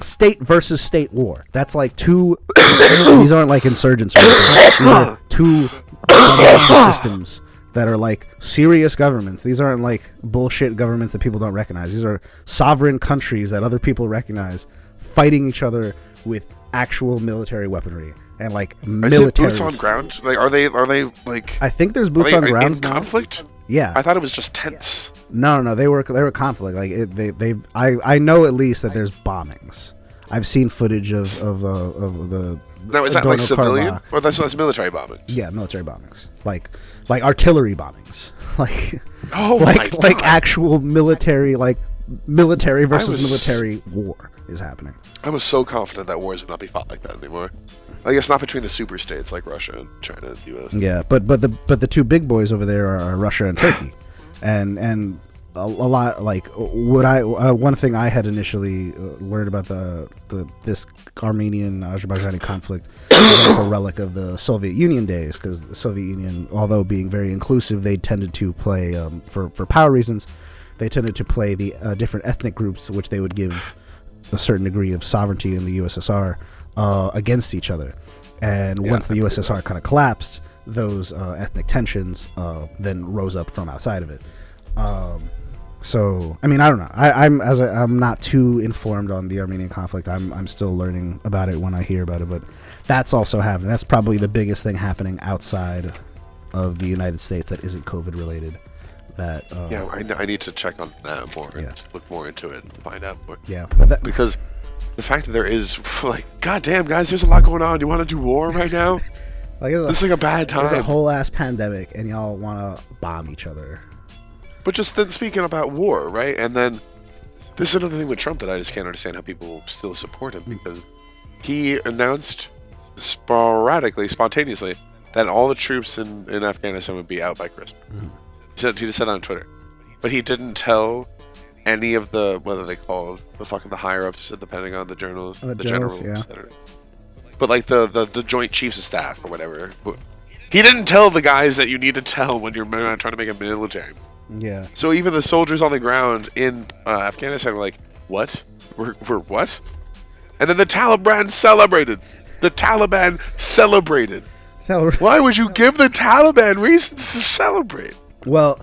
state versus state war. That's two these aren't insurgents or anything. These are two governmental systems that are serious governments. These aren't bullshit governments that people don't recognize. These are sovereign countries that other people recognize fighting each other with actual military weaponry and military boots on ground. Are they I think there's boots on ground in conflict. Yeah, I thought it was just tents. No, they were conflict. I know at least that there's bombings. I've seen footage of the. Now, is that civilian or that's military bombings? Yeah, military bombings, like artillery bombings, God. actual military, military versus military war is happening. I was so confident that wars would not be fought like that anymore. It's not between the super states like Russia and China and the U.S. Yeah, but the two big boys over there are Russia and Turkey, and a lot one thing I had initially learned about this Armenian Azerbaijani conflict is a relic of the Soviet Union days, because the Soviet Union, although being very inclusive, they tended to play for power reasons. They tended to play the different ethnic groups, which they would give a certain degree of sovereignty in the USSR against each other. And once the USSR kind of collapsed, those ethnic tensions then rose up from outside of it. So I mean, I don't know. I'm not too informed on the Armenian conflict. I'm still learning about it when I hear about it. But that's also happening. That's probably the biggest thing happening outside of the United States that isn't COVID related. I need to check on that more and just look more into it and find out more. Yeah, because the fact that there is, like, goddamn, guys, there's a lot going on. You want to do war right now? Like, this is like a bad time. There's a whole ass pandemic, and y'all want to bomb each other. But just then speaking about war, right? And then this is another thing with Trump that I just can't understand how people still support him, because he announced spontaneously, that all the troops in Afghanistan would be out by Christmas. He just said that on Twitter. But he didn't tell any of the, what are they called? The higher ups at the Pentagon, the generals, yeah. But like the Joint Chiefs of Staff or whatever. He didn't tell the guys that you need to tell when you're trying to make a military. Yeah. So even the soldiers on the ground in Afghanistan were like, what? We're what? And then the Taliban celebrated. Why would you give the Taliban reasons to celebrate? Well,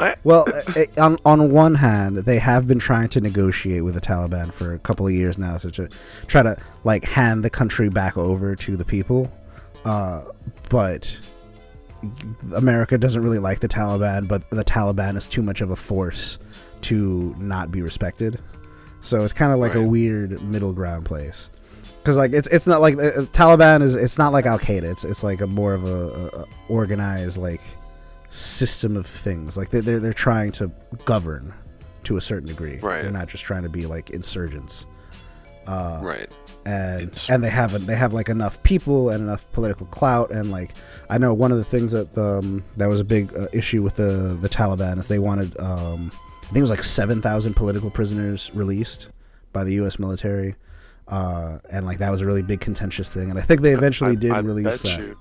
on one hand, they have been trying to negotiate with the Taliban for a couple of years now, so to try to like hand the country back over to the people. But America doesn't really like the Taliban, but the Taliban is too much of a force to not be respected. So it's kind of like a weird middle ground place. Because like it's not like Taliban is, it's not like Al Qaeda. It's like a more of a organized like system of things. Like they're trying to govern to a certain degree. Right. They're not just trying to be like insurgents. Right. And they have like enough people and enough political clout, and like I know one of the things that that was a big issue with the Taliban is they wanted I think it was like 7,000 political prisoners released by the U.S. military. And like that was a really big contentious thing, and I think they eventually did release that.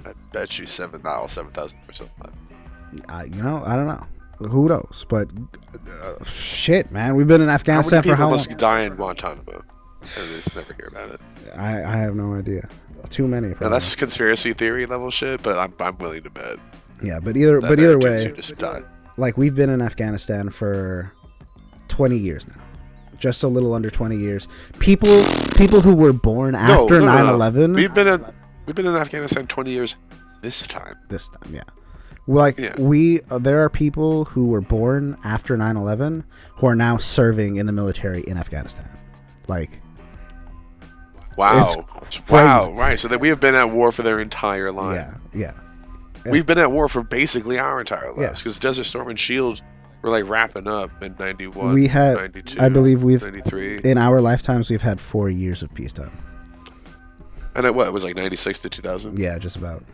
I bet you 7,000 or something. I don't know. Who knows? But shit, man, we've been in Afghanistan for how long? How many people must die in Guantanamo? I just never hear about it. I have no idea. Too many. Now, that's conspiracy theory level shit, but I'm willing to bet. Yeah, but either way, just died. Like we've been in Afghanistan for 20 years now. Just a little under 20 years. People who were born after 9/11. We've been in Afghanistan 20 years this time. Yeah. Like there are people who were born after 9/11 who are now serving in the military in Afghanistan. Like, wow, right. So that we have been at war for their entire life. Yeah. We've been at war for basically our entire lives, because Desert Storm and Shield were like wrapping up in 91, we had, 92, I believe 93. In our lifetimes, we've had 4 years of peacetime. And it was like 96 to 2000? Yeah, just about.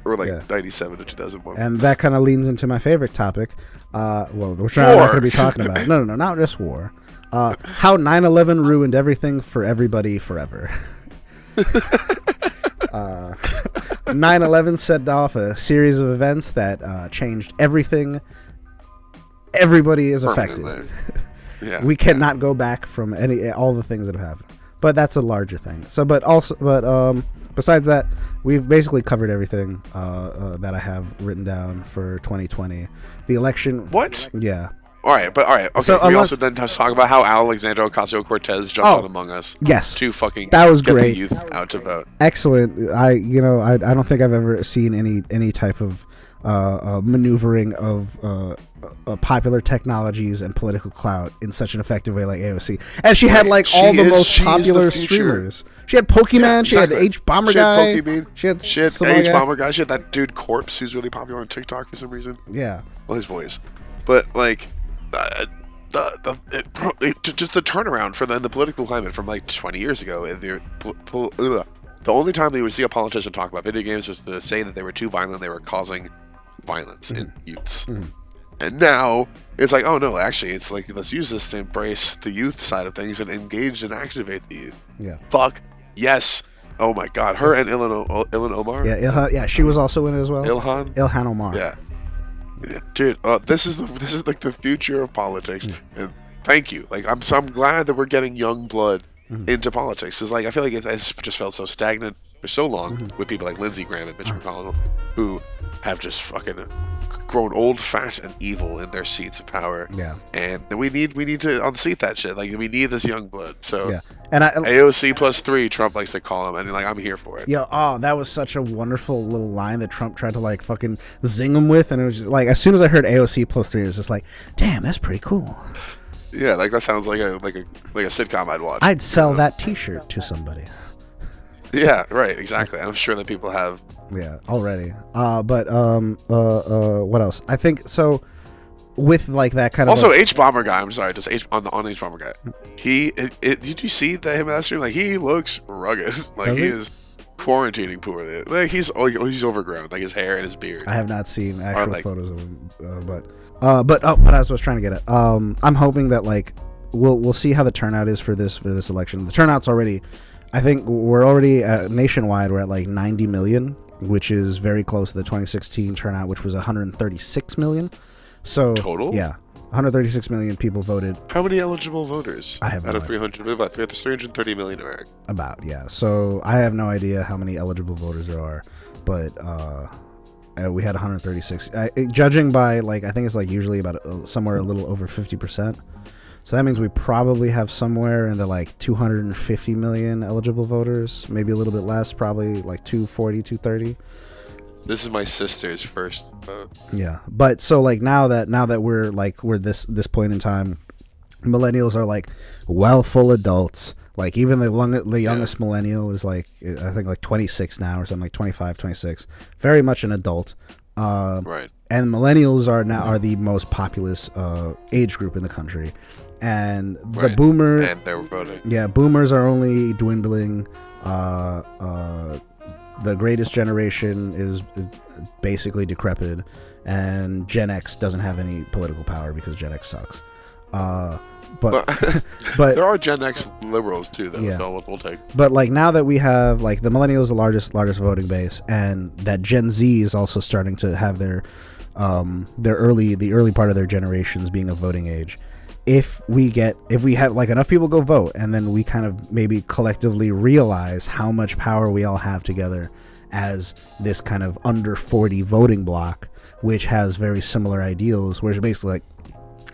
Or like 97 to 2001. And that kind of leans into my favorite topic. Which I'm not going to be talking about. No, not just war. How 9/11 ruined everything for everybody forever. 9/11 set off a series of events that changed everything. Everybody is affected. We cannot go back from all the things that have happened. But that's a larger thing. So, besides that, we've basically covered everything that I have written down for 2020. The election. What? Yeah. All right. Okay. So we also then talk about how Alexandra Ocasio-Cortez jumped on Among Us. Yes. To fucking that was get great. The youth out to vote. Excellent. I don't think I've ever seen any type of maneuvering of popular technologies and political clout in such an effective way like AOC. And she had like all the most popular streamers. She had Pokemon. She had H Bomber Guy. She had H Bomber Guy. She had that dude Corpse, who's really popular on TikTok for some reason. Yeah. Well, his voice, but like just the turnaround for the political climate from like 20 years ago. The only time we would see a politician talk about video games was to say that they were too violent. They were causing violence in youths. And now it's like, oh no, actually, it's like, let's use this to embrace the youth side of things and engage and activate the youth. Yeah. Fuck yes. Oh my god, her and Ilhan Omar. Yeah, Ilhan. Yeah, she was also in it as well. Ilhan Omar. Yeah. Dude, this is like the future of politics, and thank you. Like, I'm glad that we're getting young blood into politics. Cause like I feel like it's just felt so stagnant for so long with people like Lindsey Graham and Mitch McConnell, who have just fucking grown old, fat, and evil in their seats of power. Yeah. And we need to unseat that shit. Like, we need this young blood. So yeah. And AOC +3, Trump likes to call him, and like, I'm here for it. Yeah. Oh, that was such a wonderful little line that Trump tried to like fucking zing him with, and it was just like, as soon as I heard AOC +3, it was just like, damn, that's pretty cool. Yeah, like that sounds like a sitcom I'd watch. I'd sell that T-shirt to somebody. Yeah, right, exactly. I'm sure that people have. Yeah, already. But what else? I think so. With like that kind also, of H Bomber guy. I'm sorry, just on H Bomber guy. Did you see him in that stream? Like he looks rugged. Like he is quarantining poorly. Like he's overgrown. Like his hair and his beard. I have not seen actual photos of him, but I was trying to get it. I'm hoping that like we'll see how the turnout is for this election. The turnout's already, I think we're already nationwide. We're at like 90 million, which is very close to the 2016 turnout, which was 136 million. So total, yeah, 136 million people voted. How many eligible voters? I have out of 300, about 330 million Americans. About, yeah. So I have no idea how many eligible voters there are, but we had 136. Judging by like, I think it's like usually about somewhere a little over 50%. So that means we probably have somewhere in the like 250 million eligible voters, maybe a little bit less, probably like 240, 230. This is my sister's first vote. Yeah, but so like now that we're this point in time, millennials are like full adults. Like even the youngest millennial is like, I think like 26 now or something, like 25, 26. Very much an adult. Right. And millennials are the most populous age group in the country, and the boomers. And they're voting. Yeah, boomers are only dwindling. The greatest generation is basically decrepit, and Gen X doesn't have any political power because Gen X sucks. But there are Gen X liberals too, though. Yeah. So we'll take. But like now that we have like the millennials, the largest voting base, and that Gen Z is also starting to have the early part of their generations being of voting age. If we have like enough people go vote, and then we kind of maybe collectively realize how much power we all have together as this kind of under 40 voting block, which has very similar ideals, where it's basically like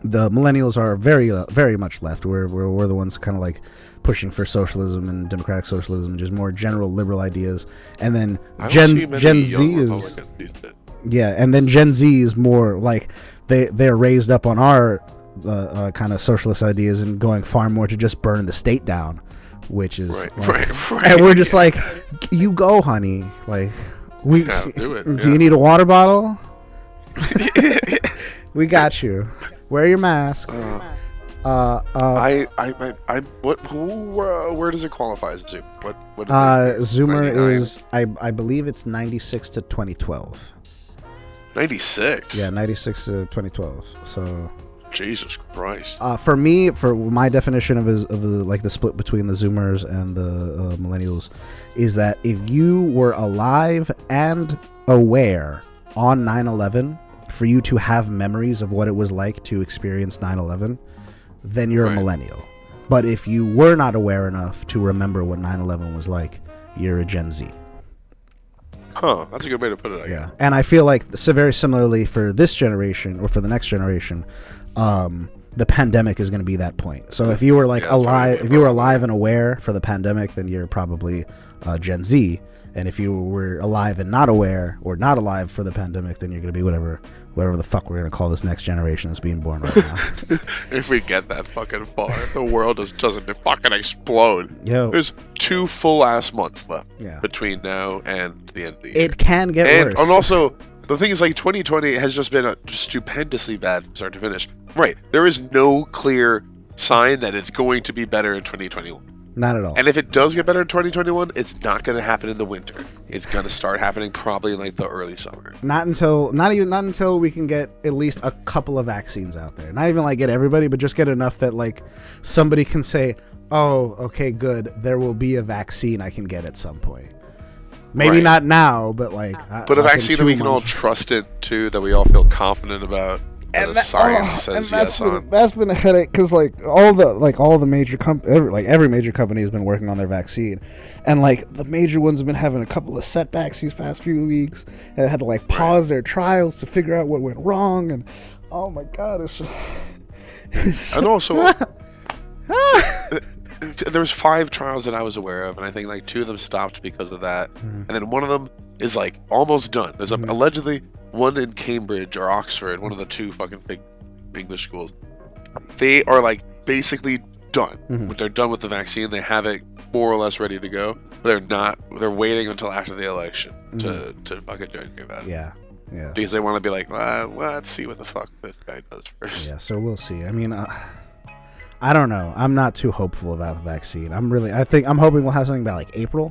the millennials are very very much left. We're the ones kind of like pushing for socialism and democratic socialism, just more general liberal ideas, and then Gen Z is and then Gen Z is more like they're raised up on our kind of socialist ideas and going far more to just burn the state down, which is right. And we're just like, you go, honey. Like we do it. Do you need a water bottle? We got you. Wear your mask. Where does it qualify as Zoom? What Zoomer is I believe it's 96 to 2012. 96. Yeah, 96 to 2012. So Jesus Christ. For me, for my definition of like the split between the Zoomers and the millennials, is that if you were alive and aware on 9/11, for you to have memories of what it was like to experience 9/11, then you're a millennial. But if you were not aware enough to remember what 9/11 was like, you're a Gen Z. Huh, that's a good way to put it, I guess. And I feel like very similarly for this generation or for the next generation, the pandemic is going to be that point. So if you were like alive, if you were alive and aware for the pandemic, then you're probably Gen Z. And if you were alive and not aware or not alive for the pandemic, then you're going to be whatever the fuck we're going to call this next generation that's being born right now. If we get that fucking far, the world doesn't fucking explode. There's 2 full ass months left between now and the end of the year. It can get worse. And also, the thing is, like, 2020 has just been stupendously bad from start to finish. Right. There is no clear sign that it's going to be better in 2021. Not at all. And if it does get better in 2021, it's not going to happen in the winter. It's going to start happening probably in like the early summer. Not until we can get at least a couple of vaccines out there. Not even like get everybody, but just get enough that like somebody can say, "Oh, okay, good. There will be a vaccine I can get at some point." Maybe not now, but like. But a vaccine that we can all trust it to, that we all feel confident about. And science says that's been a headache, because like all the major every major company has been working on their vaccine, and like the major ones have been having a couple of setbacks these past few weeks, and they had to like pause their trials to figure out what went wrong, and oh my god, it's and also there was 5 trials that I was aware of, and I think like 2 of them stopped because of that, and then one of them is like almost done. There's allegedly one in Cambridge or Oxford, one of the 2 fucking big English schools. They are like basically done. They're done with the vaccine. They have it more or less ready to go. They're not. They're waiting until after the election to fucking do anything about it. Yeah. Because they want to be like, well, let's see what the fuck this guy does first. Yeah. So we'll see. I mean, I don't know. I'm not too hopeful about the vaccine. I'm hoping we'll have something by like April.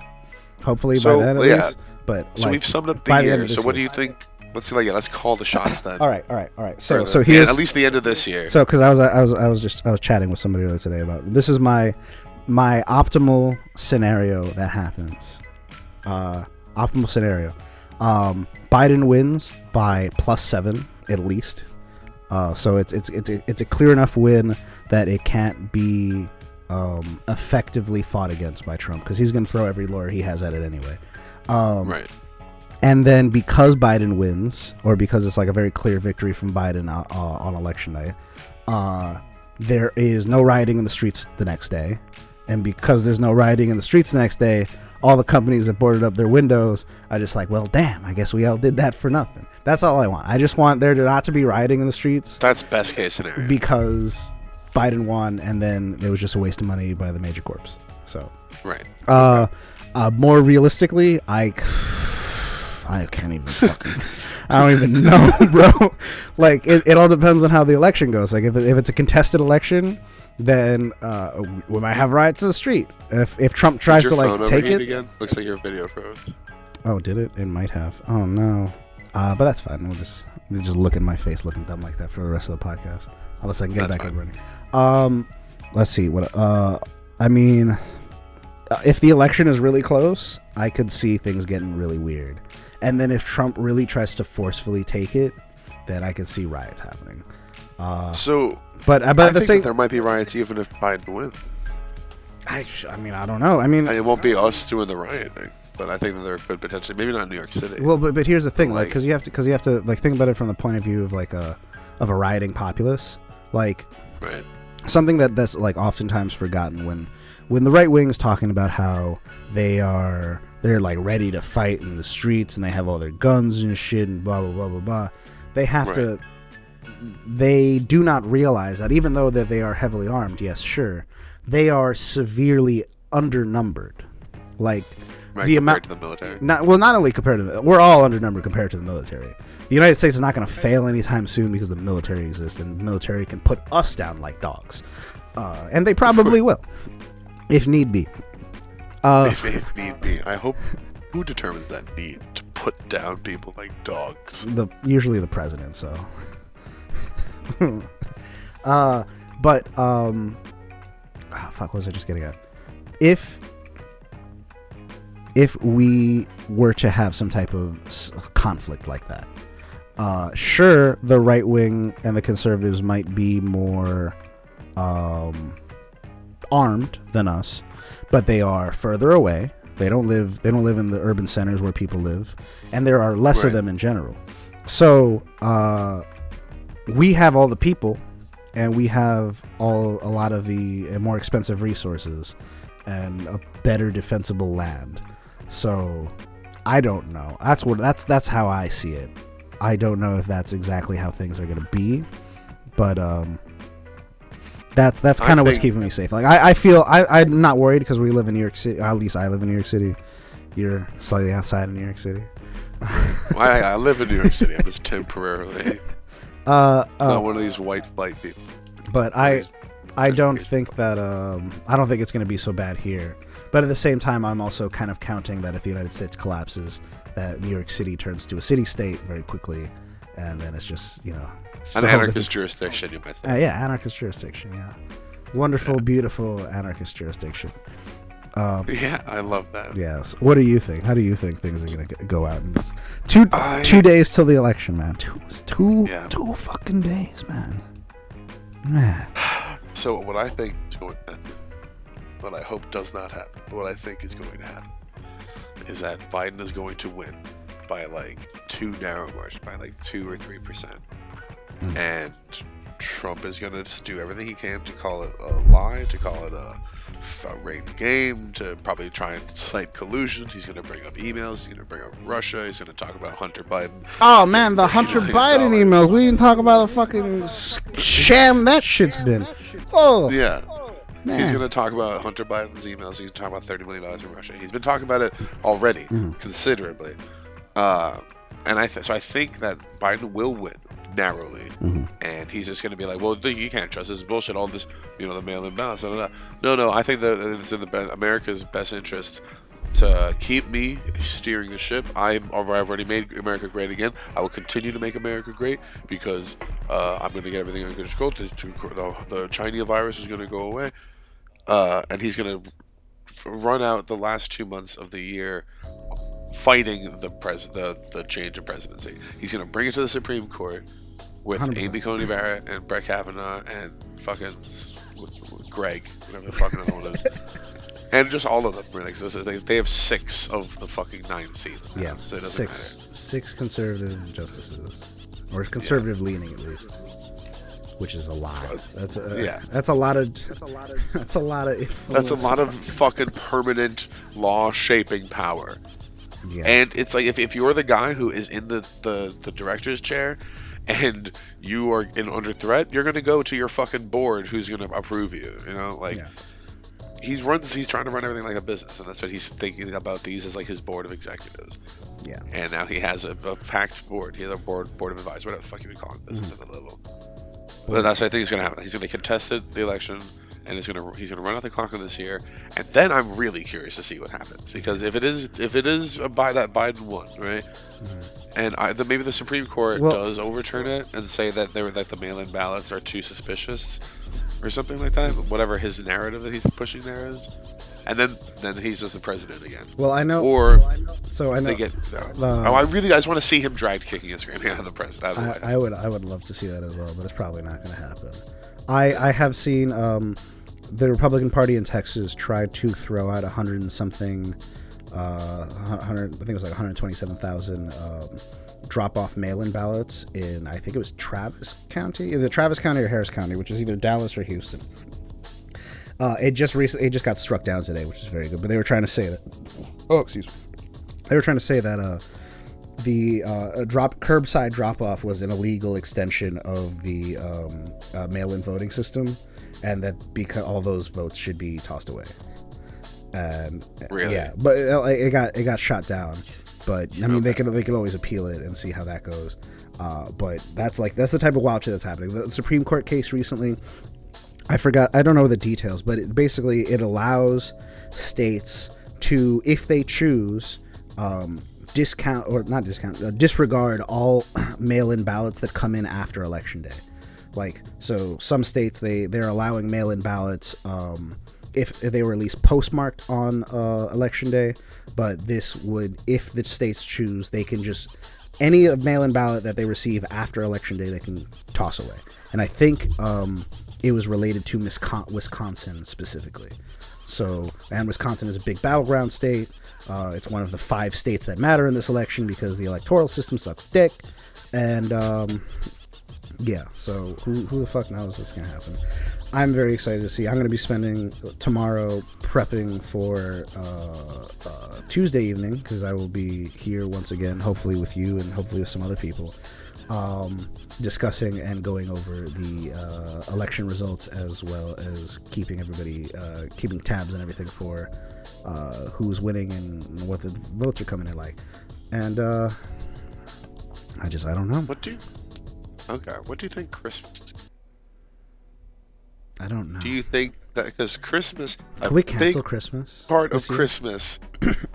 Hopefully by then at least. But so we've summed up the year. So what do you think? Let's see. Let's call the shots then. All right. So here's at least the end of this year. So because I was chatting with somebody earlier today about this is my optimal scenario that happens. Optimal scenario. Biden wins by +7 at least. So it's a clear enough win that it can't be effectively fought against by Trump because he's going to throw every lawyer he has at it anyway. Right. And then because Biden wins, or because it's like a very clear victory from Biden on election night, there is no rioting in the streets the next day. And because there's no rioting in the streets the next day, all the companies that boarded up their windows are just like, well, damn, I guess we all did that for nothing. That's all I want. I just want there to not to be rioting in the streets. That's best case scenario. Because Biden won, and then it was just a waste of money by the major corps. So, right. More realistically, I can't even fucking. I don't even know, bro. Like it all depends on how the election goes. Like if it's a contested election, then we might have riots in the street. If Trump tries to like take it again, looks like your video froze. Oh, did it? It might have. Oh no. But that's fine. We'll just look at my face looking dumb like that for the rest of the podcast, unless I can get it back up running. Let's see what. I mean, if the election is really close, I could see things getting really weird. And then if Trump really tries to forcefully take it, then I could see riots happening. But at the same, there might be riots even if Biden wins. I mean, I don't know. I mean, it won't be us doing the rioting, but I think that there could potentially, maybe not in New York City. Well, but here's the thing, like, because you have to like think about it from the point of view of like a rioting populace, like right. Something that's like oftentimes forgotten when the right wing is talking about how they're like ready to fight in the streets and they have all their guns and shit and blah blah blah blah blah. They have to. They do not realize that even though that they are heavily armed, yes, sure, they are severely undernumbered. Like the amount to the military. Not only compared to we're all undernumbered compared to the military. The United States is not going to fail anytime soon because the military exists and the military can put us down like dogs, and they probably will, if need be. If need be, I hope. Who determines that need to put down people like dogs? Usually the president. So. Fuck, what was I just getting at? If we were to have some type of conflict like that, sure, the right wing and the conservatives might be more armed than us, but they are further away. They don't live in the urban centers where people live, and there are less of them in general. So we have all the people, and we have a lot of the more expensive resources and a better defensible land. So I don't know. That's how I see it. I don't know if that's exactly how things are going to be, but that's kind of what's keeping me safe. Like I feel I'm not worried because we live in New York City. At least I live in New York City. You're slightly outside of New York City. Well, I live in New York City. I'm just temporarily not one of these white flight people. But I don't think that I don't think it's going to be so bad here. But at the same time, I'm also kind of counting that if the United States collapses, that New York City turns to a city-state very quickly, and then it's just, an anarchist jurisdiction, you might say. Yeah, anarchist jurisdiction, yeah. Wonderful, beautiful anarchist jurisdiction. Yeah, I love that. Yes. What do you think? How do you think things are going to go out? In this? Two days till the election, man. Two fucking days, man. So what I think is going to happen, what I hope does not happen, what I think is going to happen, is that Biden is going to win by like two narrow margins, by like 2 or 3%. And Trump is going to just do everything he can to call it a lie, to call it a rigged game, to probably try and cite collusions. He's going to bring up emails. He's going to bring up Russia. He's going to talk about Hunter Biden. Oh, man, the Hunter Biden emails. We didn't talk about the fucking sham that shit's been. Oh, yeah. man. He's going to talk about Hunter Biden's emails. He's talking about $30 million from Russia. He's been talking about it already, considerably. And I think that Biden will win narrowly, and he's just going to be like, well, you can't trust this bullshit, all this, the mail-in ballots. No, I think that it's in America's best interest to keep me steering the ship. I've already made America great again. I will continue to make America great because I'm going to get everything under control. The Chinese virus is going to go away, and he's going to run out the last 2 months of the year fighting the change of presidency. He's going to bring it to the Supreme Court with 100%. Amy Coney Barrett and Brett Kavanaugh and fucking Greg, whatever the fucking other one is. And just all of them, really. They have 6 of the fucking 9 seats now, yeah, so it doesn't matter. 6 conservative justices, or conservative leaning at least, which is a lot. That's a lot of influence. That's a lot of fucking permanent law shaping power. Yeah. And it's like if you're the guy who is in the director's chair and you are under threat, you're going to go to your fucking board who's going to approve you, Yeah. He's trying to run everything like a business, and that's what he's thinking about these as like his board of executives. Yeah. And now he has a packed board. He has a board of advisors, whatever the fuck you would call it, business at the level. But that's what I think is going to happen. He's going to contest the election, and he's going to run out the clock on this year. And then I'm really curious to see what happens, because if it is by that Biden won, right? And maybe the Supreme Court does overturn it and say that the mail-in ballots are too suspicious or something like that, whatever his narrative that he's pushing there is, and then he's just the president again. Well, I know. So I know. They get. I just want to see him dragged kicking his screaming out of the president. I would love to see that as well, but it's probably not going to happen. I have seen the Republican Party in Texas tried to throw out 100 and something, 100. I think it was like 127,000. Drop-off mail-in ballots in, I think it was Travis County, either Travis County or Harris County, which is either Dallas or Houston. It just got struck down today, which is very good. But they were trying to say that. Oh, excuse me. They were trying to say that the curbside drop-off was an illegal extension of the mail-in voting system, and that because all those votes should be tossed away. And really, yeah, but it got shot down. But I mean, they could always appeal it and see how that goes. But that's the type of wild shit that's happening. The Supreme Court case recently, I don't know the details, but it allows states to, if they choose, disregard all mail-in ballots that come in after Election Day. So some states they're allowing mail-in ballots if they were at least postmarked on Election Day. But this would, if the states choose, they can just, any mail-in ballot that they receive after Election Day, they can toss away. And I think it was related to Wisconsin specifically. So, and Wisconsin is a big battleground state. It's one of the 5 states that matter in this election because the electoral system sucks dick. And yeah, so who the fuck knows what's going to happen? I'm very excited to see. I'm going to be spending tomorrow prepping for Tuesday evening, because I will be here once again, hopefully with you and hopefully with some other people, discussing and going over the election results, as well as keeping tabs and everything for who's winning and what the votes are coming in like. And I don't know. What do you think Christmas? I don't know. Do you think that because Christmas? Can we cancel Christmas?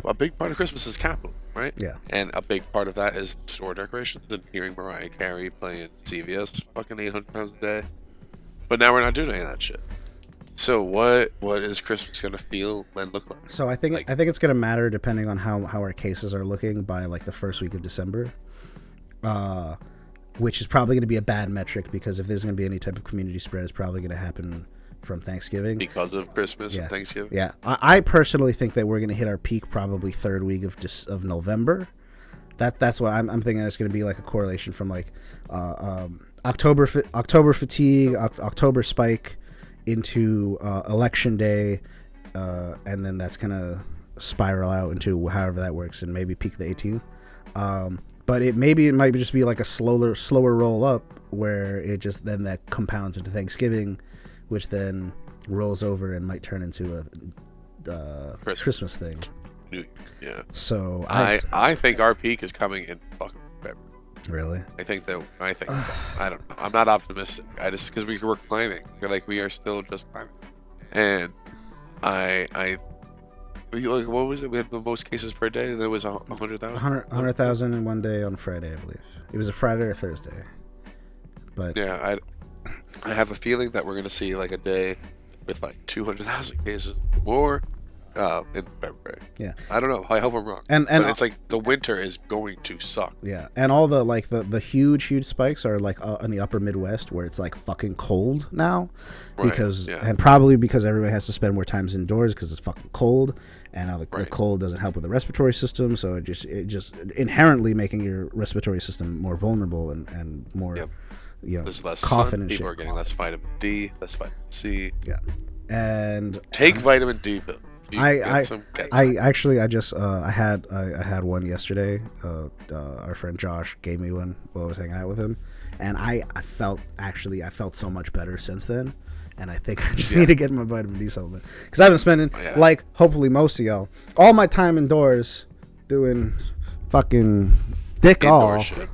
A big part of Christmas is Capitol, right? Yeah. And a big part of that is store decorations and hearing Mariah Carey playing CVS fucking 800 times a day. But now we're not doing any of that shit. So what is Christmas gonna feel and look like? So I think it's gonna matter depending on how our cases are looking by like the first week of December. Which is probably going to be a bad metric, because if there's going to be any type of community spread, it's probably going to happen from Thanksgiving. Because of Christmas and Thanksgiving? Yeah. I personally think that we're going to hit our peak probably third week of November. That's what I'm thinking. It's going to be like a correlation from like October fatigue, October spike into Election Day, and then that's going to spiral out into however that works, and maybe peak the 18th. But it might just be like a slower roll up, where it just then that compounds into Thanksgiving, which then rolls over and might turn into a Christmas thing. Yeah. So I think our peak is coming in fucking February. Really? I think I don't know. I'm not optimistic. I just because we're climbing. We are still just climbing. And what was it? We had the most cases per day. There was 100,000. 100,000 in one day on Friday, I believe. It was a Friday or Thursday. But yeah, I have a feeling that we're gonna see like a day with like 200,000 cases more in February. Yeah. I don't know. I hope I'm wrong. And but it's like the winter is going to suck. Yeah. And all the the huge spikes are like in the upper Midwest where it's like fucking cold now. Right. And probably because everybody has to spend more time indoors because it's fucking cold, and now the cold doesn't help with the respiratory system, so it just inherently making your respiratory system more vulnerable and more there's less coughing sun. and People shit. are getting less vitamin D, less vitamin C. Yeah. And take vitamin D pill. I had one yesterday. Our friend Josh gave me one while I was hanging out with him, and I felt so much better since then. And I think I just need to get my vitamin D supplement because I've been spending like hopefully most of y'all all my time indoors doing fucking dick indoor all. Shit.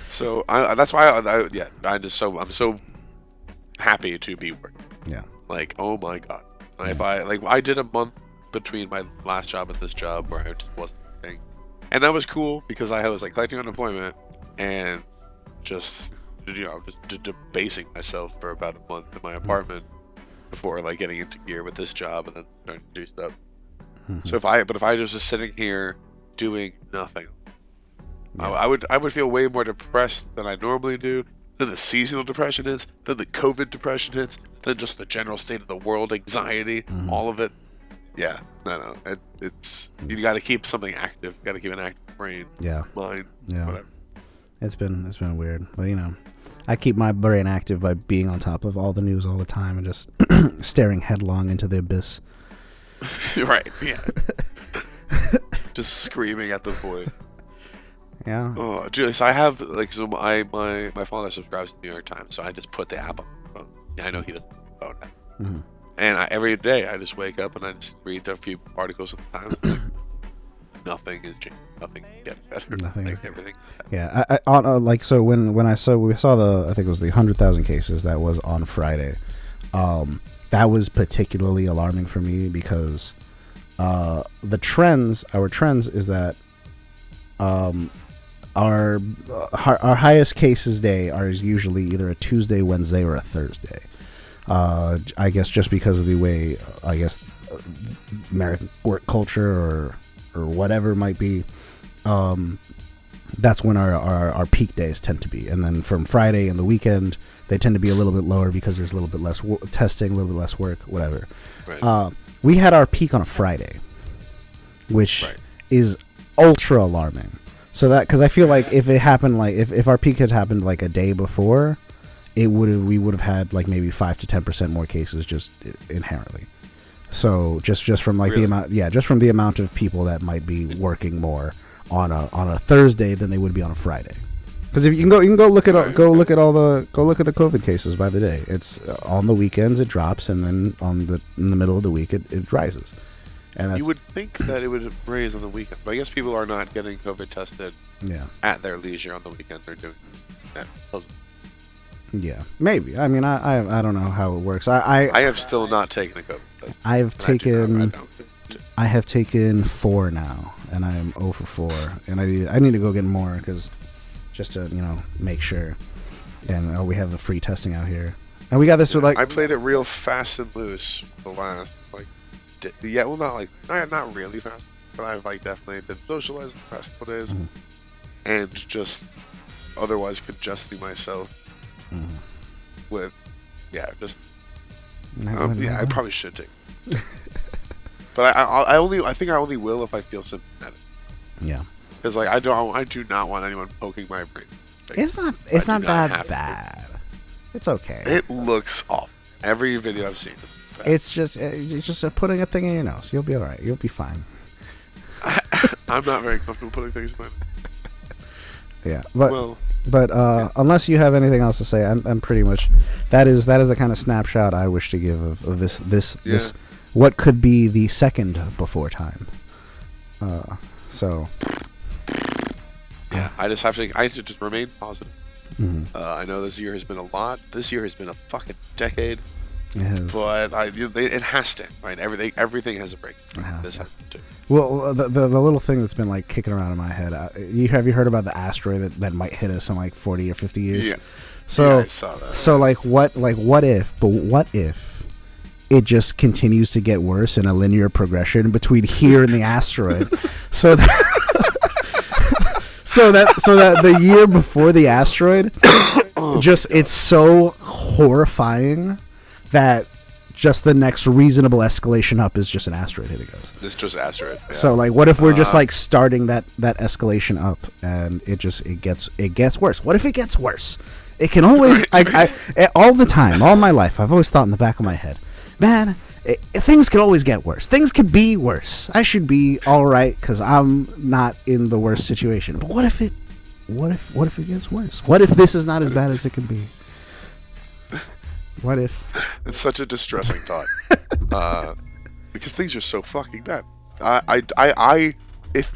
So that's why I'm so happy to be working. Yeah. Like, oh my god. If I did a month between my last job and this job where I just wasn't working, and that was cool because I was like collecting unemployment and just debasing myself for about a month in my apartment before like getting into gear with this job and then trying to do stuff. So if I was just sitting here doing nothing, I would feel way more depressed than I normally do. Then the seasonal depression hits, then the COVID depression hits, then just the general state of the world, anxiety, all of it. Yeah, no, it's you got to keep something active. You got to keep an active brain, mind, whatever. It's been weird, but I keep my brain active by being on top of all the news all the time and just staring headlong into the abyss. Right. Yeah. Just screaming at the void. Yeah. Oh, dude, so I have my father subscribes to the New York Times, so I just put the app on my phone. Yeah, I know he doesn't phone that. And every day I just wake up and I just read a few articles at the Times. Like, nothing is changing. Nothing getting better. Nothing. Like, everything. Yeah. So when we saw I think it was the 100,000 cases that was on Friday. That was particularly alarming for me because our trends is that our highest cases day is usually either a Tuesday, Wednesday, or a Thursday. I guess just because of the way American work culture or whatever might be, that's when our peak days tend to be. And then from Friday and the weekend, they tend to be a little bit lower because there's a little bit less testing, a little bit less work, whatever. Right. We had our peak on a Friday, which is ultra alarming. So that, because I feel like if it happened, like if our peak had happened like a day before, we would have had like maybe 5 to 10% more cases just inherently. So just from like the amount of people that might be working more on a Thursday than they would be on a Friday. Because if you can go look at the COVID cases by the day. It's on the weekends it drops, and then in the middle of the week it rises. And you would think that it would raise on the weekend, but I guess people are not getting COVID tested at their leisure on the weekend. They're doing that. Yeah, maybe. I mean, I don't know how it works. I have still not taken a COVID test. I have taken 4 now, and I am 0 for 4, and I need to go get more just to make sure. And we have the free testing out here, and we got this with I played it real fast and loose the last not really fast, but I've definitely been socializing the past couple days, and just otherwise congesting myself with I probably should take it. But I think I only will if I feel symptomatic. Yeah, because I do not want anyone poking my brain. It's not that bad. It's okay. It looks awful. Every video I've seen. It's just putting a thing in your nose. You'll be all right. You'll be fine. I'm not very comfortable putting things in my nose. Yeah, but unless you have anything else to say, I'm pretty much that is the kind of snapshot I wish to give of this what could be the second before time. So yeah, I just have to just remain positive. Mm-hmm. I know this year has been a lot. This year has been a fucking decade. But it has to, right? Everything has a break. This has to. Well, the little thing that's been like kicking around in my head. Have you heard about the asteroid that might hit us in like 40 or 50 years? Yeah. So I saw that. So what if it just continues to get worse in a linear progression between here and the asteroid? so that the year before the asteroid, it's so horrifying that just the next reasonable escalation up is just an asteroid hitting us. It's just asteroid. Yeah. So like, what if we're just like starting that escalation up, and it gets worse? What if it gets worse? It can always all the time, all my life, I've always thought in the back of my head, man, things could always get worse. Things could be worse. I should be all right because I'm not in the worst situation. But what if it gets worse? What if this is not as bad as it can be? What if? It's such a distressing thought, because things are so fucking bad. If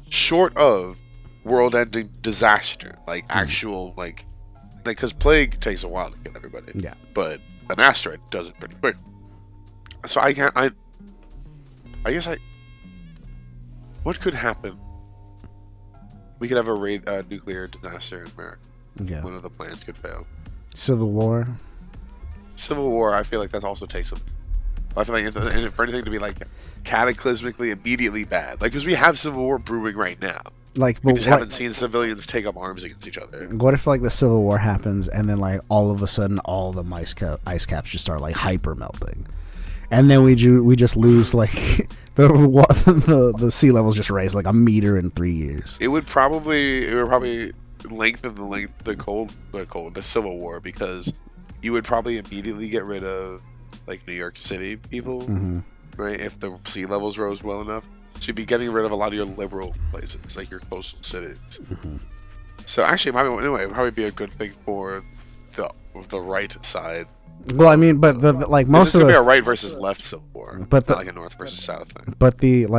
short of world-ending disaster, like actual like because plague takes a while to kill everybody. Yeah. But an asteroid does it pretty quick. So what could happen? We could have a nuclear disaster in America. Yeah. One of the plans could fail. Civil War, I feel like that also takes I feel like for anything to be like cataclysmically immediately bad, like because we have civil war brewing right now. Like we just haven't seen civilians take up arms against each other. What if like the Civil War happens and then like all of a sudden all the ice caps just start like hyper melting, and then we just lose like the sea levels just raise like a meter in 3 years. It would probably lengthen the Civil War, because you would probably immediately get rid of like New York City people, mm-hmm. right? If the sea levels rose well enough, so you'd be getting rid of a lot of your liberal places, like your coastal cities. Mm-hmm. So actually, it would probably be a good thing for the right side. Well, I mean, but like most of the be a right versus left Civil War, but not like a North versus South thing. But the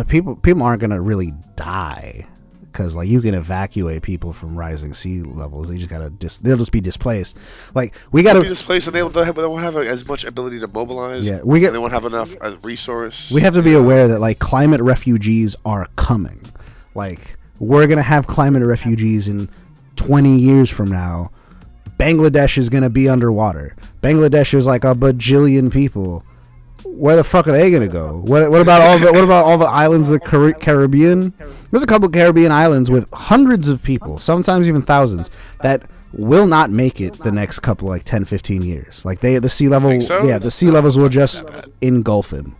people aren't gonna really die, because like you can evacuate people from rising sea levels. They just they'll just be displaced. Like we gotta be displaced, and they won't have as much ability to mobilize. Yeah, they won't have enough resource. We have to be aware that like climate refugees are coming. Like we're gonna have climate refugees in 20 years from now. Bangladesh is gonna be underwater. Bangladesh is like a bajillion people. Where the fuck are they gonna go? What about all the islands of the Caribbean? There's a couple Caribbean islands with hundreds of people, sometimes even thousands, that will not make it the next couple like 10, 15 years. Like the sea level, the sea levels will just engulf them.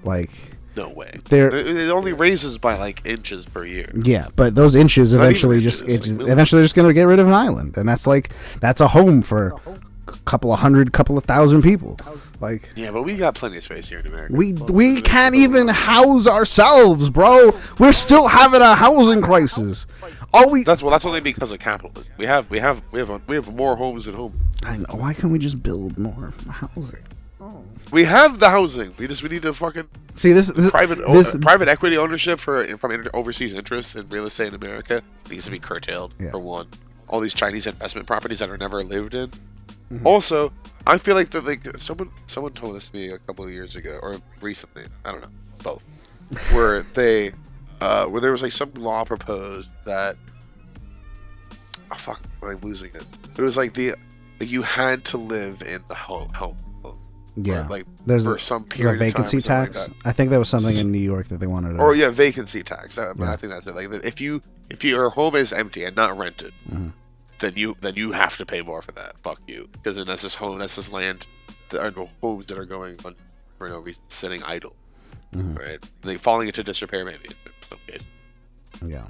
Like no way. It only raises by like inches per year. Yeah, but those inches eventually they're just gonna get rid of an island, and that's a home for a couple of thousand people. Like yeah, but we got plenty of space here in America. We can't even house ourselves, bro. We're still having a housing crisis. That's only because of capitalism. We have more homes at home. I know. Why can't we just build more housing? Oh. We have the housing. We need to fucking see this private equity ownership from overseas interests in real estate in America needs to be curtailed. Yeah. For one, all these Chinese investment properties that are never lived in. Mm-hmm. Also, I feel like someone told this to me a couple of years ago or recently. I don't know, both. Where there was like some law proposed that I'm losing it. It was like you had to live in the home. Yeah, like there's some period a vacancy of time tax. I think there was something in New York that they wanted. Vacancy tax. I think that's it. Like if your home is empty and not rented, mm-hmm. then you have to pay more for that. Fuck you, because then that's this land, that are no homes that are going on for no reason, sitting idle, mm-hmm. right? Like falling into disrepair maybe in some cases. Yeah,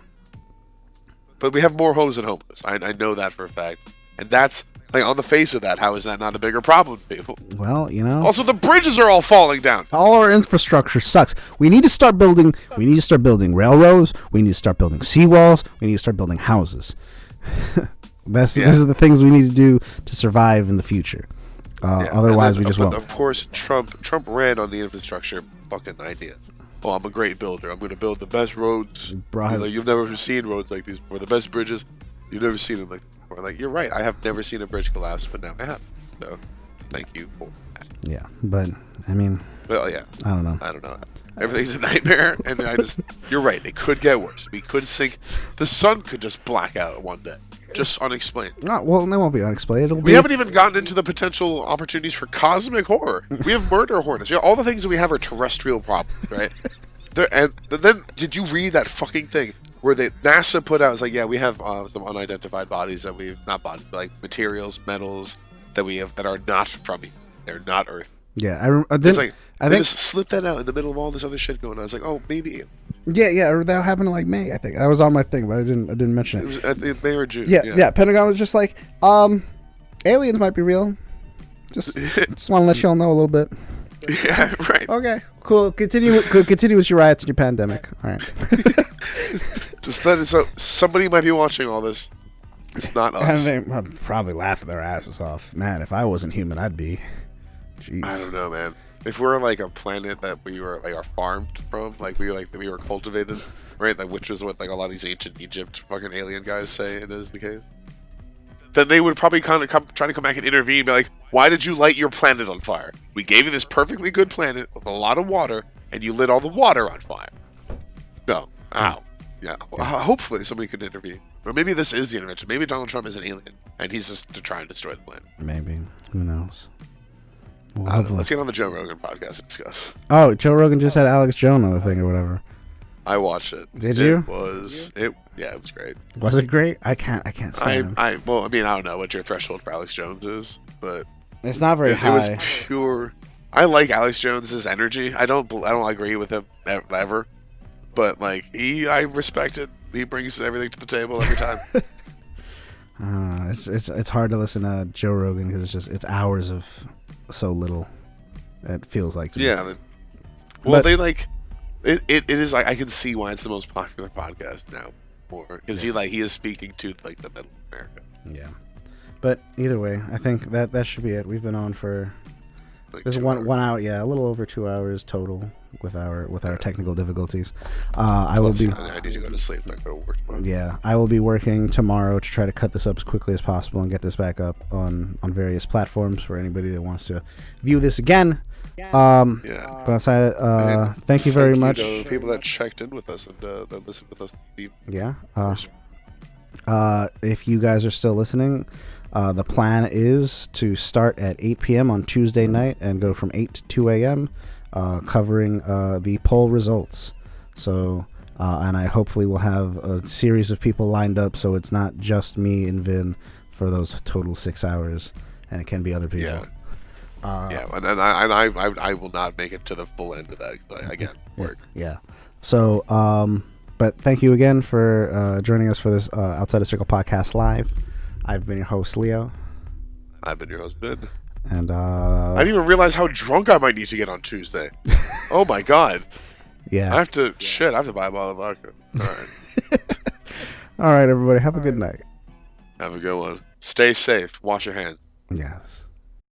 but we have more homes than homeless. I know that for a fact, and that's Like, on the face of that, how is that not a bigger problem to people? Well, Also, the bridges are all falling down. All our infrastructure sucks. We need to start building railroads. We need to start building seawalls. We need to start building houses. These are the things we need to do to survive in the future. Otherwise, we just won't. Of course, Trump ran on the infrastructure fucking idea. Oh, I'm a great builder. I'm going to build the best roads. You've never seen roads like these before. The best bridges. You've never seen them like this before. Like, you're right. I have never seen a bridge collapse, but now I have. So, thank you for that. Yeah, but, I mean... Well, yeah. I don't know. Everything's a nightmare, and you're right. It could get worse. We could sink. The sun could just black out one day. Just unexplained. Well, they won't be unexplained. We haven't even gotten into the potential opportunities for cosmic horror. We have murder hornets. All the things that we have are terrestrial problems, right? And then, did you read that fucking thing where NASA put out? It's like, yeah, we have some unidentified bodies that we've not bodies, but like materials, metals that we have that are not from Earth. They're not Earth. Yeah, I think just slipped that out in the middle of all this other shit going on. I was like, oh, maybe. Yeah, that happened in like May, I think. That was on my thing, but I didn't mention it. It was at May or June. Yeah. Pentagon was just like, aliens might be real. Just want to let y'all know a little bit. Yeah, right. Okay, cool. Continue with your riots and your pandemic. All right. Just let it. So somebody might be watching all this. It's not us. I'd probably laughing their asses off. Man, if I wasn't human, I'd be. Jeez. I don't know, man. If we're like a planet that we were like are farmed from, like we were cultivated, right? Like, which is what like a lot of these ancient Egypt fucking alien guys say it is the case. Then they would probably try to come back and intervene and be like, why did you light your planet on fire? We gave you this perfectly good planet with a lot of water, and you lit all the water on fire. No. Ow. Yeah. Well, hopefully somebody could intervene. Or maybe this is the intervention. Maybe Donald Trump is an alien, and he's just to try and destroy the planet. Maybe. Who knows? Well, let's get on the Joe Rogan podcast and discuss. Oh, Joe Rogan just had Alex Jones on the thing or whatever. I watched it. Did you? It was great. Was it great? I can't stand him. I don't know what your threshold for Alex Jones is, but it's not very high. It was pure. I like Alex Jones's energy. I don't agree with him ever, but like I respect it. He brings everything to the table every time. It's hard to listen to Joe Rogan because it's hours of so little. It feels like to me. Yeah. Well, they like it is like I can see why it's the most popular podcast now more because he is speaking to like the middle of America. Yeah. But either way, I think that should be it. We've been on for this one hour, a little over 2 hours total with our technical difficulties. I need to go to sleep. I go to work tomorrow. Yeah, I will be working tomorrow to try to cut this up as quickly as possible and get this back up on various platforms for anybody that wants to view this again. But outside, thank you very much to people that checked in with us and that listened with us. Yeah. If you guys are still listening, the plan is to start at 8 p.m. on Tuesday night and go from 8 to 2 a.m. Covering the poll results. So, and I hopefully will have a series of people lined up so it's not just me and Vin for those total 6 hours, and it can be other people. Yeah. And I will not make it to the full end of that because I can't work. Yeah. So, but thank you again for joining us for this Outside of Circle podcast live. I've been your host, Leo. I've been your host, Ben. And I didn't even realize how drunk I might need to get on Tuesday. Oh my god. Yeah. I have to buy a bottle of vodka. All right. All right, everybody. Have a good night. Have a good one. Stay safe. Wash your hands. Yes.